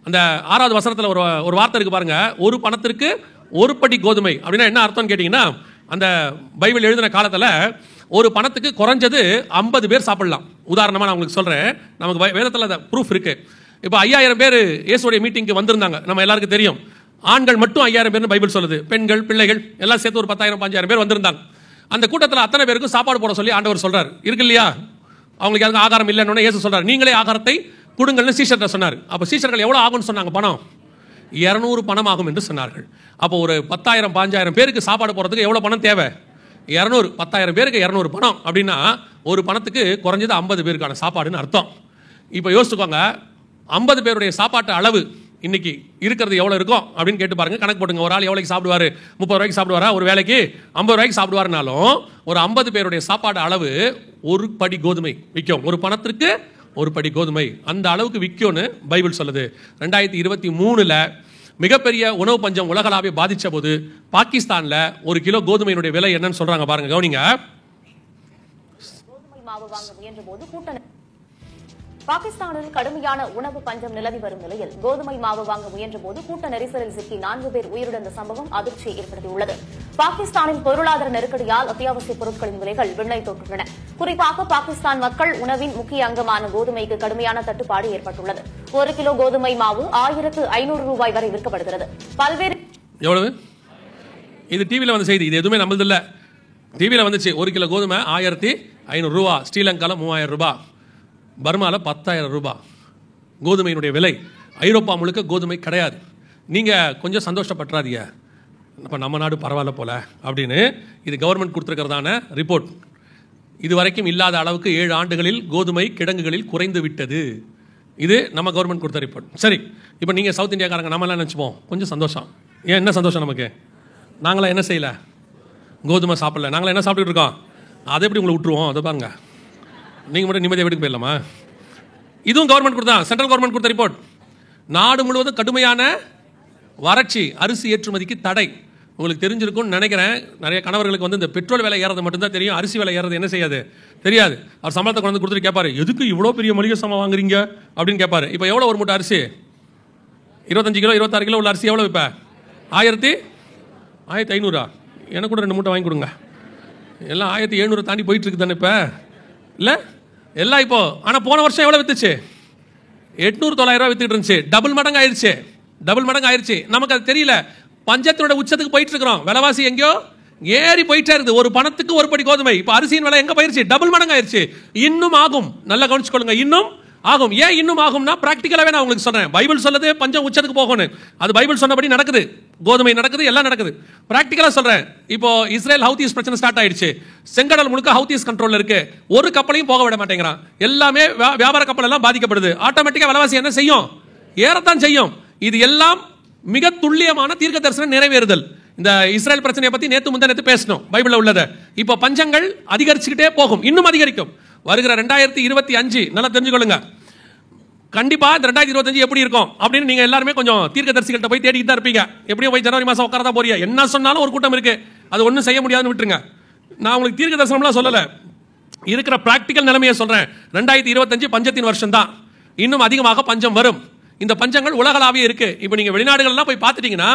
அந்த 6வது வசனத்துல ஒரு வார்த்தை இருக்கு பாருங்க, ஒரு பணத்திற்கு ஒரு படி கோதுமை அப்படின்னா என்ன அர்த்தம்னு கேட்டீங்கன்னா, அந்த பைபிள் எழுதின காலத்துல ஒரு பணத்துக்கு குறைஞ்சது 50 பேர் சாப்பிடலாம். உதாரணமா நான் உங்களுக்கு சொல்றேன், நமக்கு வேதத்துல ப்ரூஃப் இருக்கு. இப்போ 5000 பேர் இயேசுடைய மீட்டிங்க்கு வந்திருந்தாங்க, நம்ம எல்லாருக்கும் தெரியும். ஆண்கள் மட்டும் 5000 பேர்னு பைபிள் சொல்லுது, பெண்கள் பிள்ளைகள் எல்லாம் சேர்த்து ஒரு 10,000 5,000 பேர் வந்திருந்தாங்க. அந்த கூட்டத்தில் அத்தனை பேருக்கும் சாப்பாடு போட சொல்லி ஆண்டவர் சொல்றாரு. இருக்கு இல்லையா, அவங்களுக்கு யாருக்கும் ஆகாரம் இல்லைன்னு இயேசு சொல்றாரு, நீங்களே ஆகாரத்தை கொடுங்கள்னு சீஷர்கிட்ட சொன்னார். அப்போ சீஷர்கள் எவ்வளவு ஆகும்னு சொன்னாங்க, பணம் 200 பணம் ஆகும் என்று சொன்னார்கள். அப்போ ஒரு 10,000 5,000 பேருக்கு சாப்பாடு போறதுக்கு எவ்வளவு பணம் தேவை? 200. 10,000 பேருக்கு 200 பணம் அப்படின்னா ஒரு பணத்துக்கு குறைஞ்சது 50 பேருக்கான சாப்பாடுன்னு அர்த்தம். இப்போ யோசிச்சுக்கோங்க, 50 பேருடைய சாப்பாட்டு அளவு இன்னைக்கு இருக்கிறது எவ்வளவு இருக்கும் அப்படின்னு கேட்டு பாருங்க, கணக்கு போட்டுங்க. ஒரு ஆள் எவ்வளவு சாப்பிடுவாரு? 30 ரூபாய்க்கு சாப்பிடுவாரா? ஒரு வேலைக்கு 50 ரூபாய்க்கு சாப்பிடுவாருனாலும் ஒரு 50 பேருடைய சாப்பாடு அளவு ஒரு படி கோதுமை விற்கும். ஒரு பணத்திற்கு ஒரு படி கோதுமை அந்த அளவுக்கு விற்கும்னு பைபிள் சொல்லுது. 2023 மிகப்பெரிய உணவு பஞ்சம் உலகளாவே பாதிச்ச போது பாகிஸ்தான்ல 1 கிலோ கோதுமையினுடைய விலை என்னன்னு சொல்றாங்க பாருங்க, கவனிங்க. கோதுமை மாவு வாங்க முயன்ற போது பாகிஸ்தானில் கடுமையான உணவு பஞ்சம் நிலவி வரும் நிலையில் கோதுமை மாவு வாங்க முயன்ற போது கூட்ட நெரிசலில் சிக்கி 4 பேர் உயிரிழந்த சம்பவம் அதிர்ச்சியை ஏற்படுத்தியுள்ளது. பாகிஸ்தானின் பொருளாதார நெருக்கடியால் அத்தியாவசிய பொருட்களின் விலைகள் விண்ணை தொட்டுள்ளன. குறிப்பாக பாகிஸ்தான் மக்கள் உணவின் முக்கிய அங்கமான கோதுமைக்கு கடுமையான தட்டுப்பாடு ஏற்பட்டுள்ளது. 1 கிலோ கோதுமை மாவு 1500 ரூபாய் வரை விற்கப்படுகிறது. பல்வேறு எவ்வளவு? இது டிவியில் வந்த செய்தி, இது எதுவுமே நம்மளது இல்லை. டிவியில் வந்துச்சு 1 கிலோ கோதுமை 1500 ரூபா, ஸ்ரீலங்காவில் 3000 ரூபாய், பர்மாவில் 10,000 ரூபாய் கோதுமையினுடைய விலை. ஐரோப்பா முழுக்க கோதுமை கிடையாது. நீங்கள் கொஞ்சம் சந்தோஷப்பட்டுறாதீங்க, இப்போ நம்ம நாடு பரவாயில்ல போல அப்படின்னு. இது கவர்மெண்ட் கொடுத்துருக்கிறதான ரிப்போர்ட். இது வரைக்கும் இல்லாத அளவுக்கு 7 ஆண்டுகளில் கோதுமை கிடங்குகளில் குறைந்து விட்டது. இது நம்ம கவர்மெண்ட் கொடுத்த ரிப்போர்ட். சரி, இப்போ நீங்கள் சவுத் இந்தியாக்காரங்க நம்மளாம் நினச்சிப்போம் கொஞ்சம் சந்தோஷம். ஏன், என்ன சந்தோஷம் நமக்கு? நாங்களாம் என்ன செய்யலை, கோதுமை சாப்பிடல, நாங்களாம் என்ன சாப்பிட்டுட்டு இருக்கோம்? அதை எப்படி உங்களை விட்டுருவோம்? அதை பாருங்க, நீங்கள் மட்டும் நிம்மதியாக வீட்டுக்கு போயிடலாமா? இதுவும் கவர்மெண்ட் கொடுத்தா, சென்ட்ரல் கவர்மெண்ட் கொடுத்த ரிப்போர்ட். நாடு முழுவதும் கடுமையான வறட்சி, அரிசி ஏற்றுமதிக்கு தடை. உங்களுக்கு தெரிஞ்சிருக்கும்னு நினைக்கிறேன், நிறைய கணவர்களுக்கு வந்து இந்த பெட்ரோல் விலை ஏறது மட்டும்தான் தெரியும், அரிசி விலை ஏறது என்ன செய்யாது தெரியாது. அவர் சம்பளத்தை கொண்டு வந்து கொடுத்துட்டு கேட்பாரு, எதுக்கு இவ்வளோ பெரிய மளிகை சாமான் வாங்குறீங்க அப்படின்னு கேட்பாரு. இப்போ எவ்வளோ ஒரு மூட்டை அரிசி? 25 கிலோ 26 கிலோ உள்ள அரிசி எவ்வளோ இப்போ? 1500. எனக்கு கூட 2 மூட்டை வாங்கி கொடுங்க. எல்லாம் 1700 தாண்டி போயிட்டு இருக்கு தானே இப்போ, இல்லை எல்லாம் இப்போ. ஆனால் போன வருஷம் எவ்வளோ வித்துச்சு? 800-900 வித்துட்டு இருந்துச்சு. டபுள் மடங்கு ஆயிடுச்சு. நமக்கு அது தெரியல. பஞ்சத்தினோட உச்சத்துக்கு போயிட்டு இருக்கிறோம். விலைவாசி எங்கேயோ ஏறி போயிட்டே இருக்குது. ஒரு பணத்துக்கு ஒரு படி கோதுமை. இப்போ அரிசியின் விலை எங்க போயிருச்சு? டபுள் மடங்கு ஆயிடுச்சு. இன்னும் ஆகும். நல்லா கவனிச்சுக்கொள்ளுங்க, இன்னும் ஆகும். ஏன் இன்னும் ஆகும்னா, பிராக்டிக்கலாவே நான் உங்களுக்கு சொல்றேன். பைபிள் சொல்லுது பஞ்சம் உச்சத்துக்கு போகணும். அது பைபிள் சொன்னபடி நடக்குது. கோதுமை நடக்குது, எல்லாம் நடக்குது. பிராக்டிக்கலா சொல்றேன். இப்போ இஸ்ரேல் ஹவுதீஸ் பிரச்சனை ஸ்டார்ட் ஆயிடுச்சு. செங்கடல் முழுக்க ஹவுதீஸ் கண்ட்ரோல்ல இருக்கு. ஒரு கப்பலையும் போக விட மாட்டேங்கிறான். எல்லாமே வியாபார கப்பல் எல்லாம் பாதிக்கப்படுது. ஆட்டோமேட்டிக்கா விலைவாசி என்ன செய்யும்? ஏறத்தான் செய்யும். இது எல்லாம் மிக துல்லியமான தீர்க்க தரிசனம் நிறைவேறுதல். இந்த இஸ்ரேல் பிரச்சனையை பத்தி நேத்து பேசணும், பைபிள்ல உள்ளத. இப்போ பஞ்சங்கள் அதிகரிச்சுக்கிட்டே போகும், இன்னும் அதிகரிக்கும். வருகிற 2025 நல்லா தெரிஞ்சுக்கொள்ளுங்க. கண்டிப்பா இந்த 2025 எப்படி இருக்கும் அப்படின்னு நீங்க எல்லாருமே கொஞ்சம் தீர்க்க தரிசிகள்கிட்ட போய் தேடிட்டு தான் இருப்பீங்க. எப்படியும் போய் ஜனவரி மாசம் உட்காரதான் போறீங்க. என்ன சொன்னாலும் ஒரு கூட்டம் இருக்கு, அது ஒன்றும் செய்ய முடியாதுன்னு விட்டுருங்க. நான் உங்களுக்கு தீர்க்க தரிசனம்லாம் சொல்லல, இருக்கிற பிராக்டிக்கல் நிலைமையை சொல்றேன். 2025 பஞ்சத்தின் வருஷம் தான். இன்னும் அதிகமாக பஞ்சம் வரும். இந்த பஞ்சங்கள் உலகளாவே இருக்கு. இப்போ நீங்க வெளிநாடுகள்லாம் போய் பார்த்துட்டீங்கன்னா,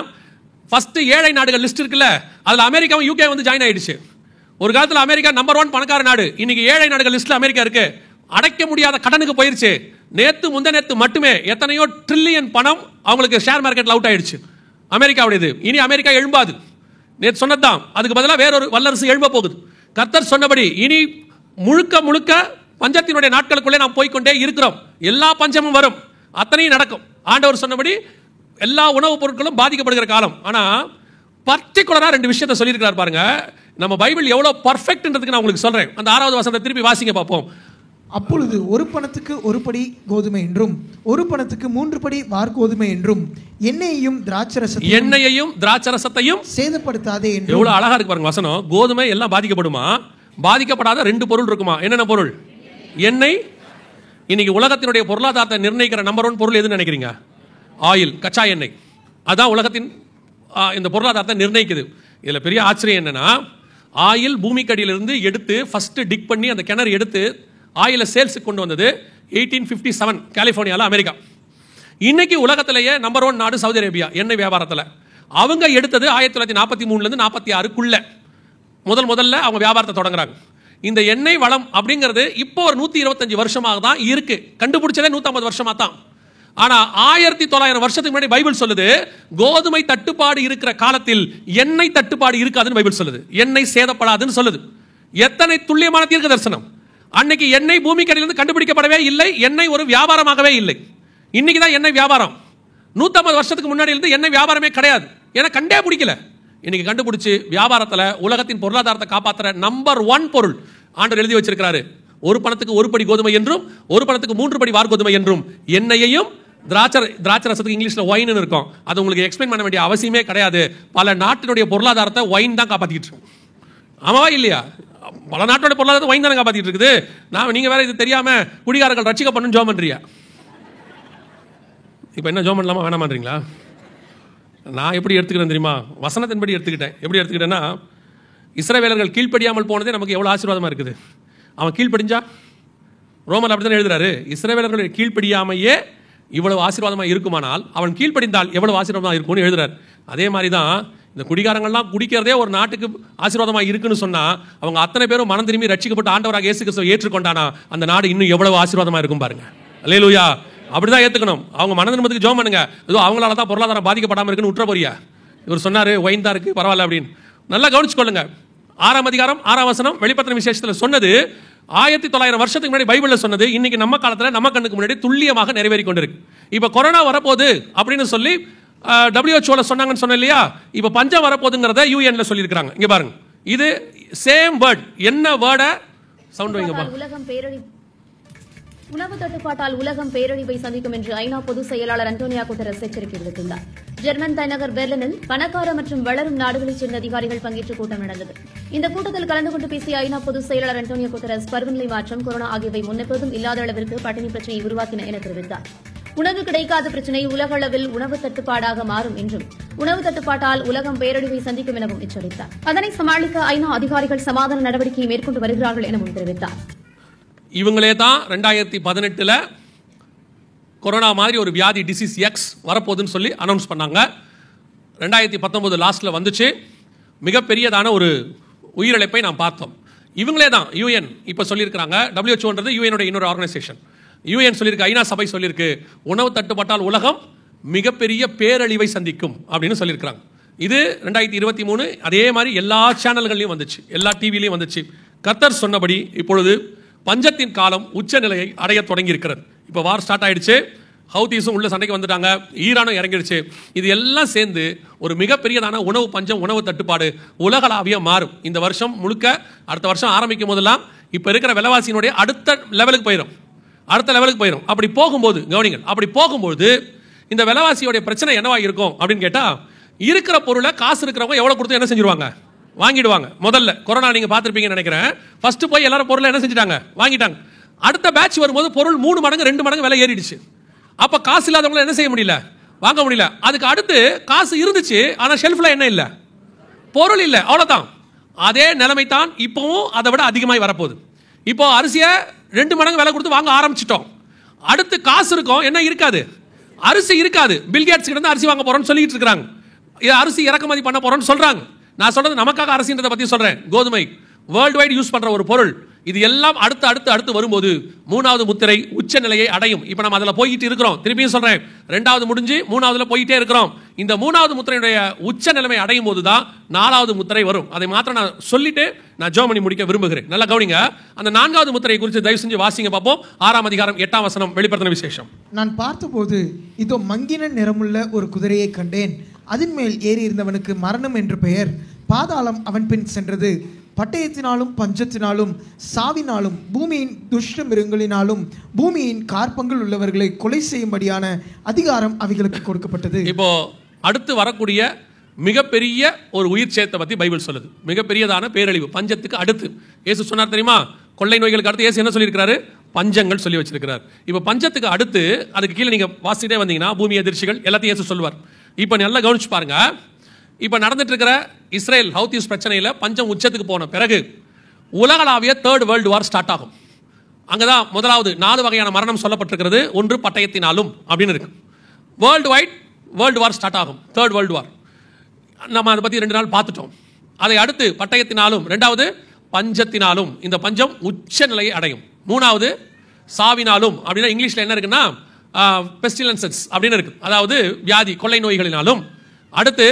ஃபர்ஸ்ட் ஏழை நாடுகள் லிஸ்ட் இருக்குல்ல, அதுல அமெரிக்காவும் யூகே வந்து ஜாயின் ஆயிடுச்சு. ஒரு காலத்தில் அமெரிக்கா நம்பர் 1 பணக்கார நாடு. இன்னைக்கு ஏழை நாடுகள் லிஸ்ட்ல அமெரிக்கா இருக்கு. அடைக்க முடியாத கடனுக்கு போயிருச்சு. முந்தநேத்து மட்டுமே எத்தனையோ ட்ரில்லியன் பணம் அவங்களுக்கு ஷேர் மார்க்கெட்ல அவுட் ஆயிடுச்சு அமெரிக்காவுடையது. இனி அமெரிக்கா எழும்பாது. நேற்று சொன்னதான், அதுக்கு பதிலாக வேறொரு வல்லரசு எழும்ப போகுது. கர்த்தர் சொன்னபடி இனி முழுக்க முழுக்க பஞ்சத்தினுடைய நாட்களுக்குள்ளே நாம் போய்கொண்டே இருக்கிறோம். எல்லா பஞ்சமும் வரும், அத்தனையும் நடக்கும். ஆண்டவர் சொன்னபடி எல்லா உணவுப் பொருட்களும் பாதிக்கப்படுகிற காலம். ஆனா பர்டிகுலரா 2 விஷயத்தை சொல்லியிருக்கிறார் பாருங்க. நம்ம பைபிள் எவ்வளவு பர்ஃபெக்ட்ன்றதுக்கு நான் உங்களுக்கு சொல்றேன். அந்த 6வது வசனத்தை திருப்பி வாசிங்க பார்ப்போம். அப்பொழுது 1 பணத்துக்கு 1 படி கோதுமை என்றும் 1 பணத்துக்கு 3 படி வார்கோதுமை என்றும் எண்ணெயையும் திராட்சரசத்தையும் சேதப்படுத்தாதே என்று. எவ்வளவு அழகா இருக்கு பாருங்க வசனம். கோதுமை எல்லாம் பாதிக்கப்படுமா? பாதிக்கப்படாத 2 பொருள் இருக்குமா? என்னென்ன பொருள்? எண்ணெய். இன்னைக்கு உலகத்தினுடைய பொருளாதாரத்தை நிர்ணயிக்கிற நம்பர் 1 பொருள் எதுன்னு நினைக்கிறீங்க? ஆயில், கச்சா எண்ணெய். அதான் உலகத்தின் இந்த பொருளாதாரத்தை நிர்ணயிக்குது. இதுல பெரிய ஆச்சரியம் என்னன்னா, ஆயில் பூமிக்கடியிலிருந்து எடுத்து ஃபர்ஸ்ட் டிக் பண்ணி அந்த கிணறு எடுத்து ஆயில சேல்ஸுக்கு கொண்டு வந்தது 1857 கலிபோர்னியாவில், அமெரிக்கா. இன்னைக்கு உலகத்திலேயே நம்பர் 1 நாடு சவுதி அரேபியா எண்ணெய் வியாபாரத்தில். அவங்க எடுத்தது 1943 46 முதல்ல அவங்க வியாபாரத்தை தொடங்குறாங்க. இந்த எண்ணெய் வளம் அப்படிங்கிறது இப்போ ஒரு 125 வருஷமாக தான் இருக்கு. கண்டுபிடிச்சதே 150 வருஷமா தான். ஆனா 1900 வருஷத்துக்கு முன்னாடி பைபிள் சொல்லுது, கோதுமை தட்டுப்பாடு இருக்கிற காலத்தில் எண்ணெய் தட்டுப்பாடு இருக்காதுன்னு பைபிள் சொல்லுது. எண்ணெய் சேதப்படாதுன்னு சொல்லுது. எத்தனை துல்லியமான தீர்க்க தரிசனம்! அன்னைக்கு எண்ணெய் பூமிக்கடியிலிருந்து கண்டுபிடிக்கப்படவே இல்லை. எண்ணெய் ஒரு வியாபாரமாகவே இல்லை. இன்னைக்கு தான் எண்ணெய் வியாபாரம். 150 வருஷத்துக்கு முன்னாடி இருந்து எண்ணெய் வியாபாரமே கிடையாது. ஏன்னா கண்டே பிடிக்கல. இன்னைக்கு கண்டுபிடிச்சு வியாபாரத்தில் உலகத்தின் பொருளாதாரத்தை காப்பாற்றுற நம்பர் 1 பொருள் ஆண்டவர் எழுதி வச்சிருக்கிறாரு. 1 பணத்துக்கு 1 படி கோதுமை என்றும் 1 பணத்துக்கு 3 படி வார்கோதுமை என்றும் எண்ணெயையும் திராட்சரசத்துக்கு இங்கிலீஷ்ல ஒயின் இருக்கும். அது உங்களுக்கு எக்ஸ்பிளைன் பண்ண வேண்டிய அவசியமே கிடையாது. பல நாட்டினுடைய பொருளாதாரத்தை ஒயின் தான் காப்பாத்திட்டு இருக்கு. ஆமாவா இல்லையா? பல நாட்டோட பொருளாதாரத்தை ஒயின் தானே காப்பாத்திட்டு இருக்குது. நீங்க வேற இது தெரியாம குடிகாரர்கள் ரட்சிக்கப்படணும் ஜோம் பண்றியா? இப்போ என்ன ஜோம் பண்ணலாமா வேணாமான்றீங்களா? நான் எப்படி எடுத்துக்கிறேன் தெரியுமா? வசனத்தின்படி எடுத்துக்கிட்டேன். எப்படி எடுத்துக்கிட்டேன்னா, இஸ்ரவேலர்கள் கீழ்ப்படியாமல் போனதே நமக்கு எவ்வளவு ஆசீர்வாதமா இருக்குது. அவன் கீழ்ப்படிஞ்சா, ரோமர் அப்படித்தான் எழுதுறாரு, இஸ்ரவேலர்களுடைய கீழ்ப்படியாமையே இவ்வளவு ஆசீர்வாதமாக இருக்குமானால் அவன் கீழ்ப்படிந்தால் எவ்வளவு ஆசீர்வாதமாக இருக்கும்னு எழுதுறாரு. அதே மாதிரி தான் இந்த குடிகாரங்கள்லாம் குடிக்கிறதே ஒரு நாட்டுக்கு ஆசீர்வாதமாக இருக்குன்னு சொன்னால் அவங்க அத்தனை பேரும் மனம் திரும்பி ரட்சிக்கப்பட்டு ஆண்டவராக இயேசு கிறிஸ்துவை ஏற்றுக்கொண்டானா அந்த நாடு இன்னும் எவ்வளவு ஆசீர்வாதமாக இருக்கும் பாருங்க. அல்லேலூயா. அப்படிதான் ஏற்றுக்கணும். அவங்க மன திரும்பத்துக்கு ஜெபம் பண்ணுங்க. ஏதோ அவங்களால தான் பொருளாதாரம் பாதிக்கப்படாமல் இருக்குன்னு விட்டுற போறியா? இவர் சொன்னார் ஒயின் தான் இருக்குது பரவாயில்ல அப்படின்னு. நல்லா கவனிச்சுக்கொள்ளுங்க. 6ஆம் அதிகாரம் 6ஆம் வசனம் வெளிப்படுத்தின விசேஷத்தில் சொன்னது 1900 வருஷத்துக்கு முன்னாடி பைபிளில் சொன்னது இன்னைக்கு நம்ம காலத்தில் நம்ம கண்ணுக்கு முன்னாடி துல்லியமாக நிறைவேறி கொண்டிருக்கு. இப்போ கொரோனா வரப்போகுது அப்படின்னு சொல்லி WHO சொன்னாங்கன்னு சொன்ன இல்லையா? இப்போ பஞ்சம் வரப்போகுதுங்கிறத UN சொல்லியிருக்காங்க. இங்கே பாருங்க, இது சேம் வேர்ட். என்ன வேர்டை சவுண்ட் வைங்கப்பா? உணவு தட்டுப்பாட்டால் உலகம் பேரழிவை சந்திக்கும் என்று ஐநா பொதுச் செயலாளர் அன்டோனியோ குட்டரஸ் எச்சரிக்கை விடுத்துள்ளார். ஜெர்மன் தலைநகர் பெர்லினில் பணக்கார மற்றும் வளரும் நாடுகளைச் சேர்ந்த அதிகாரிகள் பங்கேற்ற கூட்டம் நடந்தது. இந்த கூட்டத்தில் கலந்து கொண்டு பேசிய ஐநா பொதுச் செயலாளர் அன்டோனியோ குட்டரஸ் பருவநிலை மாற்றம், கொரோனா ஆகியவை முன்னெப்போதும் இல்லாத அளவிற்கு பட்டினி பிரச்சினையை உருவாக்கின என தெரிவித்தார். உணவு கிடைக்காத பிரச்சினை உலக அளவில் உணவு தட்டுப்பாடாக மாறும் என்றும் உணவு தட்டுப்பாட்டால் உலகம் பேரழிவை சந்திக்கும் எனவும் எச்சரித்தார். அதனை சமாளிக்க ஐநா அதிகாரிகள் சமாதான நடவடிக்கையை மேற்கொண்டு வருகிறார்கள் எனவும் தெரிவித்தார். இவங்களே தான் 2018 கொரோனா மாதிரி ஒரு வியாதி டிசீஸ் எக்ஸ் வரப்போகுதுன்னு சொல்லி அனௌன்ஸ் பண்ணாங்க. 2019 லாஸ்ட்டில் வந்துச்சு. மிகப்பெரியதான ஒரு உயிரிழப்பை நாம் பார்த்தோம். இவங்களே தான் UN இப்போ சொல்லியிருக்கிறாங்க. WHO யூஎனுடைய இன்னொரு ஆர்கனைசேஷன். UN சொல்லியிருக்கு, ஐநா சபை சொல்லியிருக்கு, உணவு தட்டுப்பாட்டால் உலகம் மிகப்பெரிய பேரழிவை சந்திக்கும் அப்படின்னு சொல்லியிருக்கிறாங்க. இது 2023 அதே மாதிரி எல்லா சேனல்கள்லையும் வந்துச்சு, எல்லா டிவிலையும் வந்துச்சு. கர்த்தர் சொன்னபடி இப்பொழுது பஞ்சத்தின் காலம் உச்சநிலையை அடைய தொடங்கி இருக்கிறது. இப்போ வார் ஸ்டார்ட் ஆயிடுச்சு. ஹவுதீஸும் உள்ள சண்டைக்கு வந்துட்டாங்க, ஈரானும் இறங்கிடுச்சு. இது எல்லாம் சேர்ந்து ஒரு மிகப்பெரியதான உணவு பஞ்சம், உணவு தட்டுப்பாடு உலகளாவிய மாறும். இந்த வருஷம் முழுக்க அடுத்த வருஷம் ஆரம்பிக்கும் போதெல்லாம் இப்போ இருக்கிற விலைவாசியினுடைய அடுத்த லெவலுக்கு போயிடும். அப்படி போகும்போது கவனிங்கள், அப்படி போகும்போது இந்த விலைவாசியோடைய பிரச்சனை என்னவா இருக்கும் அப்படின்னு கேட்டால், இருக்கிற பொருளை காசு இருக்கிறவங்க எவ்வளோ கொடுத்து என்ன செஞ்சிருவாங்க? வாங்கிடுவாங்க. முதல்ல கொரோனா நீங்க பார்த்துருப்பீங்கன்னு நினைக்கிறேன். ஃபர்ஸ்ட் போய் எல்லாரும் பொருளை என்ன செஞ்சுட்டாங்க? வாங்கிட்டாங்க. அடுத்த பேட்ச் வரும்போது பொருள் 3 மடங்கு 2 மடங்கு விலை ஏறிடுச்சு. அப்ப காசு இல்லாதவங்க என்ன செய்ய முடியல? வாங்க முடியல. அதுக்கு அடுத்து காசு இருந்துச்சு, ஆனா ஷெல்ஃப்ல என்ன இல்லை? பொருள் இல்லை. அவ்வளவுதான். அதே நிலைமை தான் இப்பவும் அதை விட அதிகமாய் வரப்போகுது. இப்போ அரிசியை 2 மடங்கு விலை கொடுத்து வாங்க ஆரம்பிச்சிட்டோம். அடுத்து காசு இருக்கும், என்ன இருக்காது? அரிசி இருக்காது. பில்கேட்ஸ் கிட்ட அரிசி வாங்க போறோம்னு சொல்லிட்டு இருக்காங்க. அரிசி இறக்குமதி பண்ண போறோம்னு சொல்றாங்க. நான் சொல்றது நமக்காக அரசின்றதை பத்தி சொல்றேன். கோதுமை வேர்ல்டு வைட் யூஸ் பண்ற ஒரு பொருள். இது எல்லாம் அடுத்து வரும்போது 3வது முத்திரை உச்ச நிலையை அடையும். இப்போ நம்ம அதில் போயிட்டு இருக்கிறோம். திருப்பியும் சொல்றேன், 2வது முடிஞ்சு 3வதுல போயிட்டே இருக்கிறோம். இந்த 3வது முத்திரையுடைய உச்ச நிலைமை அடையும் போது தான் 4வது முத்திரை வரும். அதை மாத்திரம் நான் சொல்லிட்டு நான் ஜெபம் பண்ணி முடிக்க விரும்புகிறேன். நல்லா கவனிங்க. அந்த 4வது முத்திரை குறித்து தயவு செஞ்சு வாசிங்க பார்ப்போம். 6ஆம் அதிகாரம் 8ஆம் வசனம் வெளிப்படுத்தின விசேஷம். நான் பார்த்தபோது இதோ மங்கின நிறமுள்ள ஒரு குதிரையை கண்டேன். அதன் மேல் ஏறி இருந்தவனுக்கு மரணம் என்று பெயர். பாதாளம் அவன் பின் சென்றது. பட்டயத்தினாலும் பஞ்சத்தினாலும் சாவினாலும் பூமியின் துஷ்ட மிருகங்களினாலும் பூமியின் கார்பங்கள் உள்ளவர்களை கொலை செய்யும்படியான அதிகாரம் அவைகளுக்கு கொடுக்கப்பட்டது. இப்போ அடுத்து வரக்கூடிய மிகப்பெரிய ஒரு உயிர் சேதத்தை பத்தி பைபிள் சொல்லுது. மிகப்பெரியதான பேரழிவு பஞ்சத்துக்கு அடுத்து. இயேசு சொன்னார் தெரியுமா? கொள்ளை நோய்களுக்கு அடுத்து இயேசு என்ன சொல்லியிருக்கிறாரு? பஞ்சங்கள் சொல்லி வச்சிருக்கிறார். இப்போ பஞ்சத்துக்கு அடுத்து அதுக்கு கீழே நீங்க வாசிட்டே வந்தீங்கன்னா பூமி எதிர்ச்சிகள் எல்லாத்தையும் இயேசு சொல்லுவார். இப்போ நல்லா கவனிச்சு பாருங்க. இப்போ நடந்துட்டு இருக்கிற இஸ்ரேல் ஹவுதீஸ் பிரச்சனையில் பஞ்சம் உச்சத்துக்கு போன பிறகு உலகளாவிய 3rd வேர்ல்டு வார் ஸ்டார்ட் ஆகும். அங்கதான் முதலாவது 4 வகையான மரணம் சொல்லப்பட்டிருக்கிறது. ஒன்று பட்டயத்தினாலும் அப்படின்னு இருக்கு. World wide world war start ஆகும். 3rd world war. நம்ம அதை பத்தி 2 நாள் பார்த்துட்டோம். அதை அடுத்து பட்டயத்தினாலும், 2வது பஞ்சத்தினாலும் இந்த பஞ்சம் உச்ச நிலையை அடையும். 3வது சாவினாலும் அப்படின்னா இங்கிலீஷ்ல என்ன இருக்குன்னா பெஸ்டிலன்சஸ் அப்படின்னு இருக்கு. அதாவது வியாதி கொள்ளை நோய்களினாலும். அடுத்து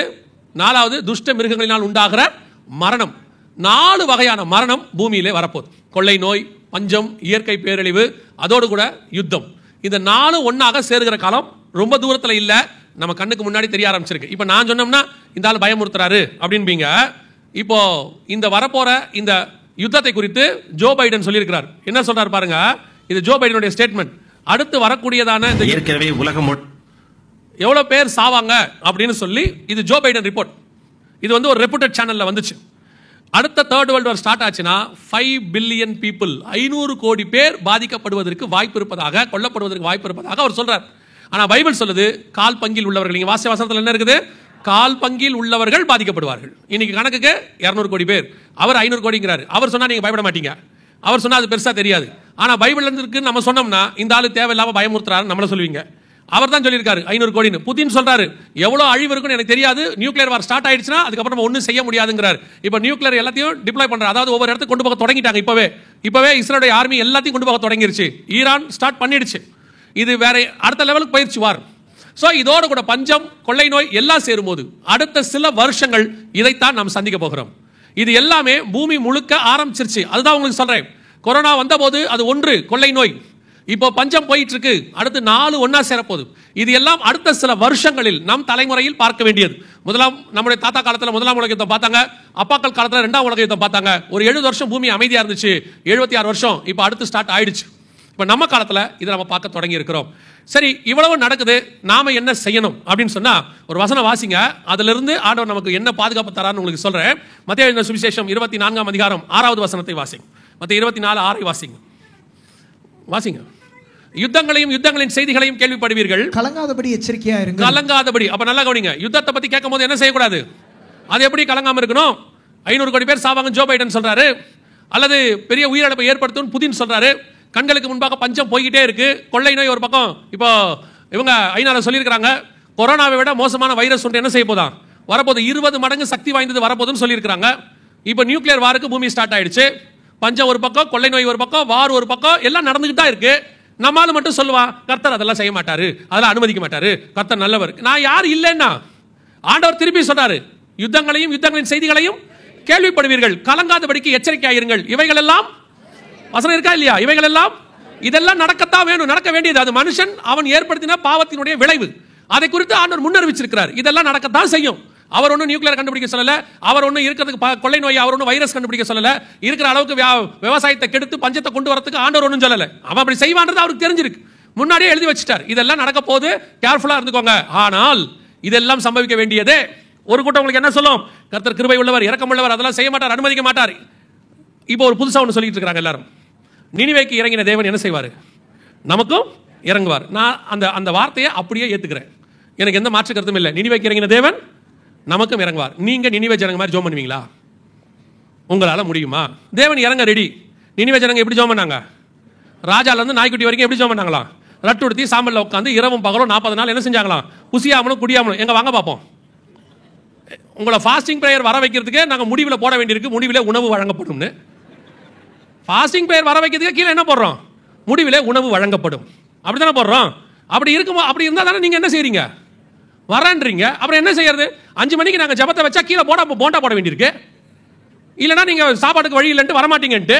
4வது துஷ்ட மிருகங்களினால் உண்டாகிற மரணம். 4 வகையான மரணம் பூமியிலே வரப்போகுது. கொள்ளை நோய், பஞ்சம், இயற்கை பேரழிவு, அதோடு கூட யுத்தம். இந்த 4 ஒன்னாக சேருகிற காலம் ரொம்ப தூரத்தில் இல்லை, நம்ம கண்ணுக்கு முன்னாடி தெரிய ஆரம்பிச்சிருக்கு. இப்போ நான் சொன்னோம்னா இந்த ஆள் பயமுறுத்துறாரு அப்படின்பீங்க. இப்போ இந்த வரப்போற இந்த யுத்தத்தை குறித்து ஜோ பைடன் சொல்லியிருக்கிறார். என்ன சொல்றாரு பாருங்க. இது ஜோ பைடனுடைய ஸ்டேட்மெண்ட். அடுத்து வரக்கூடியதான இந்த ஏற்கனவே உலகம் எவ்வளவு பேர் சாவாங்க அப்படின்னு சொல்லி இது ஜோ பைடன் ரிப்போர்ட். இது ஒரு ரெப்யூட்டட் சேனல்ல வந்துச்சு. அடுத்த 3rd வேர்ல்டு வார் ஸ்டார்ட் ஆச்சுன்னா 5 பில்லியன் பீப்புள் 500 கோடி பேர் பாதிக்கப்படுவதற்கு வாய்ப்பு இருப்பதாக, கொல்லப்படுவதற்கு வாய்ப்பு இருப்பதாக அவர் சொல்றார். ஆனா பைபிள் சொல்லுது கால் பங்கில் உள்ளவர்கள். நீங்க வாசிய வசனத்தில் என்ன இருக்குது? கால் பங்கில் உள்ளவர்கள் பாதிக்கப்படுவார்கள். இன்னைக்கு கணக்குக்கு 200 கோடி பேர், அவர் 500 கோடிங்கிறாரு. அவர் சொன்னா நீங்க பயப்பட மாட்டீங்க, அவர் சொன்னா அது பெருசா தெரியாது. ஆனா பைபிள்ல இருந்து நம்ம சொன்னோம்னா இந்த ஆளு தேவையில்லாம பயமுறுத்துறாரு நம்மள சொல்லுவீங்க. அவர் தான் சொல்லியிருக்காரு 500 கோடின்னு. புதின் சொல்றாரு எவ்வளவு அழிவு இருக்குன்னு எனக்கு தெரியாது, நியூக்ளியர் வார் ஸ்டார்ட் ஆயிடுச்சுன்னா அதுக்கப்புறம் நம்ம ஒன்றும் செய்ய முடியாதுங்கிறார். இப்போ நியூக்ளியர் எல்லாத்தையும் டிப்ளாய் பண்றாரு, அதாவது ஒவ்வொரு இடத்துக்கு கொண்டு போக தொடங்கிட்டாங்க. இப்பவே இஸ்ரேலுடைய ஆர்மி எல்லாத்தையும் கொண்டு போக தொடங்கிருச்சு. ஈரான் ஸ்டார்ட் பண்ணிடுச்சு. இது வேற அடுத்த லெவலுக்கு போயிருச்சு வார். சோ இதோட கூட பஞ்சம், கொள்ளை நோய் எல்லாம் சேரும்போது அடுத்த சில வருஷங்கள் இதைத்தான் நாம் சந்திக்க போகிறோம். இது எல்லாமே பூமி முழுக்க ஆரம்பிச்சிருச்சு. அதுதான் உங்களுக்கு சொல்றேன். கொரோனா வந்த போது அது ஒன்று கொள்ளை நோய், இப்போ பஞ்சம் போயிட்டு இருக்கு, அடுத்து 4 ஒன்னா சேரப்போகுது. இது எல்லாம் அடுத்த சில வருஷங்களில் நம் தலைமுறையில் பார்க்க வேண்டியது. முதலாம் நம்முடைய தாத்தா காலத்தில் முதலாம் உலக யுத்தம் பார்த்தாங்க, அப்பாக்கள் காலத்தில் 2ஆம் உலக யுத்தம் பார்த்தாங்க. ஒரு 70 வருஷம் பூமி அமைதியா இருந்துச்சு, 76 வருஷம் இப்போ அடுத்து ஸ்டார்ட் ஆயிடுச்சு. இப்போ நம்ம காலத்தில் இதை நம்ம பார்க்க தொடங்கி இருக்கிறோம். சரி, இவ்வளவு நடக்குது, நாம என்ன செய்யணும் அப்படின்னு சொன்னா ஒரு வசனம் வாசிங்க. அதுல இருந்து ஆண்டவர் நமக்கு என்ன பாதுகாப்பு தரான்னு உங்களுக்கு சொல்றேன். மத்தேயு எழுதின சுவிசேஷம் 24ஆம் அதிகாரம் 6வது வசனத்தை வாசிங்க. மத்தேயு 24:6 வாசிங்க. வாசிங்க. யுத்தங்களையும் யுத்தங்களின் செய்திகளையும் கேள்விப்படுவீர்கள், கலங்காதபடி எச்சரிக்கையா இருங்க. கலங்காதபடி. அப்ப நல்லா கவனிங்க, யுத்தத்தை பத்தி கேட்கும் போது என்ன செய்யக்கூடாது? அது எப்படி கலங்காம இருக்கணும்? 500 கோடி பேர் சாவாங்க ஜோ பைடன் சொல்றாரு, அல்லது பெரிய உயிரிழப்பை ஏற்படுத்தும் புதின் சொல்றாரு. கண்களுக்கு முன்பாக பஞ்சம் போய்கிட்டே இருக்கு, கொள்ளை நோய் ஒரு பக்கம். இப்போ இவங்க ஐநால சொல்லியிருக்காங்க, கொரோனாவை விட மோசமான வைரஸ் ஒன்று என்ன செய்ய போதான் வரப்போது, 20 மடங்கு சக்தி வாய்ந்தது வரப்போதுன்னு சொல்லியிருக்காங்க. இப்போ நியூக்ளியர் வாருக்கு பூமி ஸ்டார்ட் ஆயிடுச்சு. பஞ்சம் ஒரு பக்கம், கொள்ளை நோய் ஒரு பக்கம், வார் ஒரு பக்கம், எல்லாம் நடந்துகிட்டு தான் இருக்கு. நம்மால மட்டும் சொல்லுவான் கர்த்தர் அதெல்லாம் செய்ய மாட்டாரு, அதெல்லாம் அனுமதிக்க மாட்டாரு, கர்த்தர் நல்லவர். நான் யார் இல்லைன்னா ஆண்டவர் திருப்பி சொல்றாரு, யுத்தங்களையும் யுத்தங்களின் செய்திகளையும் கேள்விப்படுவீர்கள், கலங்காதபடிக்கு எச்சரிக்கையாயிருங்கள். இவைகள் எல்லாம் வசனம் இருக்கா இல்லையா? இவைகள் எல்லாம் இதெல்லாம் நடக்கத்தான் வேணும், நடக்க வேண்டியது. அது மனுஷன் அவன் ஏற்படுத்தின பாவத்தினுடைய விளைவு. அதை குறித்து ஆண்டவர் முன்னறிவிச்சிருக்கிறார். இதெல்லாம் நடக்கத்தான் செய்யும். அவர் ஒன்றும் நியூக்ளியர் கண்டுபிடிக்க சொல்லல, அவர் ஒன்றும் இருக்கிறதுக்கு கொள்ளை நோய், அவர் ஒன்றும் வைரஸ் கண்டுபிடிக்க சொல்லல, இருக்கிற அளவுக்கு விவசாயத்தை கெடுத்து பஞ்சத்தை கொண்டு வரதுக்கு ஆண்டவர் ஒன்றும் சொல்லல. அவன் அப்படி செய்வான்றது அவருக்கு தெரிஞ்சிருக்கு, முன்னாடியே எழுதி வச்சுட்டார். இதெல்லாம் நடக்க போது, கேர்ஃபுல்லா இருந்துக்கோங்க. ஆனால் இதெல்லாம் சம்பவிக்க வேண்டியதே. ஒரு கூட்டம் உங்களுக்கு என்ன சொல்லும், கர்த்தர் கிருபை உள்ளவர், இரக்கம் உள்ளவர், அதெல்லாம் செய்ய மாட்டார், அனுமதிக்க மாட்டார். இப்போ ஒரு புதுசா ஒன்று சொல்லிட்டு இருக்காங்க எல்லாரும், நினிவேக்கு இறங்கின தேவன் என்ன செய்வார், நமக்கும் இறங்குவார். நான் அந்த வார்த்தையை அப்படியே ஏத்துக்கிறேன், எனக்கு எந்த மாற்று கருத்தும் இல்லை. நினிவேக்கு இறங்கின தேவன் நமக்கும் இறங்குவார். நீங்க நினிவே ஜனங்க மாதிரி ஜெபம் பண்ணுவீங்களா? உங்களால முடியுமா? தேவன் இறங்க ரெடி. நினிவே ஜனங்க எப்படி ஜெபம் பண்ணாங்க? ராஜால இருந்து நாய்க்குட்டி வரைக்கும் எப்படி ஜெபம் பண்ணாங்களாம்? ரட்டு உடுத்தி சாம்பல்ல உட்காந்து இரவும் பகலும் 40 நாள் என்ன செஞ்சாங்களாம்? புசியாமலும் குடியாமலும். எங்க வாங்க பார்ப்போம். உங்களை ஃபாஸ்டிங் பிரேயர் வர வைக்கிறதுக்கு நாங்கள் முடிவில் போட வேண்டியிருக்கு, முடிவில் உணவு வழங்கப்படும்னு. ஃபாஸ்டிங் பிரேயர் வர வைக்கிறதுக்கு கீழே என்ன போடுறோம்? முடிவில் உணவு வழங்கப்படும். அப்படி தானே போடுறோம். அப்படி இருக்குமோ, அப்படி இருந்தால் தானே நீங்கள் என்ன செய்றீங்க? வரன்றீங்க. அப்புறம் என்ன செய்யறது? 5 மணிக்கு நாங்கள் ஜபத்தை வச்சா கீழே போண்டா போட வேண்டியிருக்கு. இல்லைன்னா நீங்கள் சாப்பாட்டுக்கு வழி இல்லைன்ட்டு வரமாட்டீங்கன்ட்டு.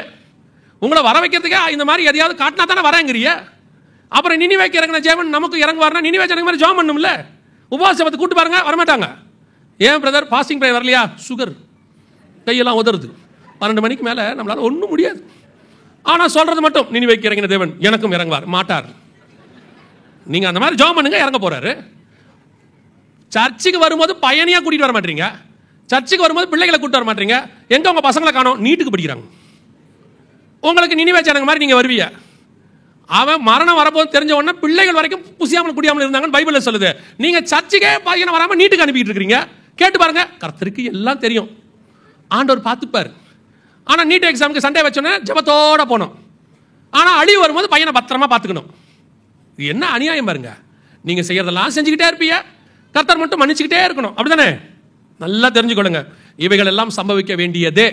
உங்களை வர வைக்கிறதுக்கே இந்த மாதிரி எதையாவது காட்டினா தானே வரேங்கிறிய. அப்புறம் நினிவேக்கு இறங்கின ஜெபம் நமக்கு இறங்குவார்னா நினிவே ஜனங்க மாதிரி ஜெபம் பண்ணும்ல. உபவாச ஜபத்தை கூட்டு பாருங்க, வரமாட்டாங்க. ஏன் பிரதர் ஃபாஸ்டிங் பிரேயர் வரலையா? சுகர், கையெல்லாம் உதறுது, 12 மணிக்கு மேலே நம்மளால ஒன்றும் முடியாது. ஆனால் சொல்றது மட்டும், நினிவேக்கு இறங்கின தேவன் எனக்கும் இறங்குவார் மாட்டார். நீங்க அந்த மாதிரி ஜெபம் பண்ணுங்க, இறங்க போறாரு. சர்ச்சுக்கு வரும்போது பையனையா கூட்டிட்டு வர மாட்டீங்க, சர்ச்சுக்கு வரும்போது பிள்ளைகளை கூட்டிட்டு வர மாட்டீங்க. எங்க உங்க பசங்களை காணோம்? நீட்டுக்கு படிக்கிறாங்க. உங்களுக்கு நினிவே ஜனங்க மாதிரி நீங்க வருவீங்க. அவன் மரணம் வரப்போது தெரிஞ்ச உடனே பிள்ளைகள் வரைக்கும் புசியாமல் குடியாமல் இருந்தாங்கன்னு பைபிள்ல சொல்லுது. நீங்க சர்ச்சுக்கே பையனை வராம நீட்டுக்கு அனுப்பிட்டு இருக்கீங்க. கேட்டு பாருங்க, கர்த்தருக்கு எல்லாம் தெரியும், ஆண்டவர் பார்த்துப்பார். ஆனா நீட் எக்ஸாமுக்கு சண்டே வச்சோன்னே ஜபத்தோட போனோம். ஆனா அழிவு வரும்போது பையனை பத்திரமா பார்த்துக்கணும். இது என்ன அநியாயம் பாருங்க. நீங்க செய்யறதெல்லாம் செஞ்சுக்கிட்டே இருப்பீங்க, கர்த்தர் மட்டும் மன்னிச்சுக்கிட்டே இருக்கணும். அப்படித்தானே? நல்லா தெரிஞ்சுக்கொள்ளுங்க, இவைகள் எல்லாம் சம்பவிக்க வேண்டியதே,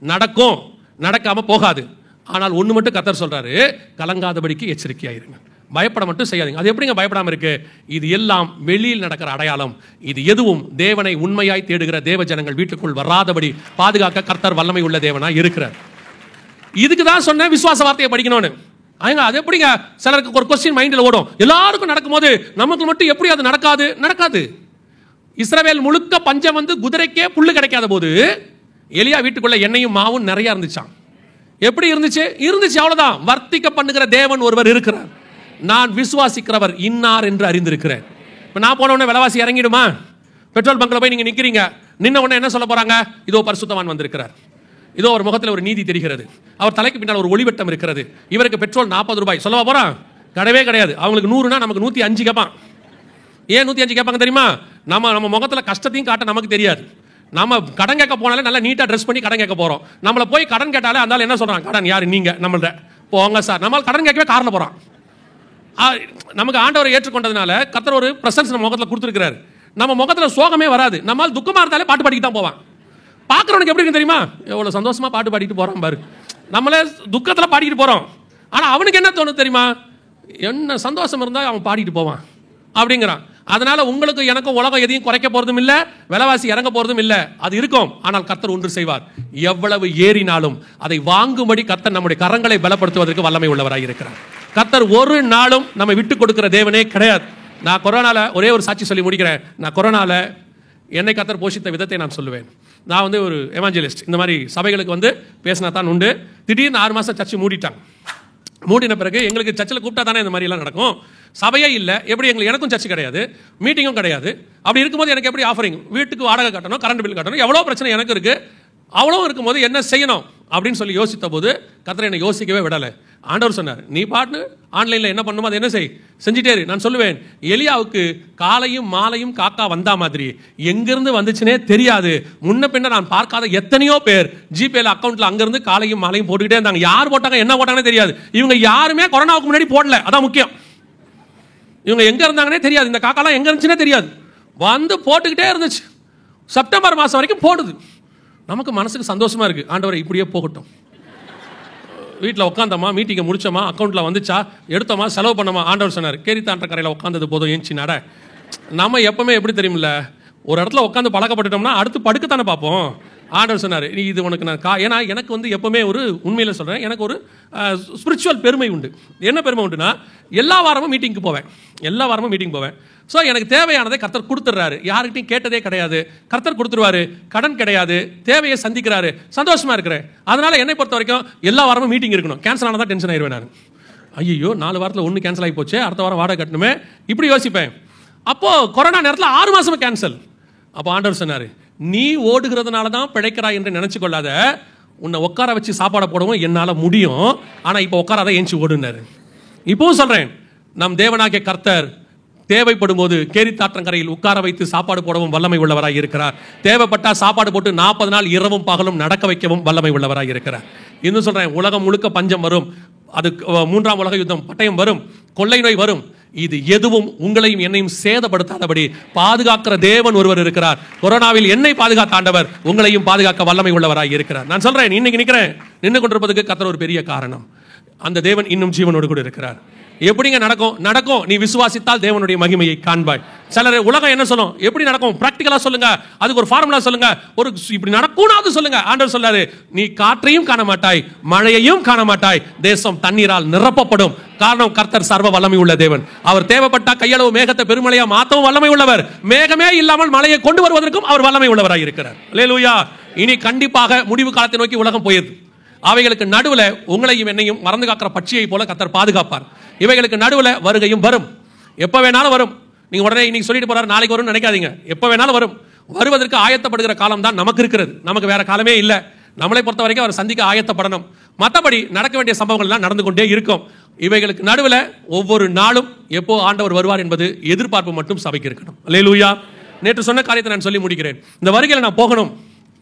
நடக்கும், நடக்காம போகாது. ஆனால் ஒன்று மட்டும் கர்த்தர் சொல்றாரு, கலங்காதபடிக்கு எச்சரிக்கையாயிருங்க, பயப்பட மட்டும் செய்யாதீங்க. அது எப்படிங்க பயப்படாம இருக்கு? இது எல்லாம் வெளியில் நடக்கிற அடையாளம். இது எதுவும் தேவனை உண்மையாய் தேடுகிற தேவ ஜனங்கள் வீட்டுக்குள் வராதபடி பாதுகாக்க கர்த்தர் வல்லமை உள்ள தேவனாய் இருக்கிறார். இதுக்கு தான் சொன்ன விசுவாச வார்த்தையை படிக்கணும்னு. அது எப்படிங்க? சிலருக்கு ஒரு கொஸ்டின் மைண்டில் ஓடும், எல்லாருக்கும் நடக்கும்போது நமக்கு மட்டும் எப்படி அது நடக்காது? நடக்காது. இஸ்ரவேல் முழுக்க பஞ்சம் வந்து குதிரைக்கே புல்லு கிடைக்காத போது எலியா வீட்டுக்குள்ள எண்ணெயும் மாவும் நிறைய இருந்துச்சான். எப்படி இருந்துச்சு? இருந்துச்சு, அவ்வளவுதான். வர்த்திக்க பண்ணுகிற தேவன் ஒருவர் இருக்கிறார். நான் விசுவாசிக்கிறவர் இன்னார் என்று அறிந்திருக்கிறேன். இப்போ நான் போன உடனே விலைவாசி இறங்கிடுமா? பெட்ரோல் பங்க்ல போய் நீங்க நிக்கிறீங்க, நின்ன உடனே என்ன சொல்ல போறாங்க? இதோ பரிசுத்தவான் வந்திருக்கிறார், இதோ ஒரு முகத்தில் ஒரு நீதி தெரிகிறது, அவர் தலைக்கு பின்னால் ஒரு ஒளிவட்டம் இருக்கிறது, இவருக்கு பெட்ரோல் 40 ரூபாய் சொல்லவா போறான்? கிடையவே கிடையாது. அவங்களுக்கு 100னா நமக்கு 105 கேட்பான். ஏன் 105 கேட்பாங்க தெரியுமா? நம்ம முகத்தில் கஷ்டத்தையும் காட்ட நமக்கு தெரியாது. நம்ம கடன் கேட்க போனாலே நல்லா நீட்டா ட்ரெஸ் பண்ணி கடன் கேட்க போறோம். நம்மள போய் கடன் கேட்டாலே அந்த என்ன சொல்றாங்க? கடன் யாரு? நீங்க நம்மள்ட போங்க சார். நம்மளால கடன் கேட்கவே காரில் போறான். நமக்கு ஆண்டவரை ஏற்றுக்கொண்டதுனால கர்த்தர் ஒரு பிரசன்ஸ் நம்ம முகத்தில் கொடுத்துருக்கிறாரு. நம்ம முகத்தில் சோகமே வராது. நம்மால் துக்கமாக இருந்தாலே பாட்டு பாடிக்கிட்டு தான் போவான். பார்க்குறவனுக்கு எப்படி இருக்கு தெரியுமா? எவ்வளோ சந்தோஷமாக பாட்டு பாடிட்டு போகிறான் பாரு. நம்மளே துக்கத்தில் பாடிக்கிட்டு போகிறோம். ஆனால் அவனுக்கு என்ன தோணும் தெரியுமா? என்ன சந்தோஷம் இருந்தால் அவன் பாடிட்டு போவான் அப்படிங்கிறான். அதனால உங்களுக்கு எனக்கும் உலகம் எதையும் குறைக்க போறதும் இல்லை, விலைவாசி இறங்க போறதும் இல்லை. அது இருக்கும். ஆனால் கர்த்தர் ஒன்று செய்வார். எவ்வளவு ஏறினாலும் அதை வாங்கும்படி கர்த்தர் நம்முடைய கரங்களை பலப்படுத்துவதற்கு வல்லமை உள்ளவராக இருக்கிறார். கர்த்தர் ஒரு நாளும் நம்ம விட்டு கொடுக்கிற தேவனே கிடையாது. நான் கொரோனால ஒரே ஒரு சாட்சி சொல்லி முடிக்கிறேன். நான் கொரோனால என்னை கர்த்தர் போஷித்த விதத்தை நான் சொல்லுவேன். நான் வந்து ஒரு எவாஞ்சலிஸ்ட். இந்த மாதிரி சபைகளுக்கு பேசினா தான் உண்டு. திடீர்னு 6 மாதம் சர்ச்சை மூடிட்டாங்க. மூடின பிறகு எங்களுக்கு சர்ச்சில் கூப்பிட்டா தானே இந்த மாதிரிலாம் நடக்கும். சபையே இல்லை. எப்படி எனக்கும் சர்ச்சு கிடையாது, மீட்டிங்கும் கிடையாது. அப்படி இருக்கும்போது எனக்கு எப்படி ஆஃபரிங்? வீட்டுக்கு வாடகை கட்டணும், கரண்ட் பில் கட்டணும், எவ்வளோ பிரச்சனை எனக்கு இருக்குது. அவ்வளோ இருக்கும்போது என்ன செய்யணும் அப்படின்னு சொல்லி யோசித்த போது கர்த்தர் என்னை யோசிக்கவே விடலை. ஆண்டவர் சொன்னார், நீ பாட்டு ஆன்லைனில் என்ன பண்ணுமோ அதை என்ன செஞ்சுட்டே இரு. நான் சொல்லுவேன், எலியாவுக்கு காலையும் மாலையும் காக்கா வந்தா மாதிரி எங்கிருந்து வந்துச்சுனே தெரியாது. முன்ன பின்ன நான் பார்க்காத எத்தனையோ பேர் ஜிபேல அக்கௌண்ட்ல அங்கிருந்து காலையும் மாலையும் போட்டுக்கிட்டே இருந்தாங்க. யார் போட்டாங்க என்ன போட்டாங்கன்னே தெரியாது. இவங்க யாருமே கொரோனாவுக்கு முன்னாடி போடல. அதான் முக்கியம். இவங்க எங்க இருந்தாங்கன்னே தெரியாது. இந்த காக்காலாம் எங்க இருந்துச்சுன்னே தெரியாது. வந்து போட்டுக்கிட்டே இருந்துச்சு. செப்டம்பர் மாதம் வரைக்கும் போடுது. நமக்கு மனசுக்கு சந்தோஷமா இருக்கு. ஆண்டவரை இப்படியே போகட்டும். வீட்டில் உட்காந்தோமா, மீட்டிங்கை முடிச்சோமா, அக்கௌண்ட்டில் வந்துச்சா, எடுத்தோமா, செலவு பண்ணோமா. ஆண்டவர் சொன்னார், கேரித்தாண்ட கரையில் உட்காந்தது போதும், ஏஞ்சி நட. நம்ம எப்பவுமே எப்படி தெரியுமில்ல, ஒரு இடத்துல உட்காந்து பழக்கப்பட்டுட்டோம்னா அடுத்து படுக்கத்தானே பார்ப்போம். ஆண்டவர் சொன்னார், நீ இது உனக்கு நான் ஏன்னா எனக்கு எப்பவுமே ஒரு உண்மையில் சொல்கிறேன், எனக்கு ஒரு ஸ்பிரிச்சுவல் பெருமை உண்டு. என்ன பெருமை உண்டுன்னா, எல்லா வாரமும் மீட்டிங்க்கு போவேன். எல்லா வாரமும் மீட்டிங் போவேன். ஸோ எனக்கு தேவையானதை கர்த்தர் கொடுத்துட்றாரு. யாருக்கிட்டையும் கேட்டதே கிடையாது. கர்த்தர் கொடுத்துருவாரு. கடன் கிடையாது. தேவையை சந்திக்கிறாரு. சந்தோஷமா இருக்கிறேன். அதனால என்னை பொறுத்த வரைக்கும் எல்லா வாரமும் மீட்டிங் இருக்கணும். கேன்சல் ஆனால் தான் டென்ஷன் ஆயிடுவேன் நான். ஐயோ 4 வாரத்தில் 1 கேன்சல் ஆகி போச்சு, அடுத்த வாரம் வாடகை கட்டணுமே, இப்படி யோசிப்பேன். அப்போ கொரோனா நேரத்தில் 6 மாசமும் கேன்சல். அப்போ ஆண்டவர் சொன்னார், நீ ஓடுகிறதுனால தான் பிழைக்கிறாய் என்று நினைச்சு கொள்ளாத. உன்னை உட்கார வச்சு சாப்பாடை போடவும் என்னால் முடியும். ஆனால் இப்போ உட்காராத, ஏஞ்சி ஓடுனாரு. இப்பவும் சொல்றேன், நம் தேவனாகிய கர்த்தர் தேவைப்படும் போது கேரித்தாற்றங்கரையில் உட்கார வைத்து சாப்பாடு போடவும் வல்லமை உள்ளவராய் இருக்கிறார். தேவைப்பட்டா சாப்பாடு போட்டு 40 நாள் இரவும் பகலும் நடக்க வைக்கவும் வல்லமை உள்ளவராய் இருக்கிறார். இன்னும் சொல்றேன், உலகம் முழுக்க பஞ்சம் வரும், அது 3ஆம் உலக யுத்தம், பட்டயம் வரும், கொள்ளை நோய் வரும். இது எதுவும் உங்களையும் என்னையும் சேதப்படுத்தாதபடி பாதுகாக்கிற தேவன் ஒருவர் இருக்கிறார். கொரோனாவில் என்னை பாதுகாத்த ஆண்டவர் உங்களையும் பாதுகாக்க வல்லமை உள்ளவராய் இருக்கிறார். நான் சொல்றேன், இன்னைக்கு நின்று கொண்டிருப்பதுக்கு கர்த்தர் ஒரு பெரிய காரணம். அந்த தேவன் இன்னும் ஜீவனோடு கூட இருக்கிறார். எப்படிங்க நடக்கும்? நீ விசுவாசித்தால் தேவனுடைய மகிமையை காண்பாய். சிலர் உலகம் என்ன சொல்லும், எப்படி நடக்கும் பிராக்டிகலா சொல்லுங்க, அதுக்கு ஒரு ஃபார்முலா சொல்லுங்க, ஒரு இப்படி நடக்கும்னு சொல்லுங்க. ஆண்டவர் சொல்லாரு, நீ காற்றையும் காண மாட்டாய், மழையையும் காண மாட்டாய், தேசம் தண்ணீரால் நிரப்பப்படும். காரணம், கர்த்தர் சர்வ வல்லமை உள்ள தேவன். அவர் தேவைப்பட்ட கையளவு மேகத்தை பெருமழையா மாத்தவும் வல்லமை உள்ளவர். மேகமே இல்லாமல் மழையை கொண்டு வருவதற்கும் அவர் வல்லமை உள்ளவராய் இருக்கிறார். அல்லேலூயா. இனி கண்டிப்பாக முடிவு காலத்தை நோக்கி உலகம் போயிருக்கு. அவைகளுக்கு நடுவில் உங்களையும் என்னையும் மறந்து காக்கிற பட்சியை போல கர்த்தர் பாதுகாப்பார். இவைகளுக்கு நடுவில் வருகையும் வரும். எப்ப வேணாலும் வரும். நீங்க உடனே இன்னைக்கு சொல்லிட்டு போறாரு நாளைக்கு வரும்னு நினைக்காதீங்க. எப்ப வேணாலும் வரும். வருவதற்கு ஆயத்தப்படுகிற காலம் தான் நமக்கு இருக்கிறது. நமக்கு வேற காலமே இல்லை. நம்மளை பொறுத்த வரைக்கும் அவர் சந்திக்க ஆயத்தப்படணும். மற்றபடி நடக்க வேண்டிய சம்பவங்கள் எல்லாம் நடந்து கொண்டே இருக்கும். இவைகளுக்கு நடுவில் ஒவ்வொரு நாளும் எப்போ ஆண்டவர் வருவார் என்பது எதிர்பார்ப்பு மட்டும் சபைக்கு இருக்கணும். அல்லேலூயா. நேற்று சொன்ன காரியத்தை நான் சொல்லி முடிக்கிறேன். இந்த வருகையில் நான் போகணும்,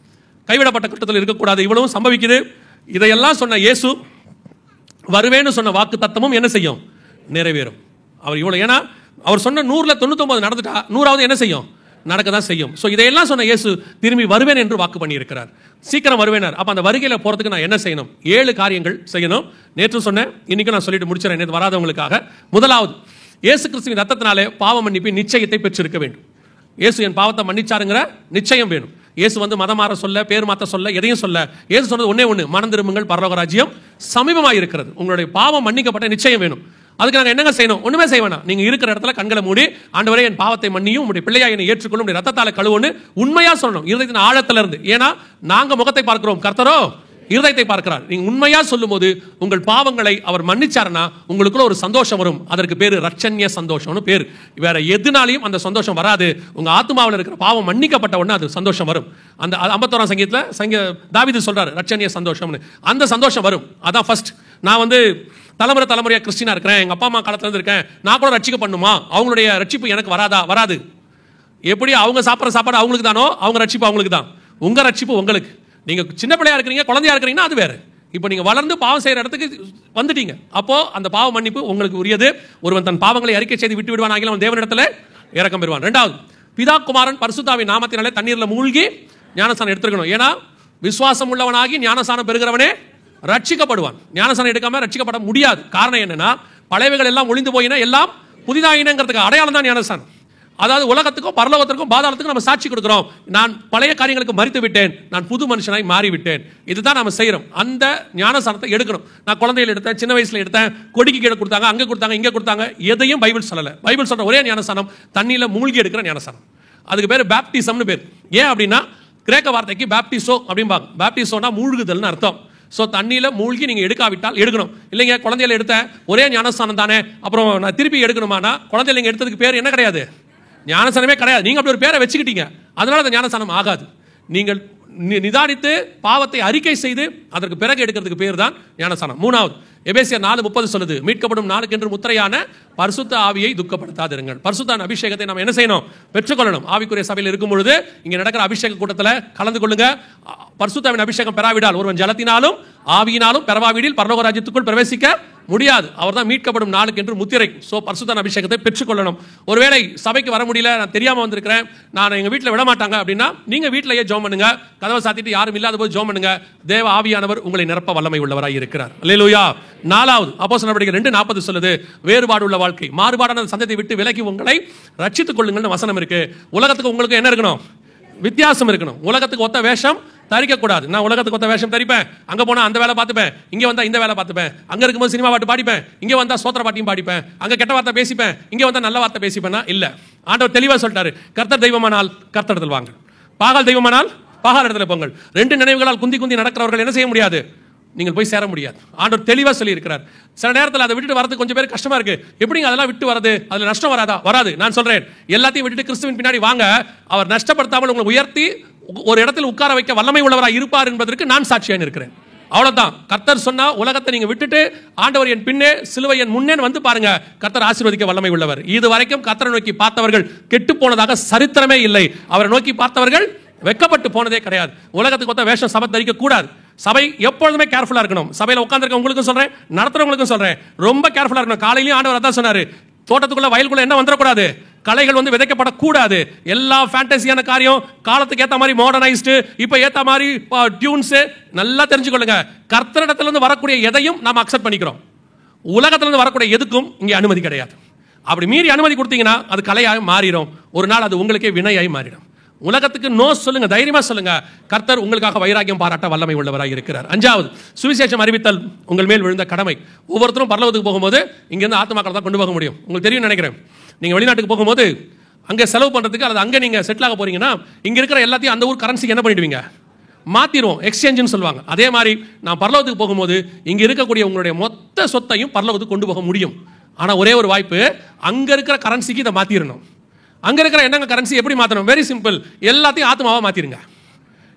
கைவிடப்பட்ட கட்டத்தில் இருக்கக்கூடாது. இவ்வளவும் சம்பவிக்குது. இதையெல்லாம் சொன்ன இயேசு வருவேன்னு சொன்ன வாக்கு தத்தமும் என்ன செய்யும்? நிறைவேறும். அவர் இவ்வளவு, ஏன்னா அவர் சொன்ன 100ல் 99 நடந்துட்டா 100வது என்ன செய்யும்? நடக்க தான் செய்யும். ஸோ இதையெல்லாம் சொன்ன இயேசு திரும்பி வருவேன் என்று வாக்கு பண்ணி இருக்கிறார். சீக்கிரம் வருவேனார். அப்போ அந்த வருகையில் போகிறதுக்கு நான் என்ன செய்யணும்? 7 காரியங்கள் செய்யணும். நேற்று சொன்னேன், இன்னைக்கு நான் சொல்லிட்டு முடிச்சிடறேன் நேற்று வராதவங்களுக்காக. முதலாவது, இயேசு கிறிஸ்துவின் ரத்தத்தினாலே பாவ மன்னிப்பு நிச்சயத்தை பெற்றிருக்க வேண்டும். இயேசு என் பாவத்தை மன்னிச்சாருங்கிற நிச்சயம் வேணும். இயேசு மதம் மாற சொல்ல, பேர் மாற்ற சொல்ல, எதையும் சொல்ல. இயேசு சொன்னது ஒண்ணு, மனம் திரும்புங்கள், பரலோக ராஜ்யம் சமீபமாக இருக்கிறது. உங்களுடைய பாவம் மன்னிக்கப்பட்ட நிச்சயம் வேணும். அதுக்கு நாங்கள் என்னங்க செய்யணும்? ஒண்ணுமே செய்ய வேணாம். நீங்க இருக்கிற இடத்துல கண்களை மூடி, ஆண்டவரே என் பாவத்தை மன்னியும், உங்களுடைய பிள்ளையா என்னை ஏற்றுக்கொள்ளும், உங்களுடைய ரத்தத்தால கழுவுன்னு உண்மையா சொல்லணும், இருதயத்தின் ஆழத்துல இருந்து. ஏன்னா நாங்க முகத்தை பார்க்கிறோம், கர்த்தரோ இருதயத்தை பார்க்கிறார். நீங்க உண்மையா சொல்லும் போது உங்கள் பாவங்களை அவர் மன்னிச்சாருன்னா உங்களுக்குள்ள ஒரு சந்தோஷம் வரும். அதற்கு பேரு ரட்சண்ய சந்தோஷம்னு பேரு. வேற எதுனாலையும் அந்த சந்தோஷம் வராது. உங்க ஆத்மாவில் இருக்கிற பாவம் மன்னிக்கப்பட்ட உடனே அது சந்தோஷம் வரும். அந்த 51ஆம் சங்கீதத்துல தாவீது சொல்றாரு ரட்சண்ய சந்தோஷம்னு. அந்த சந்தோஷம் வரும். அதான் ஃபர்ஸ்ட். நான் தலைமுறையா கிறிஸ்டினா இருக்கிறேன், எங்க அப்பா அம்மா காலத்துல இருந்து இருக்கேன், நான் கூட ரட்சிக்க பண்ணுமா? அவங்களுடைய ரட்சிப்பு எனக்கு வராது. எப்படி அவங்க சாப்பிட்ற சாப்பாடு அவங்களுக்கு தானோ, அவங்க ரட்சிப்பு அவங்களுக்கு தான். உங்க ரட்சிப்பு உங்களுக்கு. நீங்க சின்ன பிள்ளையா இருக்கிறீங்க, குழந்தையா இருக்கிறீங்கன்னா அது வேற. இப்போ நீங்கள் வளர்ந்து பாவம் செய்கிற இடத்துக்கு வந்துட்டீங்க. அப்போ அந்த பாவ மன்னிப்பு உங்களுக்கு உரியது. ஒருவன் தன் பாவங்களை அறிக்கை செய்து விட்டு விடுவான், ஆகிலும் அவன் தேவனிடத்தில் இரக்கம் பெறுவான். ரெண்டாவது, பிதா குமாரன் பரிசுத்தாவின் நாமத்தினாலே தண்ணீரில் மூழ்கி ஞானஸ்தானம் எடுத்துக்கணும். ஏன்னா விசுவாசம் உள்ளவனாகி ஞானஸ்தானம் பெறுகிறவனே ரட்சிக்கப்படுவான். ஞானஸ்தானம் எடுக்காம ரட்சிக்கப்பட முடியாது. காரணம் என்னன்னா, பழையவைகள் எல்லாம் ஒளிந்து போயினா எல்லாம் புதிதாயினங்கிறதுக்கு அடையாளம் தான் ஞானஸ்தானம். அதாவது உலகத்துக்கும் பரலோகத்திற்கும் பாதாளத்துக்கும் நம்ம சாட்சி கொடுக்கிறோம். நான் பழைய காரியங்களுக்கு மறித்து விட்டேன், நான் புது மனுஷனாய் மாறிவிட்டேன். இதுதான் நம்ம செய்யறோம். அந்த ஞானஸ்தானத்தை எடுக்கணும். நான் குழந்தையில எடுத்தேன், சின்ன வயசுல எடுத்தேன், கொடிக்கு கீழே கொடுத்தாங்க, அங்க கொடுத்தாங்க, இங்க கொடுத்தாங்க, எதையும் பைபிள் சொல்லல. பைபிள் சொல்ற ஒரே ஞானஸ்தானம் தண்ணியில மூழ்கி எடுக்கிற ஞானஸ்தானம். அதுக்கு பேர் பேப்டிசம்னு பேர். ஏன் அப்படின்னா, கிரேக்க வார்த்தைக்கு பேப்டிசோ அப்படிம்பாங்க. பேப்டிசோனா மூழ்குதல்னு அர்த்தம். ஸோ தண்ணியில் மூழ்கி நீங்கள் எடுக்காவிட்டால் எடுக்கணும். இல்லைங்க குழந்தையில எடுத்த ஒரே ஞானஸ்தானம் தானே, அப்புறம் நான் திருப்பி எடுக்கணுமானா, குழந்தையில நீங்கள் எடுத்ததுக்கு பேர் என்ன கிடையாது? ஞானஸ்தானமே கிடையாது. நீங்கள் அப்படி ஒரு பேரை வச்சுக்கிட்டீங்க, அதனால அந்த ஞானஸ்தானம் ஆகாது. நீங்கள் நிதானித்து பாவத்தை அறிக்கை செய்து அதற்கு பிறகு எடுக்கிறதுக்கு பேர் தான் ஞானஸ்தானம். மூணாவது, எபேசியர் 4:30 சொல்லுது, மீட்கப்படும் நாளுக்கென்று முத்திரையான பரிசுத்த ஆவியை துக்கப்படுத்தாதிருங்கள். பரிசுத்த அபிஷேகத்தை நம்ம என்ன செய்யணும்? பெற்றுக்கொள்ளணும். ஆவிக்குரிய சபையில் இருக்கும் பொழுது இங்கே நடக்கிற அபிஷேக கூட்டத்தில் கலந்து கொள்ளுங்க. பரிசுத்தாவின் அபிஷேகம் பெறாவிடால் ஒருவன் ஜலத்தினாலும் ஆவியினாலும் பெறவாவிடில் பரலோக ராஜ்யத்துக்குள் பிரவேசிக்க முடியாது. அவர் தான் மீட்கப்படும் நாளுக்கு என்று முத்திரை. சோ பரிசுத்த அபிஷேகத்தை பெற்றுக்கொள்ளணும். ஒருவேளை சபைக்கு வர முடியல, நான் தெரியாம வந்திருக்கிறேன், நான் எங்க வீட்டில் விட மாட்டாங்க அப்படின்னா, நீங்க வீட்டிலேயே ஜெபம் பண்ணுங்க. கதவை சாத்திட்டு யாரும் இல்லாத போது ஜெபம் பண்ணுங்க. தேவ ஆவியானவர் உங்களை நிரப்ப வல்லமை உள்ளவராய் இருக்கிறார். அல்லேலூயா. நாலாவது, அப்போஸ்தலர் நடவடிக்கை 2:40 சொல்லுது, வேறுபாடு உள்ள வாழ்க்கை, மாறுபாடான சந்ததியை விட்டு விலக்கி உங்களை ரட்சித்துக் கொள்ளுங்கள்னு வசனம் இருக்கு. உலகத்துக்கு உங்களுக்கு என்ன இருக்கணும்? வித்தியாசம் இருக்கணும். உலகத்துக்கு ஒத்த வேஷம் தரிக்க கூடாது. நான் உலகத்துக்கு ஒத்த வேஷம் தரிப்பேன், அங்க போனா அந்த வேலை பார்த்துப்பேன், இங்க வந்தா இந்த வேலை பார்த்துப்பேன், அங்க இருக்கும்போது சினிமா பாட்டு பாடிப்பேன், இங்க வந்தா சோத்திர பாட்டியும் பாடிப்பேன், அங்க கெட்ட வார்த்தை பேசிப்பேன், இங்க வந்தா நல்ல வார்த்தை பேசிப்பேன்னா இல்ல. ஆண்டவர் தெளிவா சொல்லிட்டாரு, கர்த்தர் தெய்வமானால் கர்த்தரிடத்தில் வாங்க, பாகால் தெய்வமானால் பாகால் இடத்துல போங்கள். ரெண்டு நினைவுகளால் குந்தி குந்தி நடக்கிறவர்கள் என்ன செய்ய முடியாது? நீங்கள் போய் சேர முடியாது. ஆண்டவர் தெளிவா சொல்லி இருக்கிறார். சில நேரத்தில் அதை விட்டுட்டு வரது கொஞ்சம் பேர் கஷ்டமா இருக்கு. எப்படிங்க அதெல்லாம் விட்டு வரது? அதுல நஷ்டம் வராதா? வராது. நான் சொல்றேன், எல்லாத்தையும் விட்டுட்டு கிறிஸ்துவின் பின்னாடி வாங்க. அவர் நஷ்டப்படுத்தாமல் உங்களை உயர்த்தி ஒரு இடத்தில் உட்கார வைக்க வல்லமை உள்ளவராக இருப்பார் என்பதற்கு நான் சாட்சியாக இருக்கிறேன். அவ்வளவுதான். கர்த்தர் சொன்னா உலகத்தை நீங்க விட்டுட்டு ஆண்டவர் என் பின்னே சிலுவை என் முன்னே வந்து பாருங்க, கர்த்தர் ஆசீர்வதிக்க வல்லமை உள்ளவர். இது வரைக்கும் கர்த்தரை நோக்கி பார்த்தவர்கள் கெட்டு போனதாக சரித்திரமே இல்லை. அவரை நோக்கி பார்த்தவர்கள் வெக்கப்பட்டு போனதே கிடையாது. உலகத்துக்கு ஒத்த வேஷம் சபை தரிக்க கூடாது. சபை எப்பொழுதுமே கேர்ஃபுல்லா இருக்கணும். சபையில உட்கார்ந்திருக்க உங்களுக்கும் சொல்றேன், நடத்துறவங்களுக்கும் சொல்றேன், ரொம்ப கேர்ஃபுல்லா இருக்கணும். காலையிலேயும் ஆண்டவர் அதான் சொன்னாரு, தோட்டத்துக்குள்ள வயலுக்குள்ள என்ன வந்துடக்கூடாது? கலைகள் வந்து விதைக்கப்படக்கூடாது. எல்லா ஃபேண்டசியான காரியம், காலத்துக்கு ஏற்ற மாதிரி மாடர்னைஸ்டு, இப்போ ஏற்ற மாதிரி டியூன்ஸ், நல்லா தெரிஞ்சுக்கொள்ளுங்க. கர்த்தரிடத்திலிருந்து வரக்கூடிய எதையும் நாம் அக்செப்ட் பண்ணிக்கிறோம். உலகத்திலிருந்து வரக்கூடிய எதுக்கும் இங்கே அனுமதி கிடையாது. அப்படி மீறி அனுமதி கொடுத்தீங்கன்னா அது கலையாய் மாறிடும். ஒரு நாள் அது உங்களுக்கே வினையாய் மாறிடும். உலகத்துக்கு நோ சொல்லுங்க, தைரியமா சொல்லுங்க. கர்த்தர் உங்களுக்காக வைராக்கியம் பாராட்ட வல்லமை உள்ளவராக இருக்கிறார். அஞ்சாவது, சுவிசேஷம் அறிவித்தல் உங்கள் மேல் விழுந்த கடமை. ஒவ்வொருத்தரும் பரலோகத்துக்கு போகும்போது இங்கிருந்து ஆத்துமாக்களை தான் கொண்டு போக முடியும். உங்களுக்கு தெரியும் நினைக்கிறேன், நீங்க வெளிநாட்டுக்கு போகும்போது அங்கே செலவு பண்றதுக்கு, அல்லது அங்கே நீங்க செட்டில் ஆக போறீங்கன்னா, இங்க இருக்கிற எல்லாத்தையும் அந்த ஊர் கரன்சிக்கு என்ன பண்ணிடுவீங்க? மாத்திடுவோம், எக்ஸ்சேஞ்சுன்னு சொல்லுவாங்க. அதே மாதிரி நான் பரலோகத்துக்கு போகும்போது இங்க இருக்கக்கூடிய உங்களுடைய மொத்த சொத்தையும் பரலோகத்துக்கு கொண்டு போக முடியும். ஆனா ஒரே ஒரு வாய்ப்பு, அங்க இருக்கிற கரன்சிக்கு இதை மாத்திரணும். அங்க இருக்கிற என்னங்க கரன்சி எப்படி மாத்தணும்? வெரி சிம்பிள், எல்லாத்தையும் ஆத்மாவா மாத்திருங்க.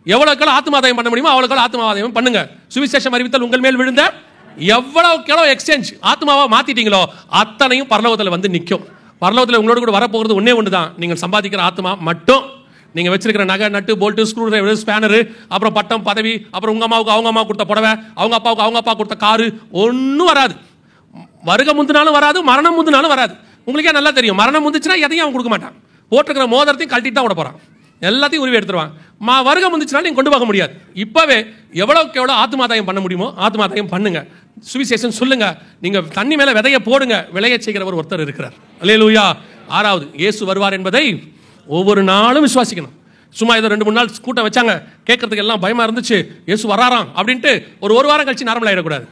எவ்வளவுக்கு ஆத்மாதாயம் பண்ண முடியுமோ அவ்வளவுக்கு ஆத்மாதாயம் பண்ணுங்க. சுவிசேஷம் அறிவித்தல் உங்கள் மேல் விழுந்த எவ்வளவு எக்ஸ்சேஞ்ச் ஆத்மாவா மாத்திட்டீங்களோ அத்தனையும் பரலோகத்துல வந்து நிற்கும். பரலோகத்துல உங்களோட கூட வரப்போகிறது ஒன்னே ஒன்று தான், நீங்கள் சம்பாதிக்கிற ஆத்மா மட்டும். நீங்க வச்சிருக்கிற நகை, நட்டு, போல்ட்டு, ஸ்க்ரூ டிரைவர், ஸ்பேனரு, அப்புறம் பட்டம், பதவி, அப்புறம் உங்க அம்மாவுக்கு அவங்க அம்மா கொடுத்த புடவை, அவங்க அப்பாவுக்கு அவங்க அப்பா கொடுத்த காரு, ஒன்றும் வராது. வருகை முந்தினாலும் வராது, மரணம் முந்தினாலும் வராது. உங்களுக்கே நல்லா தெரியும், மரணம் முந்துச்சுன்னா எதையும் அவன் கொடுக்க மாட்டான். போட்டுக்கிற மோதிரத்தையும் கழட்டிட்டு தான் விட போறான், எல்லாத்தையும் உருவி எடுத்துருவான். வருகை முந்துச்சுனாலும் நீங்க கொண்டு போக முடியாது. இப்பவே எவ்வளவுக்கு எவ்வளவு ஆத்மாதாயம் பண்ண முடியுமோ ஆத்மாதாயம் பண்ணுங்க. சுவிசேஷம் சொல்லுங்க. நீங்க தண்ணி மேல விதைய போடுங்க, விளைய செய்கிறவர் ஒருத்தர் இருக்கிறார். அல்லேலூயா. ஆறாவது, இயேசு வருவார் என்பதை ஒவ்வொரு நாளும் விசுவாசிக்கணும். சும்மா ஏதோ 2-3 நாள் கூட்டம் வச்சாங்க, கேட்கறதுக்கு எல்லாம் பயமா இருந்துச்சு, இயேசு வராராம் அப்படின்ட்டு ஒரு வாரம் கழிச்சு நார்மல் ஆயிடக்கூடாது.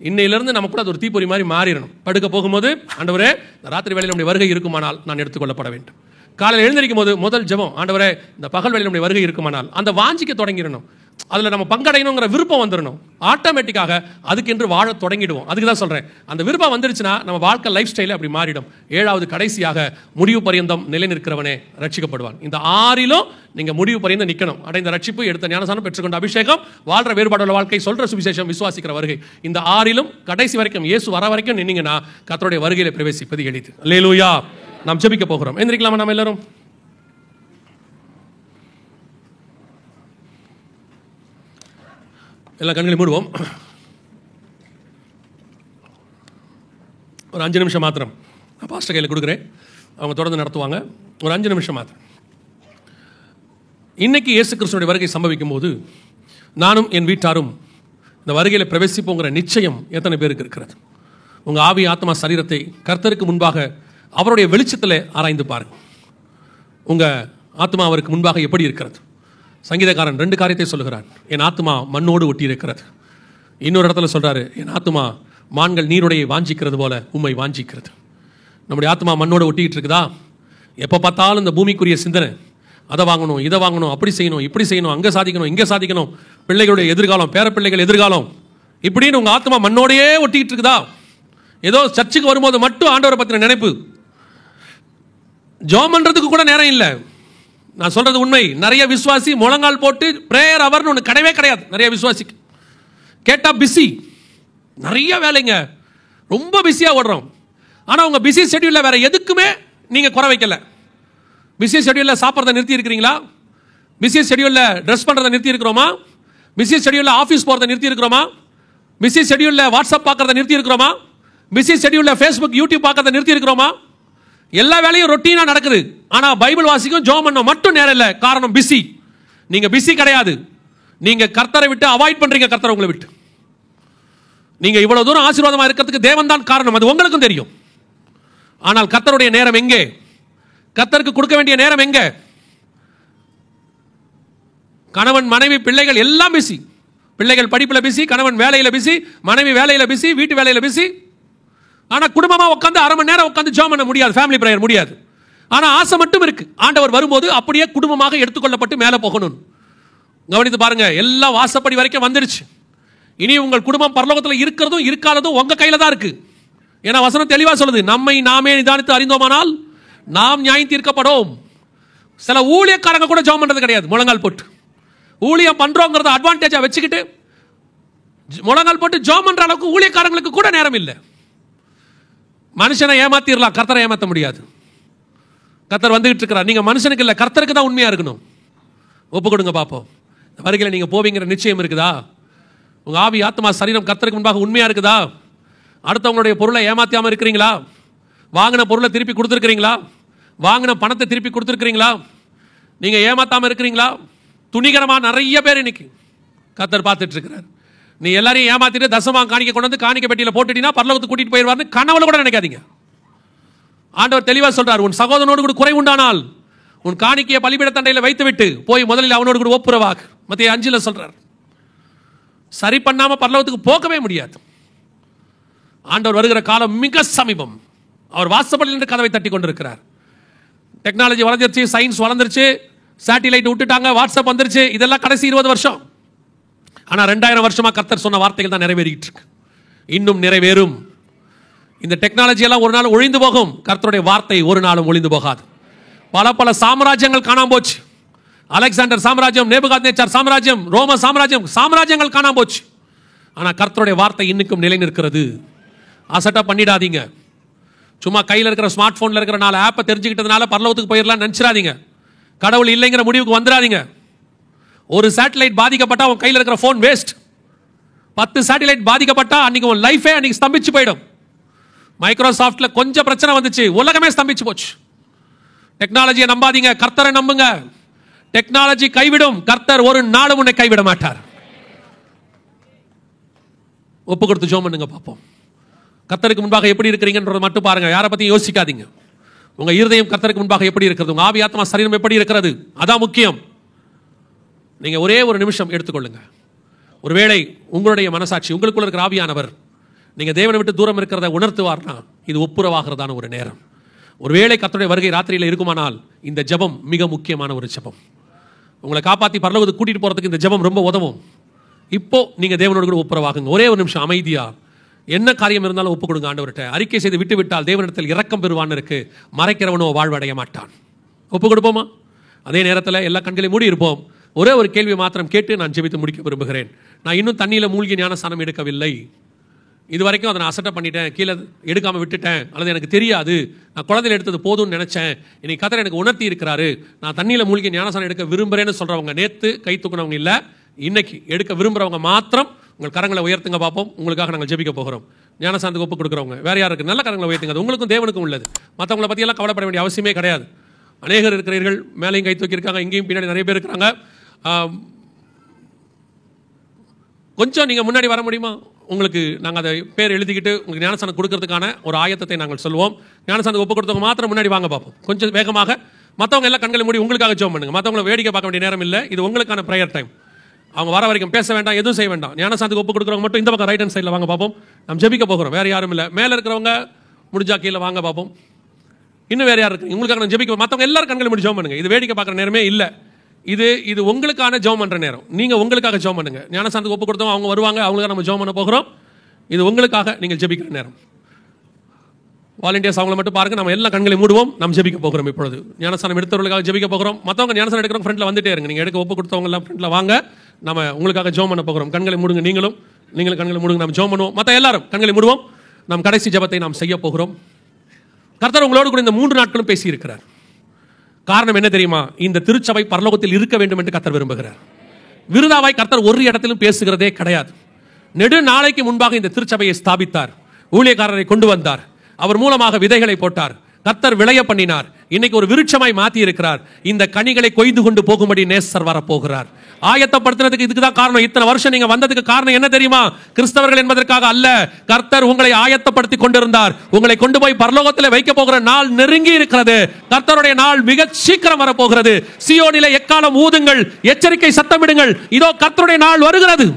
இன்னையிலிருந்து நம்ம கூட அது ஒரு தீப்பொறி மாதிரி மாறிடணும். படுக்க போகும்போது, ஆண்டவரே ராத்திரி வேளையில் நம்முடைய வருகை இருக்குமானால் நான் எடுத்துக்கொள்ளப்பட வேண்டும். காலையில் எழுந்திருக்கும் போது முதல் ஜெபம், ஆண்டவரே இந்த பகல் வேளையில் நம்முடைய வருகை இருக்குமானால், அந்த வாஞ்சிக்க தொடங்கிடணும். அதில் நம்ம பங்கடையணுங்கிற விருப்பம் வந்துடணும். ஆட்டோமேட்டிக்காக அதுக்கென்று வாழ தொடங்கிடுவோம். அதுக்கு தான் சொல்கிறேன், அந்த விருப்பம் வந்துருச்சுன்னா நம்ம வாழ்க்கை லைஃப் ஸ்டைலே அப்படி மாறிடும். ஏழாவது, கடைசியாக, முடிவு பரியந்தம் நிலை நிற்கிறவனே ரட்சிக்கப்படுவான். இந்த 6லும் நீங்கள் முடிவு பரியந்தம் நிற்கணும். அடைந்த ரட்சிப்பு, எடுத்த ஞானஸ்நானம், பெற்றுக்கொண்ட அபிஷேகம், வாழ்ற வேறுபாடுள்ள வாழ்க்கை, சொல்ற சுவிசேஷம், விசுவாசிக்கிற வருகை, இந்த 6லும் கடைசி வரைக்கும் இயேசு வர வரைக்கும் நின்னீங்கன்னா கர்த்தருடைய வருகையில பிரவேசிப்பது எளிது. அல்லேலூயா. நாம் ஜெபிக்க போகிறோம். எந்திரிக்கலாமா நாம் எல்லாரும்? எல்லா கண்களையும் மூடுவோம். ஒரு 5 நிமிஷம் மாத்திரம் நான் பாஸ்டர் கையில் கொடுக்குறேன், அவங்க தொடர்ந்து நடத்துவாங்க. ஒரு 5 நிமிஷம் மாத்திரம். இன்னைக்கு இயேசு கிறிஸ்துவினுடைய வருகை சம்பவிக்கும் போது நானும் என் வீட்டாரும் இந்த வருகையில் பிரவேசிப்போங்கிற நிச்சயம் எத்தனை பேருக்கு இருக்கிறது? உங்கள் ஆவி ஆத்மா சரீரத்தை கர்த்தருக்கு முன்பாக அவருடைய வெளிச்சத்தில் ஆராய்ந்து பாருங்கள். உங்கள் ஆத்மா அவருக்கு முன்பாக எப்படி இருக்கிறது? சங்கீதக்காரன் 2 காரியத்தை சொல்லுகிறான். என் ஆத்மா மண்ணோடு ஒட்டி இருக்கிறது. இன்னொரு இடத்துல சொல்கிறாரு, என் ஆத்மா மான்கள் நீருடையை வாஞ்சிக்கிறது போல உம்மை வாஞ்சிக்கிறது. நம்முடைய ஆத்மா மண்ணோடு ஒட்டிக்கிட்டு இருக்குதா? எப்போ பார்த்தாலும் இந்த பூமிக்குரிய சிந்தனை, அதை வாங்கணும், இதை வாங்கணும், அப்படி செய்யணும், இப்படி செய்யணும், அங்கே சாதிக்கணும், இங்கே சாதிக்கணும், பிள்ளைகளுடைய எதிர்காலம், பேரப்பிள்ளைகள் எதிர்காலம், இப்படின்னு உங்கள் ஆத்மா மண்ணோடையே ஒட்டிக்கிட்டு இருக்குதா? ஏதோ சர்ச்சுக்கு வரும்போது மட்டும் ஆண்டவரை பற்றின நினைப்பு, ஜெபம் பண்ணுறதுக்கு கூட நேரம் இல்லை. நான் சொல்றது உண்மை. நிறைய விசுவாசி முழங்கால் போட்டு பிரேயர் அவர்னு ஒன்று கிடையவே கிடையாது. நிறைய விசுவாசிக்கு கேட்டால் பிஸி, நிறைய வேலைங்க, ரொம்ப பிஸியாக ஓடுறோம். ஆனால் உங்கள் பிஸி ஷெட்யூலில் வேற எதுக்குமே நீங்கள் குறை வைக்கல. பிஸி ஷெட்யூலில் சாப்பிட்றத நிறுத்தி இருக்கிறீங்களா? பிஸி ஷெட்யூலில் ட்ரெஸ் பண்ணுறதை நிறுத்தி இருக்கிறோமா? பிஸி ஷெட்யூலில் ஆஃபீஸ் போகிறத நிறுத்தி இருக்கிறோமா? பிஸி ஷெட்யூலில் வாட்ஸ்அப் பார்க்குறத நிறுத்தி இருக்கிறோமா? பிஸி ஷெட்யூலில் ஃபேஸ்புக் யூடியூப் பார்க்கறத நிறுத்தி இருக்கிறோமா? எல்லா வேலையும் ரொட்டீனாக நடக்குது. ஆனால் பைபிள் வாசிக்கும் ஜெபம் பண்ண மட்டும் நேரம் இல்லை. காரணம் பிஸி. நீங்கள் பிஸி கிடையாது, நீங்கள் கர்த்தரை விட்டு அவாய்ட் பண்ணுறீங்க. கர்த்தரை உங்களை விட்டு நீங்கள் இவ்வளோ தூரம் ஆசீர்வாதமாக இருக்கிறதுக்கு தேவன் தான் காரணம், அது உங்களுக்கும் தெரியும். ஆனால் கர்த்தருடைய நேரம் எங்கே? கர்த்தருக்கு கொடுக்க வேண்டிய நேரம் எங்கே? கணவன் மனைவி பிள்ளைகள் எல்லாம் பிஸி. பிள்ளைகள் படிப்பில் பிஸி, கணவன் வேலையில் பிஸி, மனைவி வேலையில் பிஸி, வீட்டு வேலையில் பிஸி. ஆனால் குடும்பமாக உட்காந்து 1/2 மணி நேரம் உட்காந்து ஜெபம் பண்ண முடியாது, ஃபேமிலி பிரேயர் முடியாது. ஆனால் ஆசை மட்டும் இருக்கு, ஆண்டவர் வரும்போது அப்படியே குடும்பமாக எடுத்துக்கொள்ளப்பட்டு மேலே போகணும். கவனித்து பாருங்க, எல்லாம் வாசப்படி வரைக்கும் வந்துருச்சு. இனி உங்கள் குடும்பம் பரலோகத்தில் இருக்கிறதும் இருக்காததும் உங்க கையில தான் இருக்கு. ஏன்னா வசனம் தெளிவாக சொல்லுது, நம்மை நாமே நிதானித்து அறிந்தோமானால் நாம் நியாயம் தீர்க்கப்படும். சில ஊழியக்காரங்க கூட ஜெபம் பண்றது கிடையாது, முழங்கால் போட்டு. ஊழியம் பண்றோங்கிறத அட்வான்டேஜா வச்சுக்கிட்டு முழங்கால் போட்டு ஜெபம் பண்ற அளவுக்கு ஊழியக்காரங்களுக்கு கூட நேரம் இல்லை. மனுஷனை ஏமாத்திரலாம், கர்த்தரை ஏமாற்ற முடியாது. கர்த்தர் வந்துகிட்டு இருக்கிறார். நீங்க மனுஷனுக்கு இல்லை, கர்த்தருக்கு தான் உண்மையா இருக்கணும். ஒப்பு கொடுங்க பார்ப்போம். வருகையில் நீங்க போவீங்கிற நிச்சயம் இருக்குதா? உங்க ஆவி ஆத்மா சரீரம் கர்த்தருக்கு முன்பாக உண்மையா இருக்குதா? அடுத்தவங்களுடைய பொருளை ஏமாத்தியாம இருக்கிறீங்களா? வாங்கின பொருளை திருப்பி கொடுத்துருக்கிறீங்களா? வாங்கின பணத்தை திருப்பி கொடுத்துருக்கிறீங்களா? நீங்க ஏமாத்தாம இருக்கிறீங்களா? துணிகரமா நிறைய பேர் இன்னைக்கு கர்த்தர் பார்த்துட்டு இருக்கிறார். நீ எல்லாரையும் ஏமாத்திட்டு தசமா காணிக்க கொண்டு வந்து காணிக்க பெட்டியில் போட்டுட்டீங்கன்னா பரலோகத்துக்கு கூட்டிட்டு போயிடுவார்னு கனவுல கூட நினைக்காதீங்க. ஆண்டவர் தெளிவாக சொல்றார், உன் சகோதரனோடு கூட குறை உண்டானால் உன் காணிக்கையை பலிபீட தண்டையில் வைத்து விட்டு போய் முதலில் அவனோடு கூட ஒப்புரவாக்கு. மத்தேயு 5 சொல்றார். சரி பண்ணாம பரலோகத்துக்கு போகவே முடியாது. ஆண்டவர் வருகிற காலம் மிக சமீபம். அவர் வாசப்படியில் நின்று கதவை தட்டி கொண்டிருக்கிறார். டெக்னாலஜி வளர்ந்துருச்சு, சயின்ஸ் வளர்ந்துருச்சு, சேட்டிலைட் விட்டுட்டாங்க, வாட்ஸ்அப் வந்துருச்சு. இதெல்லாம் கடைசி 20 வருஷம். ஆனால் 2000 வருஷமா கர்த்தர் சொன்ன வார்த்தைகள் தான் நிறைவேறிட்டு இருக்கு, இன்னும் நிறைவேறும். இந்த டெக்னாலஜி எல்லாம் ஒரு நாள் ஒழிந்து போகும், கர்த்தருடைய வார்த்தை ஒரு நாளும் ஒழிந்து போகாது. பல சாம்ராஜ்யங்கள் காணாம போச்சு. அலெக்சாண்டர் சாம்ராஜ்யம், நேபுகாத்நேச்சார் சாம்ராஜ்யம், ரோம சாம்ராஜ்யங்கள் காணாம போச்சு. ஆனால் கர்த்தருடைய வார்த்தை இன்னைக்கும் நிலை நிற்கிறது. அசட்டா பண்ணிடாதீங்க. சும்மா கையில் இருக்கிற ஸ்மார்ட் போன்ல இருக்கிற 4 ஆப்பை தெரிஞ்சுக்கிட்டதுனால பரலோகத்துக்கு போயிடலாம் நினைச்சிடாதீங்க. கடவுள் இல்லைங்கிற முடிவுக்கு வந்துடாதீங்க. ஒரு சேட்டலைட் பாதிக்கப்பட்டா உன் கையில் இருக்கிற போன் வேஸ்ட். 10 சேட்டலைட் பாதிக்கப்பட்டா அன்னைக்கு உன் லைஃபே அன்னைக்கு ஸ்தம்பிச்சு போயிடும். மைக்ரோசாஃப்ட்ல கொஞ்சம் பிரச்சனை வந்துச்சு, உலகமே ஸ்தம்பிச்சு போச்சு. டெக்னாலஜியை நம்பாதீங்க, கர்த்தரை நம்புங்க. டெக்னாலஜி கைவிடும், கர்த்தர் ஒரு நாளும் உன்னை கைவிட மாட்டார். ஒப்பு கொடுத்து ஜெபம் பண்ணுங்க பார்ப்போம். கர்த்தருக்கு முன்பாக எப்படி இருக்கிறீங்கன்றதை மட்டும் பாருங்க, யாரை பத்தியும் யோசிக்காதீங்க. உங்க இருதயம் கர்த்தருக்கு முன்பாக எப்படி இருக்கிறது, உங்க ஆவி ஆத்மா சரீரம் எப்படி இருக்கிறது, அதான் முக்கியம். நீங்க ஒரே ஒரு நிமிஷம் எடுத்துக்கொள்ளுங்க. ஒருவேளை உங்களுடைய மனசாட்சி, உங்களுக்குள்ள இருக்கிற ஆவியானவர் நீங்க தேவனை விட்டு தூரம் இருக்கிறத உணர்த்துவார்னா இது ஒப்புரவாகிறதான ஒரு நேரம். ஒருவேளை கர்த்தருடைய வருகை ராத்திரியில் இருக்குமானால் இந்த ஜெபம் மிக முக்கியமான ஒரு ஜெபம். உங்களை காப்பாற்றி பரலோகத்துக்கு கூட்டிட்டு போறதுக்கு இந்த ஜெபம் ரொம்ப உதவும். இப்போ நீங்க தேவனோடு கூட ஒப்புரவாகுங்க. ஒரே ஒரு நிமிஷம் அமைதியா என்ன காரியம் இருந்தாலும் ஒப்பு கொடுங்க ஆண்டவர்கிட்ட. அறிக்கை செய்து விட்டு விட்டால் தேவனிடத்தில் இரக்கம் பெறுவான்னு இருக்கு. மறைக்கிறவனோ வாழ்வடைய மாட்டான். ஒப்பு கொடுப்போமா? அதே நேரத்தில் எல்லா கண்களையும் மூடி இருப்போம். ஒரே ஒரு கேள்வி மாத்திரம் கேட்டு நான் ஜெபித்து முடிக்க விரும்புகிறேன். நான் இன்னும் தண்ணியில் மூழ்கி ஞானஸ்நானம் எடுக்கவில்லை. இது வரைக்கும் அதை நான் அசட்டை பண்ணிட்டேன், கீழே எடுக்காமல் விட்டுட்டேன், அல்லது எனக்கு தெரியாது, நான் குழந்தையில் எடுத்தது போதும்னு நினைச்சேன், இன்னைக்கு கர்த்தர் எனக்கு உணர்த்தி இருக்கிறாரு, நான் தண்ணியில் மூழ்கி ஞானஸ்நானம் எடுக்க விரும்புகிறேன்னு சொல்றவங்க, நேற்று கை தூக்குனவங்க இல்லை, இன்னைக்கு எடுக்க விரும்புகிறவங்க மாத்திரம் உங்கள் கரங்களை உயர்த்துங்க பார்ப்போம். உங்களுக்காக நாங்கள் ஜெபிக்க போகிறோம். ஞானசானத்துக்கு ஒப்பு கொடுக்குறவங்க வேற யார் இருக்கு? நல்ல கரங்களை உயர்த்துங்க. அது உங்களுக்கும் தேவனுக்கும் உள்ளது. மற்றவங்களை பற்றியெல்லாம் கவலைப்பட வேண்டிய அவசியமே கிடையாது. அநேகர் இருக்கிறீர்கள், மேலேயும் கை தூக்கியிருக்காங்க, இங்கேயும் பின்னாடி நிறைய பேர் இருக்கிறாங்க. கொஞ்சம் நீங்கள் முன்னாடி வர முடியுமா? உங்களுக்கு நாங்கள் அதை பேர் எழுதிக்கிட்டு உங்களுக்கு ஞானசானம் கொடுக்கறதுக்கான ஒரு ஆயத்தத்தை நாங்கள் சொல்லுவோம். ஞானசானத்துக்கு ஒப்பு கொடுத்தவங்க மாத்திரம் முன்னாடி வாங்க பார்ப்போம். கொஞ்சம் வேகமாக. மற்றவங்க எல்லாம் கண்களை மூடி உங்களுக்காக ஜெபம் பண்ணுங்க. மற்றவங்களை வேடிக்கை பார்க்க வேண்டிய நேரம் இல்லை. இது உங்களுக்கான ப்ரேயர் டைம். அவங்க வர வரைக்கும் பேச வேண்டாம், எதுவும் செய்ய வேண்டாம். ஞானசானத்துக்கு ஒப்பு கொடுக்குறவங்க மட்டும் இந்த பக்கம் ரைட் ஹேண்ட் சைடில் வாங்க பார்ப்போம். நம்ம ஜெபிக்க போகிறோம். வேறு யாரும் இல்லை. மேலே இருக்கிறவங்க முடிஞ்சா கீழே வாங்க பார்ப்போம். இன்னும் வேறு யார் இருக்கு? உங்களுக்காக நான் ஜெபிக்க. மற்றவங்க எல்லாரும் கண்களை மூடி ஜெபம் பண்ணுங்க. இது வேடிக்கை பார்க்குற நேரமே இல்லை. இது உங்களுக்கான ஜெபம் பண்ற நேரம். நீங்க உங்களுக்காக ஜெபம் பண்ணுங்க. ஞானசானத்துக்கு ஒப்பு கொடுத்தோம், அவங்க வருவாங்க, அவங்களுக்காக நம்ம ஜெபம் பண்ண போகிறோம். இது உங்களுக்காக நீங்கள் ஜெபிக்கிற நேரம். வாலண்டியர்ஸ் அவங்கள மட்டும் பாருங்க. நம்ம எல்லா கண்களை மூடுவோம். நம்ம ஜெபிக்க போகிறோம். இப்பொழுது ஞானசானம் எடுத்தவர்களுக்காக ஜெபிக்க போகிறோம். மற்றவங்க ஞானசானம் எடுக்கிறவங்க ஃப்ரண்ட்ல வந்துட்டே இருங்க. நீங்க எடுக்க ஒப்பு கொடுத்தவங்க எல்லாம் ஃப்ரண்ட்ல வாங்க. நம்ம உங்களுக்காக ஜெபம் பண்ண போகிறோம். கண்களை மூடுங்க. நீங்களும் கண்களை மூடுங்க. நம்ம ஜெபம் பண்ணுவோம். மற்ற எல்லாரும் கண்களை மூடுவோம். நாம் கடைசி ஜெபத்தை நாம் செய்ய போகிறோம். கர்த்தர் உங்களோடு கூட இந்த 3 நாட்களும் பேசி இருக்கிறார். காரணம் என்ன தெரியுமா? இந்த திருச்சபை பரலோகத்தில் இருக்க வேண்டும் என்று கர்த்தர் விரும்புகிறார். விருதாவாய் கர்த்தர் ஒரு இடத்திலும் பேசுகிறதே கிடையாது. நெடு நாளைக்கு முன்பாக இந்த திருச்சபையை ஸ்தாபித்தார். ஊழியக்காரரை கொண்டு வந்தார். அவர் மூலமாக விதைகளை போட்டார். கர்த்தர் விளைய பண்ணினார். இன்னைக்கு ஒரு விருட்சமாய் மாற்றி இருக்கிறார். இந்த கனிகளை கொய்து கொண்டு போகும்படி நேசர் வரப்போகிறார். ஆயத்தப்படுத்துறதுக்கு இதுக்கு தான் காரணம். இத்தனை வருஷம் நீங்க வந்ததுக்கு காரணம் என்ன தெரியுமா? கிறிஸ்தவர்கள் என்பதற்காக அல்ல. கர்த்தர் உங்களை ஆயத்தப்படுத்தி கொண்டிருந்தார். உங்களை கொண்டு போய் பரலோகத்தில் வைக்க போகிற நாள் நெருங்கி இருக்கிறது. கர்த்தருடைய நாள் மிக சீக்கிரம் வரப்போகிறது. சீயோனிலே எக்காலம் ஊதுங்கள், எச்சரிக்கை சத்தமிடுங்கள், இதோ கர்த்தருடைய நாள் வருகிறது.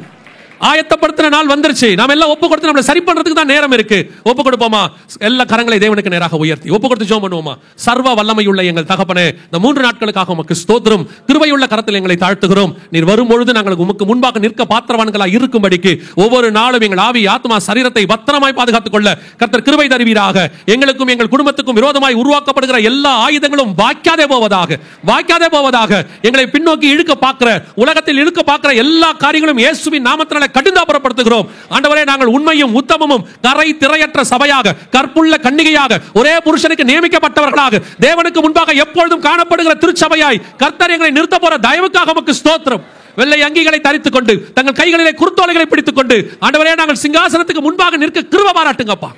ஆயத்தப்படுத்தின நாள் வந்துருச்சு. நாம எல்லாம் ஒப்பு கொடுத்து நம்மளை சரி பண்றதுக்கு தான் நேரம் இருக்கு. ஒப்பு கொடுப்போமா? எல்லா கரங்களை தேவனுக்கு நேராக உயர்த்தி ஒப்பு கொடுத்து ஜெபம் பண்ணுவோமா? சர்வ வல்லமையுள்ள எங்கள் தகப்பனே, இந்த 3 நாட்களுக்காக உமக்கு ஸ்தோத்திரம். கிருபையுள்ள கரத்தில் எங்களை தாழ்த்துகிறோம். நீர் வரும்பொழுது நாங்கள் உமக்கு முன்பாக நிற்க பாத்திரவான்களாக இருக்கும்படிக்கு ஒவ்வொரு நாளும் எங்கள் ஆவி, ஆத்மா, சரீரத்தை பத்திரமாய் பாதுகாத்துக் கொள்ள கர்த்தர் கிருபை தருவீராக. எங்களுக்கும் எங்கள் குடும்பத்துக்கும் விரோதமாய் உருவாக்கப்படுகிற எல்லா ஆயுதங்களும் வாய்க்காதே போவதாக. எங்களை பின்னோக்கி இழுக்க பார்க்கிற, உலகத்தில் இழுக்க பார்க்கிற எல்லா காரியங்களும் இயேசுவின் நாமத்தினால கடுந்தாபுரப்படுத்துகிறோம். ஆண்டவரே, நாங்கள் உண்மையும் உத்தமமும் கரை திரையற்ற சபையாக, கற்புள்ள கன்னிகையாக, ஒரே புருஷனுக்கு நியமிக்கப்பட்டவர்களாக, தேவனுக்கு முன்பாக எப்பொழுதும் காணப்படுகிற திருச்சபையாய் கர்த்தர் எங்களை நிறுத்த போற தயவுக்காக உமக்கு ஸ்தோத்திரம். வெள்ளை அங்கிகளை தரித்துக் கொண்டு, தங்கள் கைகளிலே குருத்தோலைகளை பிடித்துக் கொண்டு, ஆண்டவரே, நாங்கள் சிங்காசனத்துக்கு முன்பாக நிற்க கிருபை பாராட்டுங்கப்பா.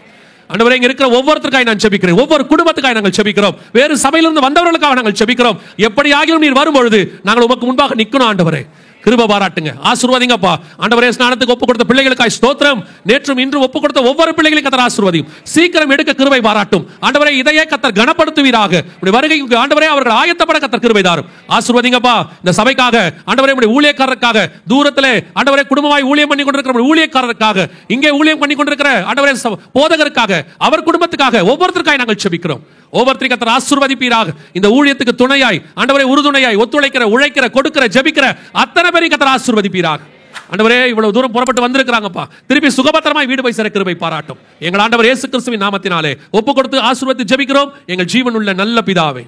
ஆண்டவரே, இங்க இருக்கிற ஒவ்வொருத்தருக்காக நான் ஜெபிக்கிறேன். ஒவ்வொரு குடும்பத்துக்காக நாங்கள் ஜெபிக்கிறோம். வேறு சபையிலிருந்து வந்தவர்களுக்காக நாங்கள் ஜெபிக்கிறோம். எப்படி ஆகியும் நீர் வரும்பொழுது நாங்கள் உமக்கு முன்பாக நிற்கணும். ஆண்டவரே, கிருபை பாராட்டுங்க, ஆசீர்வதிங்கப்பா. ஆண்டவரே, ஸ்நானத்துக்கு ஒப்பு கொடுத்த பிள்ளைகளுக்காய் ஸ்தோத்திரம். நேற்றும் இன்று ஒப்பு கொடுத்த ஒவ்வொரு பிள்ளைகளையும் கர்த்தர் ஆசீர்வதியும். சீக்கிரம் எடுக்க கிருபை பாராட்டும். ஆண்டவரே, இதையே கர்த்தர் கனப்படுத்துவீராக. உடைய வருகைக்கு ஆண்டவரே அவர்கள் ஆயத்தப்பட கர்த்தர் கிருபை தாரும். ஆசீர்வதிங்கப்பா. இந்த சபைக்காக ஆண்டவரே, உடைய ஊழியக்காரருக்காக, தூரத்திலே ஆண்டவரே குடும்பமாய் ஊழியம் பண்ணி கொண்டிருக்கிற ஊழியக்காரருக்காக, இங்கே ஊழியம் பண்ணி கொண்டிருக்கிற ஆண்டவரே போதகருக்காக, அவர் குடும்பத்துக்காக, ஒவ்வொருத்தருக்காக நாங்கள் ஜெபிக்கிறோம். ஒவ்வொருத்தரையும் கர்த்தர் ஆசீர்வதிப்பீராக. இந்த ஊழியத்துக்கு துணையாய் ஆண்டவரே, உறுதுணையாய் ஒத்துழைக்கிற, உழைக்கிற, கொடுக்கிற, ஜெபிக்கிற அத்தனை பேரையும் கர்த்தர் ஆசீர்வதிப்பீராக. ஆண்டவரே, இவ்வளவு தூரம் புறப்பட்டு வந்திருக்கிறாங்கப்பா. திருப்பி சுகபத்திரமாய் வீடு போய் சேர கிருபை பாராட்டும். எங்கள் ஆண்டவர் இயேசு கிறிஸ்துவின் நாமத்தினாலே ஒப்பு கொடுத்து ஆசீர்வதித்து ஜெபிக்கிறோம் எங்கள் ஜீவனுள்ள நல்ல பிதாவே.